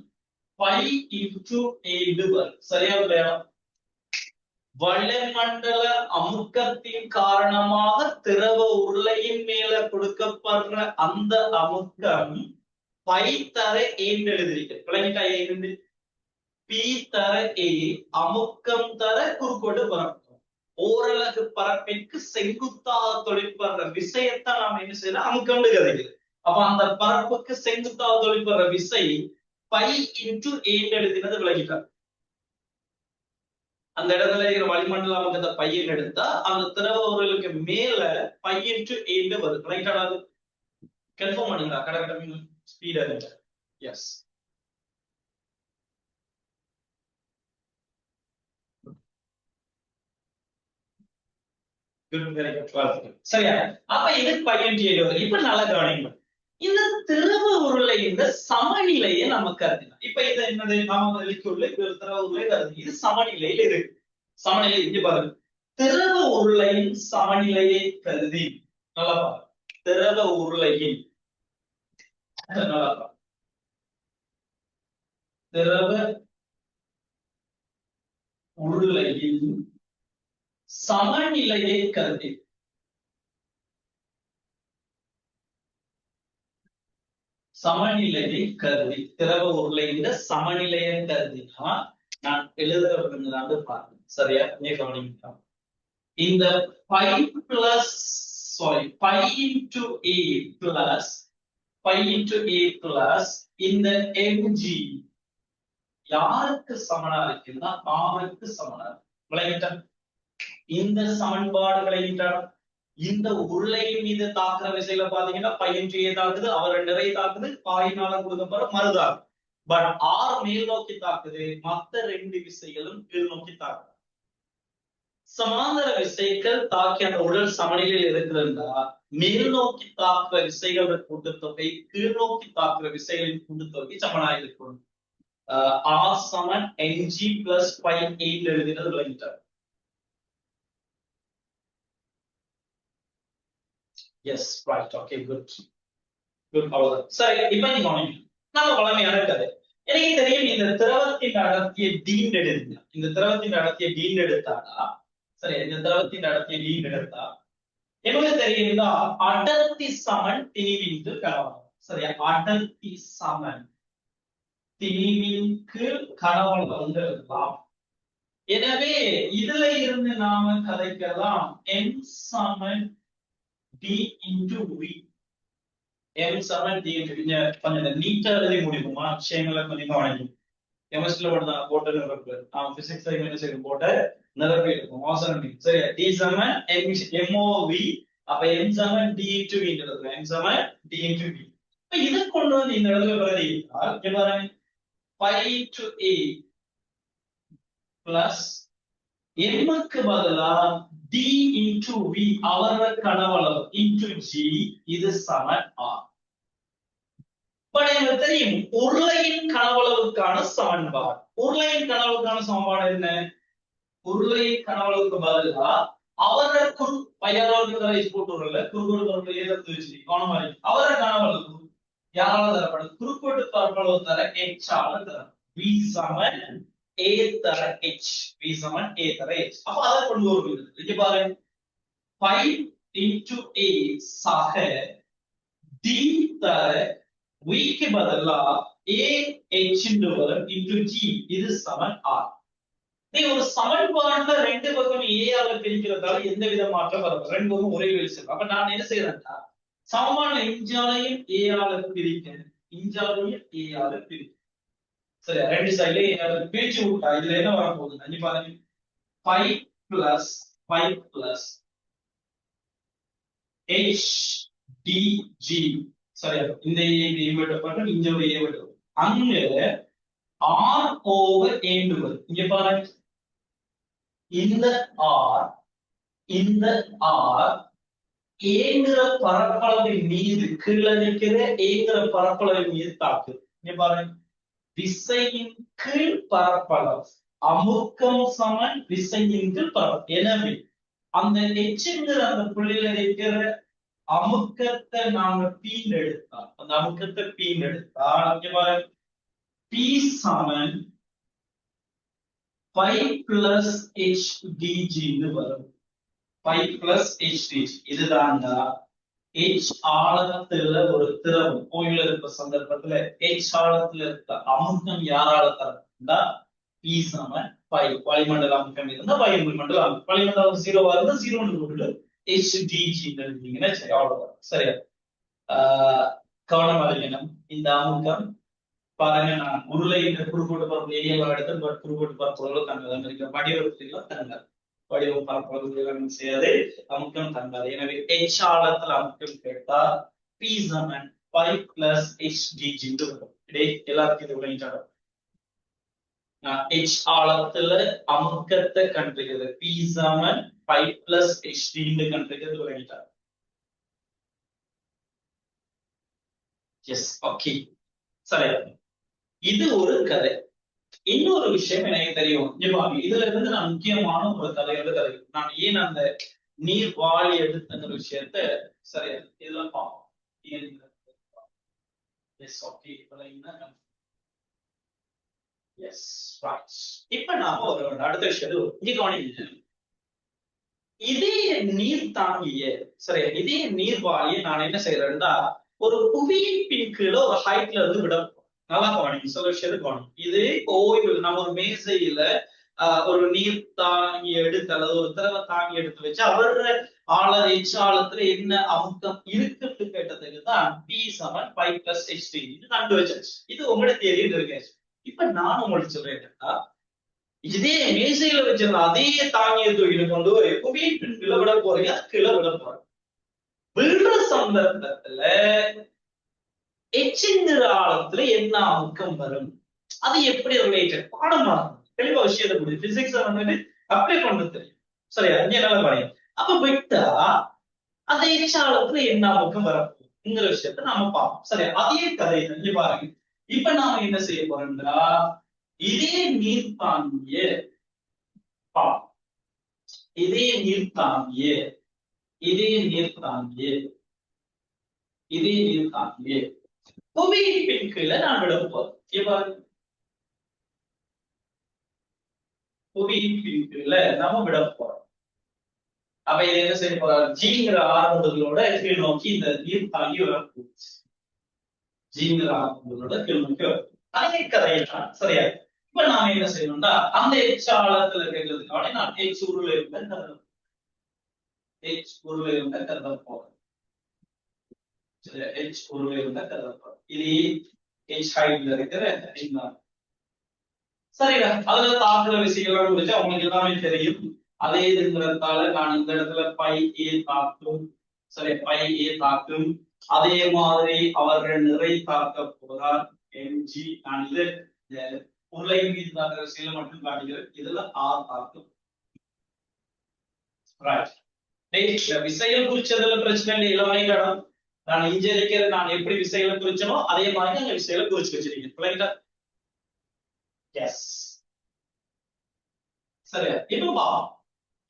பை இன்டு ஏ. சரியா இல்லையா? வளிமண்டல அமுக்கத்தின் காரணமாக திரவ உருளையின் மேல கொடுக்கப்படுற அந்த அமுக்கம் பை தர ஏன்னு எழுதிருக்கு. விளங்கிட்டா? ஏன்னு பி தர ஏ, அமுக்கம் தர குறுக்கோடு பரப்பு. ஓரலகு பரப்பிற்கு செங்குத்தாக தொழிற்படுற விசையத்தான் நாம என்ன செய்யறோம், அமுக்கம்னு கதைக்குது. அப்ப அந்த பரப்புக்கு செங்குத்தாக தொழிற்படுற விசை பை இன்டு ஏன்னு எழுதினது விளங்கிட்டார். அந்த இடத்துல இருக்கிற வளிமண்டல அமுக்கத்தை பையன் எடுத்தா அந்த திரவ உருளுக்கு மேல பை இன்டு ஏன்னு வருது. விளங்கிட்டாடா? கன்ஃபார்ம் பண்ணுங்களா? கடற்கரை ஸ்பீடா இருக்கு. எஸ், சரியா? அப்ப இது பையன் வருது. இப்ப நல்லா கவனிங்க, இந்த திரவ உருளை இந்த சமநிலையை நமக்கு அறிஞர். இப்ப இது என்னது, நாம லிக்விட்ல ஒரு திரவ உருளை வருது, இது சமநிலையில இருக்கு. சமநிலை இங்க பாருங்க, திரவ உருளையின் சமநிலையை கருதி, நல்லா பாருங்க, திரவ உருளையின், நல்லா பாருங்க, திரவ உருளையின் சமநிலையை கருதி, சமநிலையை கருதி, திரவ உருளையின் சமநிலையை கருதினா நான் எழுதுறதுதான் பாருங்க. சரியா? நீ கவனிக்கலாம். இந்த pi plus pi into A plus pi into A plus இந்த எம்ஜி யாருக்கு சமனா இருக்குன்னா ஆருக்கு சமனா இருக்கு. விளங்கிட்டா? இந்த சமன்பாடுகளை இந்த உருளையின் மீது தாக்குற விசையில பாத்தீங்கன்னா பையன்றியை தாக்குது, அவர் நிறைய தாக்குது, பாயினால கொடுக்கப்படுற மறுதாக்கு. பட் ஆர் மேல் நோக்கி தாக்குது, மத்த ரெண்டு விசைகளும் கீழ் நோக்கி தாக்குது. சமாந்தர விசைகள் தாக்கி அந்த உடல் சமநிலையில் இருக்கிறதா, மேல் நோக்கி தாக்குற விசைகளின் கூட்டுத்தொகை கீழ் நோக்கி தாக்குற விசைகளின் கூட்டுத்தொகை சமனாக இருக்கும். ஆர் சமன் என்ஜி பிளஸ் 5 எழுதினது விளங்கிட்டார். Yes, right. Okay, good. Good. அவ்வளவுதான். சரி, இப்ப நீங்க நம்ம வளமையான கதை. எனக்கு தெரியும் இந்த திரவத்தின் அடர்த்தியை டீன் எடுங்க. இந்த திரவத்தின் அடர்த்தியை டீன் எடுத்தாடா, சரி, இந்த திரவத்தின் அடர்த்தியை டீன் எடுத்தா எனக்கு தெரியும்னா அடர்த்தி சமன் திணிவின் கணவன். சரியா, அடர்த்தி சமன் திணிவின் கணவன் வந்து இருக்கலாம். எனவே இதுல இருந்து நாம கதைக்கலாம் m சமன் d into v. m சமன் d into v. கொஞ்சம் நீட்டா எழுதி முடியுமா விஷயங்களை கொஞ்சம் கவனிக்கும். கெமிஸ்ட்ரியில போட்டு நிரப்பு, நான் பிசிக்ஸ் கெமிஸ்ட்ரி போட்டு நிரப்பி இருக்கும் அவசரம். சரியா, d சமன் mov, அப்ப m சமன் d into v எழுதுறேன். m சமன் d into v. இப்ப இத கொண்டு வந்து இந்த இடத்துல பிரதியிட்டால் இங்க பாருங்க, pi to a plus m க்கு பதிலா d into v அவர கனவளவு into g, இது சமன் r. இப்ப எனக்கு தெரியும் உருளையின் கனவளவுக்கான சமன்பாடு. உருளையின் கனவளவுக்கான சமன்பாடு என்ன? உருளையின் கனவளவுக்கு பதிலா அவர போட்டுறல குறுக்கோடு ஏதத்து வச்சு கவனமா இருக்கு. அவர கனவளவு யாரால தரப்படுது? குறுக்கோட்டு பரப்பளவு தர h ஆல தரும். v சமன் a தர h, v சமன் a தர h. அப்ப அதை கொண்டு வருவது இங்க பாருங்க, 5 into a சக d தர v க்கு பதிலா a h into g, இது சமன் r. நீ ஒரு சமன்பாடுல ரெண்டு பக்கம் a ஆல பிரிக்கிறதால எந்த வித மாற்றம் வராது, ரெண்டு பக்கம் ஒரே வெளிச்சம். அப்ப நான் என்ன செய்யறேன்னா சமமான இஞ்சாலையும் a ஆல பிரிக்கிறேன், இஞ்சாலையும் a ஆல பிரிக்கிறேன். சரி, ரெண்டு சைடுல பிரிச்சு விட்டா இதுல என்ன வர போகுது நீ பாருங்க, 5 plus 5 plus h dg. சரியா, இந்த a வெட்டப்பட்டு இங்க ஒரு a வெட்டும், அங்க r over a வருது. இங்க பாருங்க, இந்த r இந்த r ஏங்கிற பரப்பளவின் மீது கீழே நிற்கிற ஏங்கிற பரப்பளவின் மீது தாக்குது. இங்க பாருங்க, விசையின் கீழ் பரப்பளவு அமுக்கம் சமன் விசையின் கீழ் பரப்பளவு. எனவே அந்த எச்சுங்கிற அந்த புள்ளியில இருக்கிற அமுக்கத்தை நாங்க பீன் எடுத்தா, அந்த அமுக்கத்தை பீன் எடுத்தா இங்க பாருங்க, p சமன் 5 plus h dg வரும். 5 plus h dg இதுதான் h ஆழத்துல ஒரு திரவம் கோயில இருக்க சந்தர்ப்பத்துல h ஆழத்துல இருக்க அமுக்கம் யாரால தரா, p சமன் 5. வளிமண்டல அமுக்கம் இருந்தா வளிமண்டல அமுக்கம், வளிமண்டலம் 0 இருந்தா 0 h dg எழுதிங்கன்னா சரி, அவ்வளவுதான். சரியா, கவனமா இருக்கணும். இந்த அமுக்கம் பாருங்க, நான் உருளையின் குறுக்கோட்டு பரப்பு ஏரியாவை எடுத்து குறுக்கோட்டு பரப்பளவு தங்கதான் இருக்கிற வடிவத்தில் தங்காது, வடிவம் பரப்பளவு செய்யாது, அமுக்கம் தங்காது. எனவே h ஆழத்துல அமுக்கம் கேட்டா p சமன் 5 plus h dg வரும். எல்லாருக்கும் இது விளங்கிட்டாங்க. h ஆழத்துல அமுக்கத்தை கண்டுகிறது, p சமன் 5 plus h dg கண்டுகிறது விளங்கிட்டாங்க. Yes, okay. சரி, இது ஒரு கதை. இன்னொரு விஷயம் எனக்கு தெரியும், இதுல இருந்து நான் முக்கியமான ஒரு கதையோட கதை, நான் ஏன் அந்த நீர் வாளி எடுத்துங்கிற விஷயத்த சரியா இதெல்லாம் பார்ப்போம். இப்ப நாம ஒரு அடுத்த விஷயம், இதே நீர் தாங்கிய சரியா இதே நீர் வாளியை நான் என்ன செய்யறேன்னா ஒரு புவியின் கீழே ஒரு ஹைட்ல இருந்து விட, நல்லா கவனிங்க, சில விஷயத்தை கவனிங்க. இது ஓய்வு நம்ம ஒரு மேசையில ஒரு நீர் தாங்கி எடுத்து அல்லது ஒரு திரவ தாங்கி எடுத்து வச்சு அவரோட ஆழ எச் ஆழத்துல என்ன அமுக்கம் இருக்குன்னு கேட்டதுக்கு தான் p சமன் 5 plus h dg கண்டு வச்சாச்சு. இது உங்களோட தேரியில் இருக்கு. இப்ப நான் உங்களுக்கு சொல்றேன், இதே மேசையில வச்சிருந்த அதே தானிய தொழில கொண்டு போய் புவியின் கீழே விட போறீங்க, கீழே விட போறீங்க. விழுற சந்தர்ப்பத்துல எச்சுங்கிற ஆழத்துல என்ன அமுக்கம் வரும், அது எப்படி ரிலேட்டட் பாடமா தெளிவா விஷயத்தை முடியும். பிசிக்ஸ் வந்துட்டு அப்ளை பண்றது தெரியும். சரியா, இங்க நல்லா பாருங்க. அப்ப விட்டா அந்த எச்சாளத்துல என்ன அமுக்கம் வரப்போகுங்கிற விஷயத்த நாம பார்ப்போம். சரியா, அதே கதை இங்க பாருங்க. இப்ப நாம என்ன செய்ய போறோம்னா, இதே நீர்த்தாங்கிய இதே நீர்த்தாங்கிய இதே நீர்த்தாங்கிய இதே நீர்த்தாங்கிய புவியின் பின்கீழ நான் விட போறேன். இவ்வாறு புவியின் பின்கீழ நாம விட போறோம். அப்ப இதை என்ன செய்ய போறாரு, ஜிங்கிற ஆரம்பங்களோட கீழ் நோக்கி இந்த நீர்த்தாங்கி வரப்போகுது. ஜிங்கிற ஆரம்பங்களோட கீழ் நோக்கி வரப்போகுது. அதே கதையெல்லாம் சரியா. இப்ப நாம என்ன செய்யணும்னா, அந்த எச்சாளத்துல கேட்கறதுக்காக நான் எச் உருளை கருத போறேன். எச் உருளை கருத போறேன். இது எச் ஹைட்ல இருக்கிற சரிடா. அதுல தாக்குற விஷயங்கள் குறிச்சு அவங்களுக்கு எல்லாமே தெரியும். அதே இதுங்கிறதால நான் இந்த இடத்துல பை ஏ தாக்கும். சரி, பை ஏ தாக்கும். அதே மாதிரி அவர்கள் நிறை தாக்க போறார் எம்ஜி. நான் இது உருளை மீது தாக்குற விஷயம் மட்டும் காட்டுகிறேன். இதுல ஆர் தாக்கும். விசைகள் குறிச்சதுல பிரச்சனை இல்லை, எல்லாமே இடம். நான் இங்க இருக்கிற நான் எப்படி விசைகளை குறிச்சனோ அதே மாதிரி அங்க விசைகளை குறிச்சு வச்சிருக்கீங்க. எஸ், சரியா. இப்ப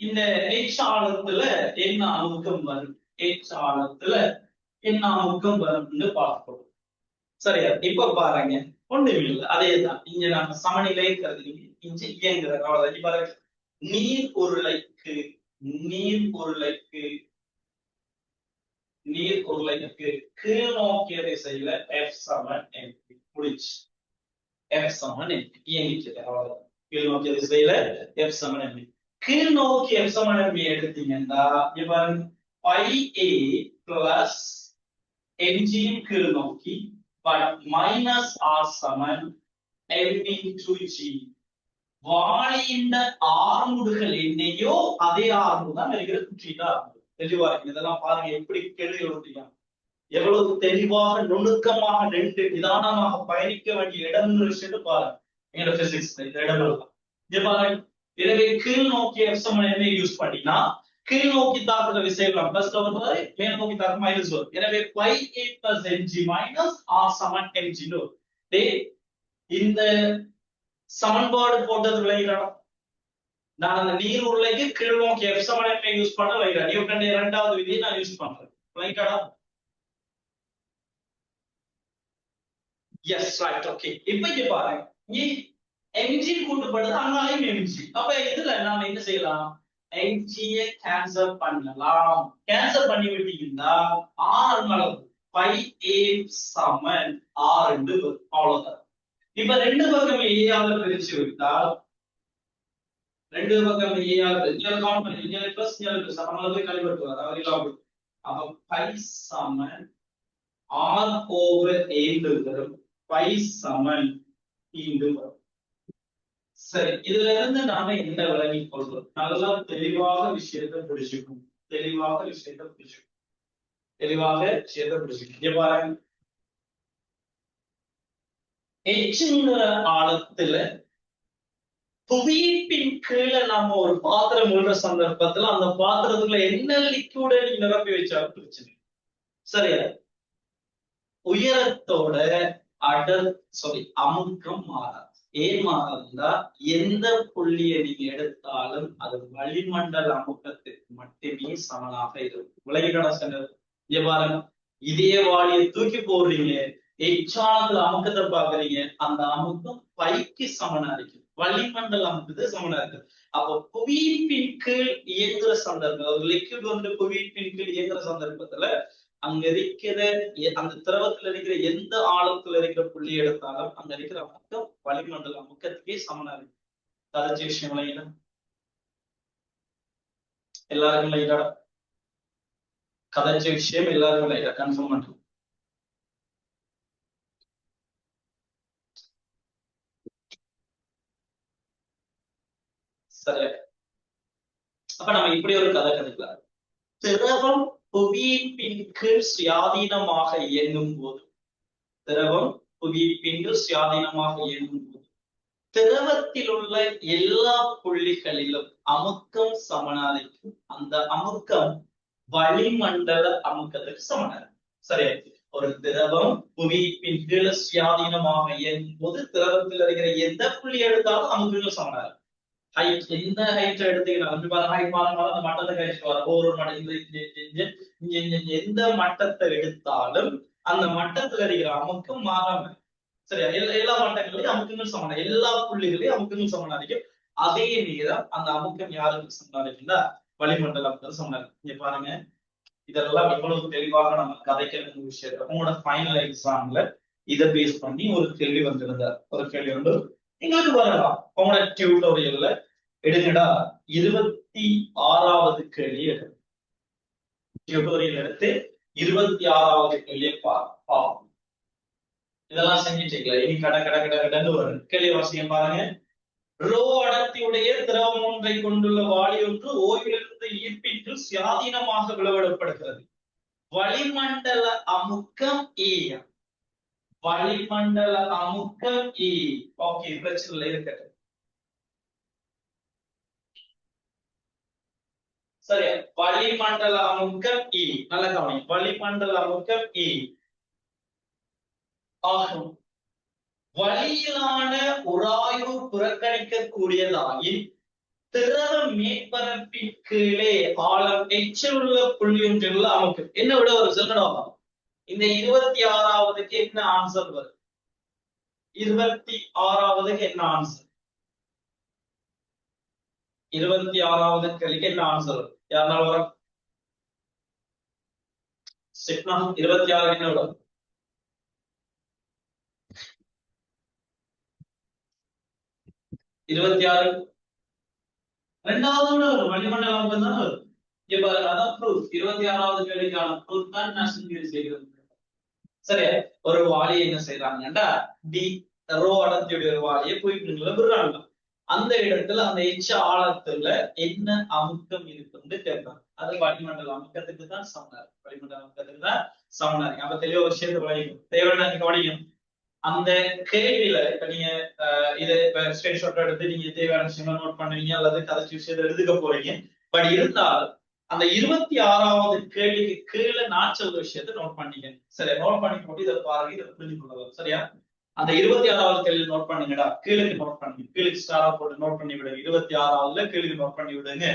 இந்த எச் ஆழத்துல என்ன அமுக்கம் வரும், எச் ஆழத்துல என்ன அமுக்கம் வரும்னு பார்ப்போம். சரியா, இப்ப பாருங்க, ஒண்ணும் இல்லை, அதேதான். இங்க நாம சமநிலை கருதி இங்க இயங்குற அவ்வளவுதான். பாருங்க, நீர் உருளைக்கு நீர் உருளைக்கு நீர் உருளைக்கு கீழ் நோக்கிய திசையில F சமன் mp முடிச்சு. F சமன் mp இயங்கிச்சது அவ்வளவுதான். கீழ் நோக்கிய திசையில F சமன் mp. கீழ் நோக்கி F சமன் mp எடுத்தீங்கன்னா பாருங்க, பை a பிளஸ் mg கீழ் நோக்கி பட் மைனஸ் r சமன் mp into g. வாளியின் ஆர்முடுகள் என்னையோ அதே ஆர்மு தான் இருக்கிற குற்றிதான் தெளிவா இருக்கு. இதெல்லாம் பாருங்க எப்படி கேள்வி எழுதியா, எவ்வளவு தெளிவாக நுணுக்கமாக ரெண்டு நிதானமாக பயணிக்க வேண்டிய இடம்னு விஷயத்தை பாருங்க. எங்களோட பிசிக்ஸ் இந்த இடங்கள்லாம் இங்க பாருங்க. எனவே கீழ் நோக்கி F சமன் என்ன யூஸ் பண்ணினா கீழ் நோக்கி தாக்குற விசைகள் பிளஸ் வரும்போது மேல் நோக்கி தாக்கு மைனஸ் வரும். எனவே pi A plus m g minus R சமன் எம்ஜி. இந்த சமன்பாடு போட்டது விளையாடும். நான் அந்த நீர் உருளைக்கு கீழ் நோக்கி F சமன் என்ன யூஸ் பண்ண விளையாடு. நியூட்டன் இரண்டாவது விதியை நான் யூஸ் பண்றேன். விளையாடா? Yes, right, okay. இப்ப இங்க பாருங்க, எம்ஜி கூட்டப்பட்டது அங்காலையும் எம்ஜி. அப்ப இதுல நாம என்ன செய்யலாம், எம்ஜியை கேன்சல் பண்ணலாம். கேன்சல் பண்ணி விட்டீங்கன்னா ஆர் பை ஏ சமன் ஆர் என்று அவ்வளவுதான். இப்ப ரெண்டு பக்கம் ஏஆல பிரிச்சு விட்டால் ரெண்டு பக்கம் ஏஆல கவுண்ட் பண்ணி இங்க பிளஸ் இங்க பிளஸ் நம்மளே கழிவட்டுவார் அவரில். அப்ப பை சமன் ஆர் ஓவர் ஏ வரும். பை சமன் இங்கு வரும். சரி, இதுல இருந்து நாம என்ன விளங்கி கொள்றோம், நல்லா தெளிவாக விஷயத்தை புரிஞ்சுக்கணும். தெளிவாக விஷயத்தை புரிஞ்சுக்கணும். இங்க பாருங்க, எச்சுங்கிற ஆழத்துல புவியின் கீழே நாம ஒரு பாத்திரம் விழுற சந்தர்ப்பத்துல அந்த பாத்திரத்துல என்ன லிக்விட நீங்க நிரப்பி வச்சாலும் பிரச்சனை. சரியா, உயரத்தோட அமுக்கம் மாறாது. ஏன் மாறாதுன்னா எந்த புள்ளியை நீங்க எடுத்தாலும் அது வளிமண்டல அமுக்கத்துக்கு மட்டுமே சமனாக இருக்கும். விலகிக்கடா சென்றது. பாருங்க, இதே வாளியை தூக்கி போடுறீங்க, எச்சாளத்துல அமுக்கத்தை பாக்குறீங்க, அந்த அமுக்கம் பைக்கு சமனா இருக்கு, வளிமண்டல அமுக்கத்துக்கு சமனா இருக்கு. அப்போ புவியின் கீழ் இயங்குற சந்தர்ப்பம், ஒரு லிக்விட் வந்து புவியின் கீழ் இயங்குற சந்தர்ப்பத்துல அங்க இருக்கிற அந்த திரவத்துல இருக்கிற எந்த ஆழத்துல இருக்கிற புள்ளி எடுத்தாலும் அங்க இருக்கிற அமுக்கம் வளிமண்டல அமுக்கத்துக்கே சமனா இருக்கு. கதைச்ச விஷயம் இல்லைங்களா? எல்லாருக்கும் இல்லைங்களா? கதைச்ச விஷயம் எல்லாருக்கும் இல்லைங்களா? கன்ஃபார்ம் பண்ணுறோம். சரியா? அப்ப நம்ம இப்படி ஒரு கதை கதைக்கலாம். திரவம் புவியீர்ப்பின் கீழ் சுயாதீனமாக இயங்கும் போது, திரவம் புவியீர்ப்பின் கீழ் சுயாதீனமாக இயங்கும் போது திரவத்தில் உள்ள எல்லா புள்ளிகளிலும் அமுக்கம் சமனாரிக்கும். அந்த அமுக்கம் வளிமண்டல அமுக்கத்துக்கு சமனாரி. சரியா? ஒரு திரவம் புவியீர்ப்பின் கீழ் சுயாதீனமாக இயங்கும் போது திரவத்தில் இருக்கிற எந்த புள்ளி எடுத்தாலும் அமுக்கங்கள் சமனாரி. ஹைட் எந்த ஹைட் எடுத்துக்கலாம், ஹைட் மாறும் அந்த மட்டத்தை கழிச்சு வர ஒரு எந்த மட்டத்தை எடுத்தாலும் அந்த மட்டத்துல இருக்கிற அமுக்கம் மாறாம. சரியா? எல்லா மட்டங்களையும் அமுக்கங்கள் சமனா, எல்லா புள்ளிகளையும் அமுக்கங்கள் சமனா இருக்கும். அதே நேரம் அந்த அமுக்கம் யாருக்கு சமனா இருக்குன்னா வளிமண்டலம் சமனா இருக்கு. இங்க பாருங்க, இதெல்லாம் எவ்வளவு தெளிவாக நம்ம கதைக்கிற விஷயத்த உங்களோட ஃபைனல் எக்ஸாம்ல இதை பேஸ் பண்ணி ஒரு கேள்வி வந்திருந்தார். ஒரு கேள்வி வந்து எங்களுக்கு வரலாம் உங்களோட டியூட்டோரியல்ல எடுங்கடா 26வது கேள்வி எடுங்க. டியூட்டோரியல் எடுத்து 26வது கேள்வியை பார்ப்போம். இதெல்லாம் செஞ்சுட்டீங்களா? இனி கடன்னு ஒரு கேள்வி வாசியம் பாருங்க. ரோ அடர்த்தியுடைய திரவம் ஒன்றை கொண்டுள்ள வாளி ஒன்று ஓய்விலிருந்து ஈர்ப்பிற்கு சுயாதீனமாக விளவிடப்படுகிறது. வளிமண்டல அமுக்கம் ஏ. வளிமண்டல அமுக்கம் ஏ. ஓகே, பிரச்சனை இருக்கட்டும். சரியா? வளிமண்டல அமுக்கம் இ. நல்ல கவனி. வளிமண்டல அமுக்கம் இ ஆகும். வளியிலான உராய்வு புறக்கணிக்க கூடியதாயின் திரவ மேற்பரப்பின் கீழே ஆழம் எச்சில் உள்ள புள்ளி ஒன்றில் அமுக்கம். என்ன விட ஒரு சொல்லணும். இந்த 26வதுக்கு என்ன ஆன்சர் வரும்? 26வதுக்கு என்ன ஆன்சர்? 26வது கேள்விக்கு என்ன ஆன்சர் வரும்? யாருனால வரும்? 26 என்ன விடும்? 26 ரெண்டாவது ஒரு வளிமண்டல அமுக்கம் தான் வரும். இப்ப அதான் ப்ரூஃப். 26வது கேள்விக்கான ப்ரூஃப் தான் நான் செய்கிறது. சரி, ஒரு வாளியை என்ன செய்யறாங்கன்னா டி ரோ அடர்த்தியுடைய ஒரு வாளியை போயிட்டு விடுறாங்க. அந்த இடத்துல அந்த எச்ச ஆழத்துல என்ன அமுக்கம் இருக்குன்னு கேட்கறாங்க. அது வளிமண்டல அமுக்கத்துக்கு தான் சமனார். வளிமண்டல அமுக்கத்துக்கு தான் சமனார். அப்ப தெளிவா விஷயத்தை விளையும் தேவையான கவனிக்கும். அந்த கேள்வியில இப்ப நீங்க இதை இப்ப ஸ்கிரீன்ஷாட் எடுத்து நீங்க தேவையான விஷயங்களை நோட் பண்ணுவீங்க அல்லது கதைச்சி விஷயத்தை எடுத்துக்க போறீங்க. பட் இருந்தாலும் அந்த 26வது கேள்விக்கு கீழே நான் சொல்ற விஷயத்தை நோட் பண்ணிக்க. சரியா? நோட் பண்ணி போட்டு இதை பாருங்க, இதை புரிஞ்சு கொள்ளலாம். சரியா? அந்த 26வது கேள்வி நோட் பண்ணுங்கடா. கீழுக்கு நோட் பண்ணுங்க. கீழுக்கு ஸ்டாரா போட்டு நோட் பண்ணி விடுங்க. 26வதுல கீழுக்கு நோட் பண்ணி விடுங்க.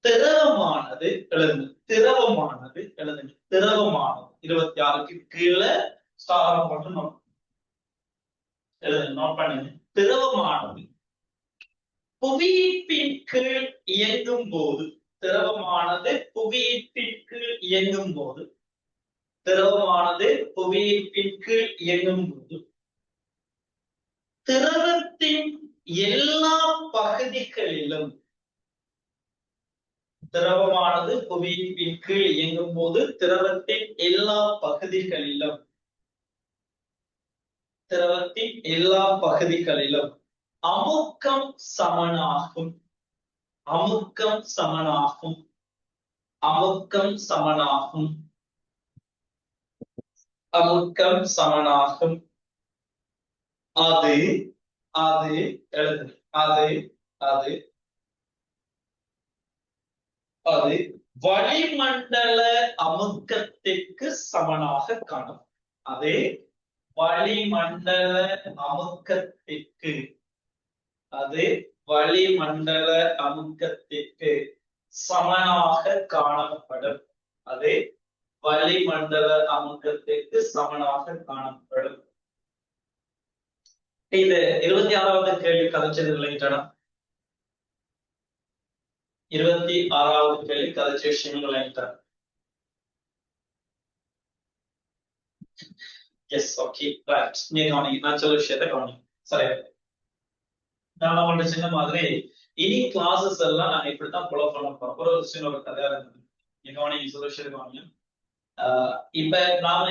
திரவமானது எழுதுங்க. திரவமானது எழுதுங்க. திரவமானது 26க்கு கீழே ஸ்டாரா போட்டு நோட் எழுதுங்க. நோட் பண்ணுங்க. திரவமானது புவியீர்ப்பின் கீழ் இயங்கும் போது, திரவமானது புவியீர்ப்பின் கீழ் இயங்கும் போது, திரவமானது புவியீர்ப்பின் கீழ் இயங்கும் போது திரவத்தின் எல்லா பகுதிகளிலும், திரவமானது புவியீர்ப்பின் கீழ் இயங்கும் போது திரவத்தின் எல்லா பகுதிகளிலும், திரவத்தின் எல்லா பகுதிகளிலும் அமுக்கம் சமனாகும். அமுக்கம் சமனாகும். அமுக்கம் சமனாகும். அமுக்கம் சமனாகும். அது அது எழுது. அது அது அது வளிமண்டல அமுக்கத்திற்கு சமனாக காணும். அது வளிமண்டல அமுக்கத்திற்கு, அது வளிமண்டல அமுக்கத்திற்கு சமனாக காணப்படும். அது வளிமண்டல அமுக்கத்திற்கு சமனாக காணப்படும். இது 26வது கேள்வி கதைச்சது இல்லைங்களா? 26வது கேள்வி கதைச்ச விஷயங்கள் இல்லைங்களா? Yes, okay, right. நீங்க கவனிங்க, நான் சொல்ல விஷயத்தை கவனிங்க. சரி, நான் உங்கள்ட்ட சின்ன மாதிரி இனி கிளாஸஸ் எல்லாம் நாங்க இப்படித்தான் ஃபாலோ பண்ண போறோம். ஒரு விஷயம் ஒரு கதையா இருந்தது. நீங்க கவனிங்க, சொல்ல விஷயத்தை கவனிங்க. இப்ப நாம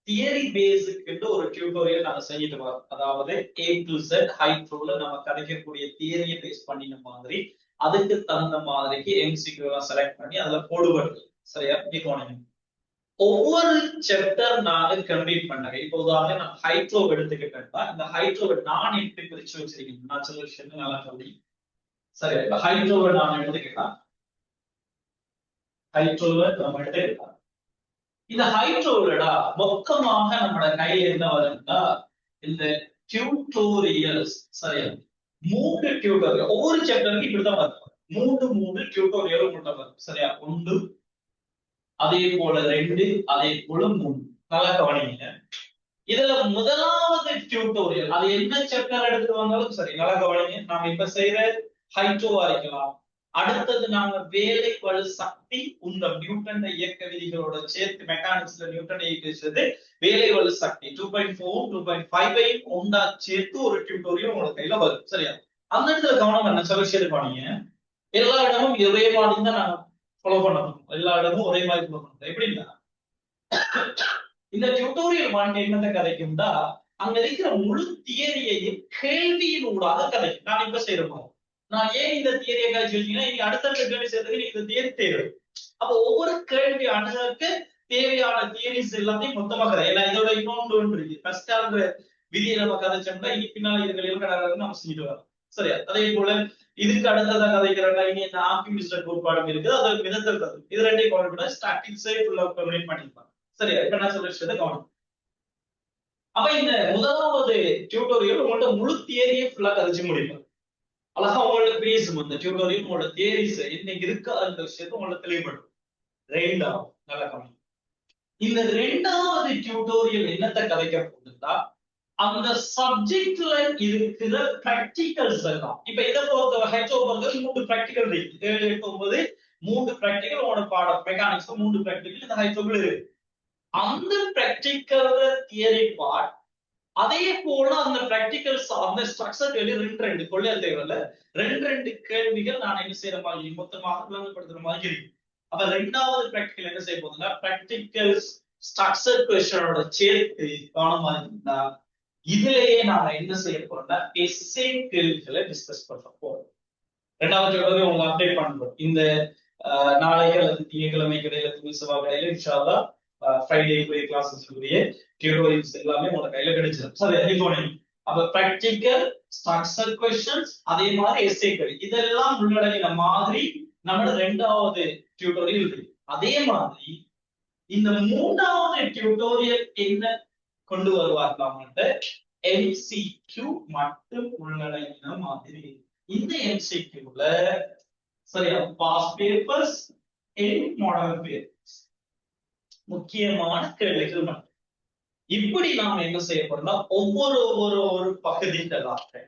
தியரி பேஸுக்கு ஒரு டியூட்டோரியல் நாங்க செஞ்சுட்டு வரோம். அதாவது A to Z ஹைட்ரோல நம்ம கிடைக்கக்கூடிய தியரியை பேஸ் பண்ணின மாதிரி அதுக்கு தகுந்த மாதிரிக்கு MCQ எல்லாம் செலக்ட் பண்ணி அதுல போடுவது. சரியா? ஒவ்வொரு சாப்டர் நாங்க கம்ப்ளீட் பண்ணேன். இப்போ உதாரணம் நான் ஹைட்ரோ எடுத்துக்கிட்டேன்னா இந்த ஹைட்ரோவை நான் எப்படி பிரிச்சு வச்சிருக்கேன் நான் சில விஷயங்கள் நல்லா சொல்லி. சரி, ஹைட்ரோவை நான் எடுத்துக்கிட்டேன். ஹைட்ரோவை நம்ம எடுத்துக்கிட்டோம். இந்த ஹைட்ரோலடா மொத்தமாக நம்மளோட கையில என்ன வரும்னா இந்த டியூட்டோரியல்ஸ். சரியா? 3 டியூட்டோரியல் ஒவ்வொரு சாப்டருக்கு இப்படிதான் வரும். 3 டியூட்டோரியல் உங்கள்கிட்ட வரும். சரியா? 1 அதே போல 2 அதே போல 3. நல்லா கவனிங்க. இதுல முதலாவது டியூட்டோரியல் அது என்ன சாப்டர் எடுத்து வந்தாலும் சரி நல்லா கவனிங்க. நாம இப்ப செய்யற ஹைட்ரோவா இருக்கலாம். அடுத்தது நாம வேலை வலு சக்தி உந்தம் நியூட்டன் இயக்க விதிகளோட சேர்த்து மெக்கானிக்ஸ்ல நியூட்டன் இயக்கிச்சது வேலை வலு சக்தி 2.4 2.5 ஒன்றா சேர்த்து ஒரு டியூட்டோரியல் உங்களுக்கு கையில வரும். சரியா? அந்த இடத்துல கவனம் என்ன சில விஷயத்தை பாருங்க. எல்லா இடமும் ஒரே மாதிரி தான் நான் ஃபாலோ பண்ணணும். எல்லா இடமும் ஒரே மாதிரி ஃபாலோ பண்ணணும். எப்படின்னா இந்த டியூட்டோரியல் வாங்க என்னத்தை கதைக்கும்டா அங்க இருக்கிற முழு தியரியையும் கேள்வியின் ஊடாக கதைக்கும். நான் இப்ப செய்யறோம். நான் ஏன் இந்த தியரியை கழிச்சு வச்சீங்கன்னா இனி அடுத்தடுத்த கேள்வி சேர்த்துக்கு நீங்க இந்த தியரி தேவை. அப்போ ஒவ்வொரு கேள்வி அணுகுக்கு தேவையான தியரிஸ் எல்லாத்தையும் மொத்தமாக கதை. ஏன்னா இதோட இன்னொன்று இருக்கு. ஃபர்ஸ்ட் அந்த விதியை நம்ம கதைச்சோம்னா இனி பின்னால இதுகள் இருக்கிறாங்க நம்ம செஞ்சுட்டு வரோம். சரியா? அதே போல இதுக்கு அடுத்ததான் கதைக்கிறாங்க இனி இந்த ஆப்டிமிஸ்ட் கோட்பாடு இருக்குது அது மிதத்தல் கதை. இது ரெண்டையும் கவனம் பண்ண ஸ்டாட்டிக்ஸே ஃபுல்லா கம்ப்ளீட் பண்ணிருப்பாங்க. சரியா? இப்ப நான் சொல்ற விஷயத்தை கவனம். அப்ப இந்த முதலாவது டியூட்டோரியல் உங்கள்ட்ட முழு தியரியை ஃபுல்லா கதைச்சு முடிப்பேன். அழகா உங்களோட பேசும் அந்த டியூட்டோரியல் உங்களோட தியரிஸ் இன்னைக்கு இருக்கா அந்த விஷயத்தை உங்களோட தெளிவுபடும். ரெண்டாவது நல்ல கவனம். இந்த ரெண்டாவது டியூட்டோரியல் என்னத்தை கதைக்க போகுதுன்னா அந்த சப்ஜெக்ட்ல இருக்கிற பிராக்டிகல்ஸ் எல்லாம். இப்ப இதை பொறுத்த ஹெச்ஓ பொறுத்த 3 பிராக்டிகல் இருக்கு. 7, 8, 9 3 பிராக்டிகல் உங்களோட பாடம் மெக்கானிக்ஸ் 3 பிராக்டிகல் இந்த ஹைட்ரோல இருக்கு. அந்த பிராக்டிகல் தியரி பார்ட் அதே போல அந்த பிராக்டிகல்ஸ் அந்த ஸ்ட்ரக்சர் கேள்வி 2 கொள்ளைய தேவையில்ல 2 கேள்விகள் நான் என்ன செய்யற மாதிரி மொத்தமாக விளங்கப்படுத்துற மாதிரி இருக்கு. அப்ப ரெண்டாவது பிராக்டிகல் என்ன செய்ய போகுதுன்னா பிராக்டிகல்ஸ் ஸ்ட்ரக்சர் கொஸ்டினோட சேர்த்து கவனமா இருந்தா இதுலயே நாம என்ன செய்ய போறோம்னா எஸ்ஸே கேள்விகளை டிஸ்கஸ் பண்ண போறோம். ரெண்டாவது உங்களை அப்டேட் பண்றோம். இந்த நாளைக்கு அல்லது திங்கட்கிழமை கிடையில செவ்வாய் கிடையில இன்ஷா அல்லாஹ் ஃப்ரைடேக்குரிய கிளாஸஸ்க்குரிய டியூட்டோரியல்ஸ் எல்லாமே உங்க கையில கிடைச்சிடும். சரி, அப்ப பிராக்டிகல் ஸ்ட்ரக்சர் கொஸ்டின்ஸ் அதே மாதிரி எஸ்ஏக்கள் இதெல்லாம் உள்ளடங்கின மாதிரி நம்ம ரெண்டாவது டியூட்டோரியல் இருக்கு. அதே மாதிரி இந்த மூன்றாவது டியூட்டோரியல் என்ன கொண்டு வருவார் நம்மகிட்ட MCQ மட்டும் உள்ளடங்கின மாதிரி. இந்த MCQல சரியா பாஸ் பேப்பர்ஸ் மாடல் பேப்பர்ஸ் முக்கியமான கேள்விகள் மட்டும். இப்படி நாம என்ன செய்ய போறோம்னா ஒவ்வொரு பகுதிகளாக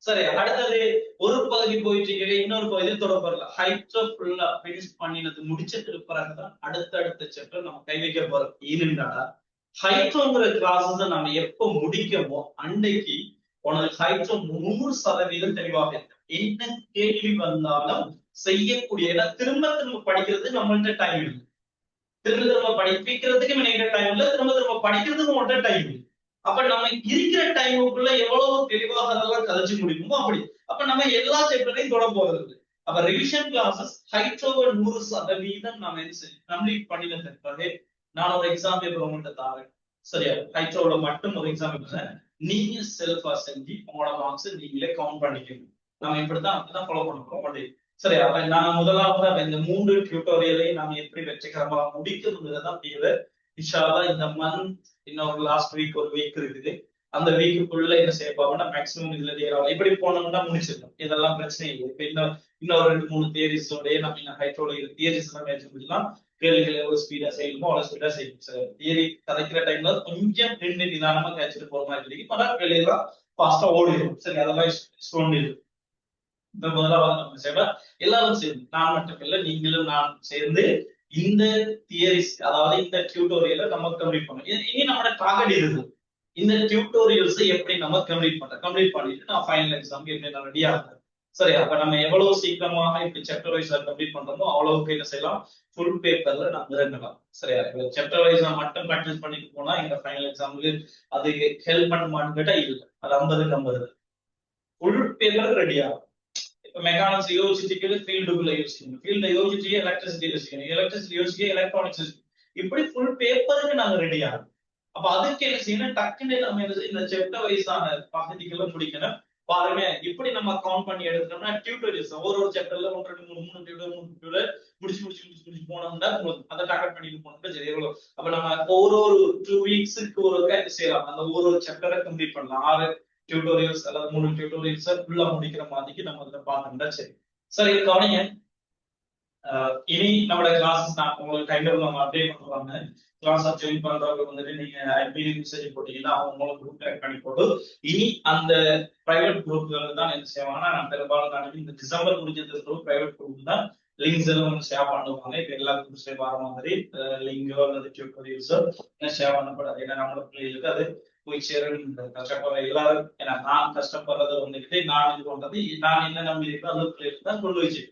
சரி அடுத்தது ஒரு பகுதி போயிட்டு இன்னொரு பகுதி தொடர்புல ஹைட்ரோ ஃபுல்லா பினிஷ் பண்ணினது முடிச்சதுக்கு பிறகுதான் அடுத்தடுத்த சாப்டர் நம்ம கை வைக்க போறோம். ஏனென்றா ஹைட்ரோங்கிற கிளாஸஸ் நம்ம எப்ப முடிக்கமோ அன்னைக்கு உனக்கு ஹைட்ரோ 100% தெளிவாக இருக்கு. என்ன கேள்வி வந்தாலும் செய்யக்கூடிய திரும்ப படிக்கிறது நம்மள்ட்ட டைம் இல்லை. திரும்ப படிப்பிக்கிறதுக்கு நினைக்கிற டைம் இல்ல, திரும்ப படிக்கிறதுக்கு மட்டும் டைம் இல்லை. அப்ப நம்ம இருக்கிற டைமுக்குள்ள எவ்வளவு தெளிவாக அதெல்லாம் கதைச்சு முடியுமோ அப்படி. அப்ப நம்ம எல்லா சாப்டரையும் தொட போறது. அப்ப ரிவிஷன் கிளாஸஸ் ஹைட்ரோவை 100% நாம என்ன செய்யும் கம்ப்ளீட் பண்ணினது பிறகு நான் ஒரு எக்ஸாம் பேப்பர் உங்கள்கிட்ட தாரேன். சரியா? ஹைட்ரோல மட்டும் ஒரு எக்ஸாம் பேப்பர் நீங்க செல்ஃபா செஞ்சு உங்களோட மார்க்ஸ் நீங்களே கவுண்ட் பண்ணிக்கணும். நம்ம இப்படிதான் அப்படிதான் ஃபாலோ பண்ண போறோம். சரி, அப்ப நான் முதலாவது இந்த 3 டியூட்டோரியலை நாம எப்படி வெற்றிகரமா முடிக்கிறதுதான் தேவை. இன்ஷா அல்லாஹ் இந்த மந்த் இன்னொரு லாஸ்ட் வீக் ஒரு வீக் இருக்குது. அந்த வீக்குக்குள்ள என்ன செய்ய போறோம்னா மேக்ஸிமம் இதுல இப்படி போனோம்னா முடிச்சிடணும். இதெல்லாம் பிரச்சனை இல்லை. இப்ப இன்னொரு 2-3 தியரிஸோடய நம்ம ஹைட்ரோல தியரிஸ் எல்லாம் மேட்ச் முடிக்கலாம். கேள்விகள் எவ்வளவு ஸ்பீடா செய்யணுமோ அவ்வளவு ஸ்பீடா செய்யணும். சார் தியரி கதைக்கிற டைம்ல கொஞ்சம் நிதானமா கேட்சிட்டு போற மாதிரி இருக்கு. பல கேள்வியெல்லாம் ஃபாஸ்டா ஓடிடும். சரி, அதெல்லாம் ஸ்டோன் இந்த முதலாவது நம்ம செய்ய எல்லாரும் சேர்ந்து நான் மட்டும் இல்லை நீங்களும் நான் சேர்ந்து இந்த தியரிஸ் அதாவது இந்த டியூட்டோரியலை நம்ம கம்ப்ளீட் பண்ணணும். இனி நம்மளோட டார்கெட் இருக்குது இந்த டியூட்டோரியல்ஸ் எப்படி நம்ம கம்ப்ளீட் பண்ணிட்டு நான் ஃபைனல் எக்ஸாம்க்கு எப்படி நான் ரெடி ஆகுறேன். சரி, அப்ப நம்ம எவ்வளவு சீக்கிரமாக இப்படி சாப்டர் வைஸா கம்ப்ளீட் பண்றோமோ அவ்வளவுக்கு என்ன செய்யலாம், ஃபுல் பேப்பர்ல நம்ம இறங்கலாம். சரியா, சாப்டர் வைஸா மட்டும் ப்ராக்டிஸ் பண்ணிட்டு போனா இந்த ஃபைனல் எக்ஸாமுக்கு அது ஹெல்ப் பண்ணுமான்னு கேட்டா இல்ல. அது 50-50 ஃபுல் பேப்பர் ரெடி ஆகும். இப்ப மெக்கானிக்ஸ் யோசிச்சுட்டு ஃபீல்டுக்குள்ள யோசிக்கணும், ஃபீல்ட யோசிச்சு எலக்ட்ரிசிட்டி யோசிக்கணும், எலக்ட்ரிசிட்டி யோசிச்சு எலக்ட்ரானிக்ஸ் யோசிக்கணும். இப்படி ஃபுல் பேப்பருக்கு நாங்க ரெடி ஆகும். அப்ப அதுக்கு என்ன செய்யணும், டக்குன்னு நம்ம இந்த சாப்டர் வைஸான பகுதிகளை முடிக்கணும். பாருங்க, இப்படி நம்ம கவுண்ட் பண்ணி எடுத்தோம்னா டியூட்டோரியல்ஸ் ஒரு சாப்டர்ல 1 2 3 3 டியூட்டர் 3 டியூட்டர் முடிச்சு போனோம்னா அதை டார்கெட் பண்ணிட்டு போனோம்னா சரி எவ்வளவு. அப்ப நம்ம ஒரு 2 வீக்ஸ்க்கு ஒரு என்ன செய்யலாம், அந்த ஒரு சாப்டரை கம்ப்ளீட் பண்ணலாம். 6 டியூட்டோரியல்ஸ் அல்லது 3 டியூட்டோரியல்ஸ் ஃபுல்லா முடிக்கிற மாதிரிக்கு நம்ம இதை பார்த்தோம்னா சரி. சரி, கவனிங்க. இனி நம்மளோட கிளாஸஸ் நான் உங்களுக்கு டைம் டேபிள் நம்ம அப்டேட் பண்ணுவாங்க. கிளாஸ் ஜாயின் பண்றவங்க வந்துட்டு நீங்க ஐபிஎல் மெசேஜ் போட்டீங்கன்னா அவங்க உங்களுக்கு குரூப் ஆட் பண்ணி போட்டு இனி அந்த பிரைவேட் குரூப்கள் தான் என்ன செய்வாங்கன்னா, நான் பெரும்பாலும் நான் இந்த டிசம்பர் முடிஞ்சதுக்கு பிரைவேட் குரூப் தான் லிங்க்ஸ் எல்லாம் ஷேர் பண்ணுவாங்க. இப்ப எல்லா குரூப்ஸ்லயும் வர மாதிரி லிங்கோ அல்லது டியூட்டோரியல்ஸோ என்ன ஷேர் பண்ணப்படாது. ஏன்னா நம்மளோட பிள்ளைகளுக்கு அது போய் சேரணும். கஷ்டப்படுற எல்லாரும், ஏன்னா நான் கஷ்டப்படுறது வந்துட்டு நான் இது பண்றது நான் என்ன நம்பி இருக்கோ அந்த பிள்ளைகளுக்கு தான் கொண்டு வச்சு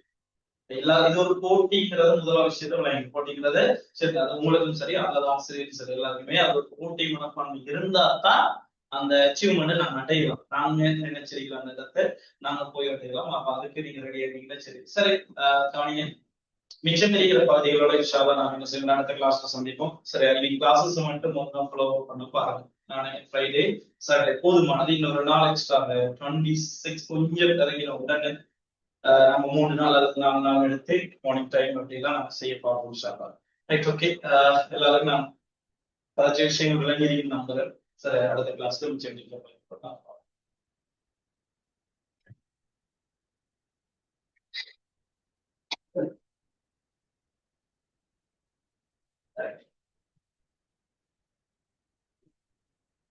எல்லாரும். இது ஒரு போட்டிங்கிறது முதல் விஷயத்த விளையாங்க. போட்டிங்கிறது சரி, அது உங்களுக்கும் சரி அல்லது ஆசிரியரும் சரி எல்லாருக்குமே அது ஒரு போட்டி மனப்பான்மை இருந்தா தான் அந்த அச்சீவ்மெண்ட் நாங்க அடையலாம். நாங்க நினைச்சிருக்கலாம் அந்த இடத்தை நாங்க போய் அடையலாம். அப்ப அதுக்கு நீங்க ரெடி ஆகிட்டீங்கன்னா சரி. சரி, கவனிங்க. மிச்சம் இருக்கிற பகுதிகளோட இன்ஷால்லா நான் என்ன செய்யணும், அடுத்த கிளாஸ்ல சந்திப்போம். சரி, இன்னைக்கு கிளாஸஸ் மட்டும் மொத்தம் ஃபாலோ பண்ண பாருங்க. நானே ஃப்ரைடே சாட்டர்டே போதுமானது. இன்னொரு நாள் எக்ஸ்ட்ரா 26 கொஞ்சம் இறங்கின உடனே நம்ம 3 நாள் அல்லது 4 நாள் எடுத்து மார்னிங் டைம் அப்படிலாம் நம்ம செய்ய பார்ப்போம் இன்ஷால்லா. Right, okay. எல்லாருக்கும் நான் பல விஷயங்கள் விளங்கி நம்புறேன். சரி, அடுத்த கிளாஸ்ல மிச்சம்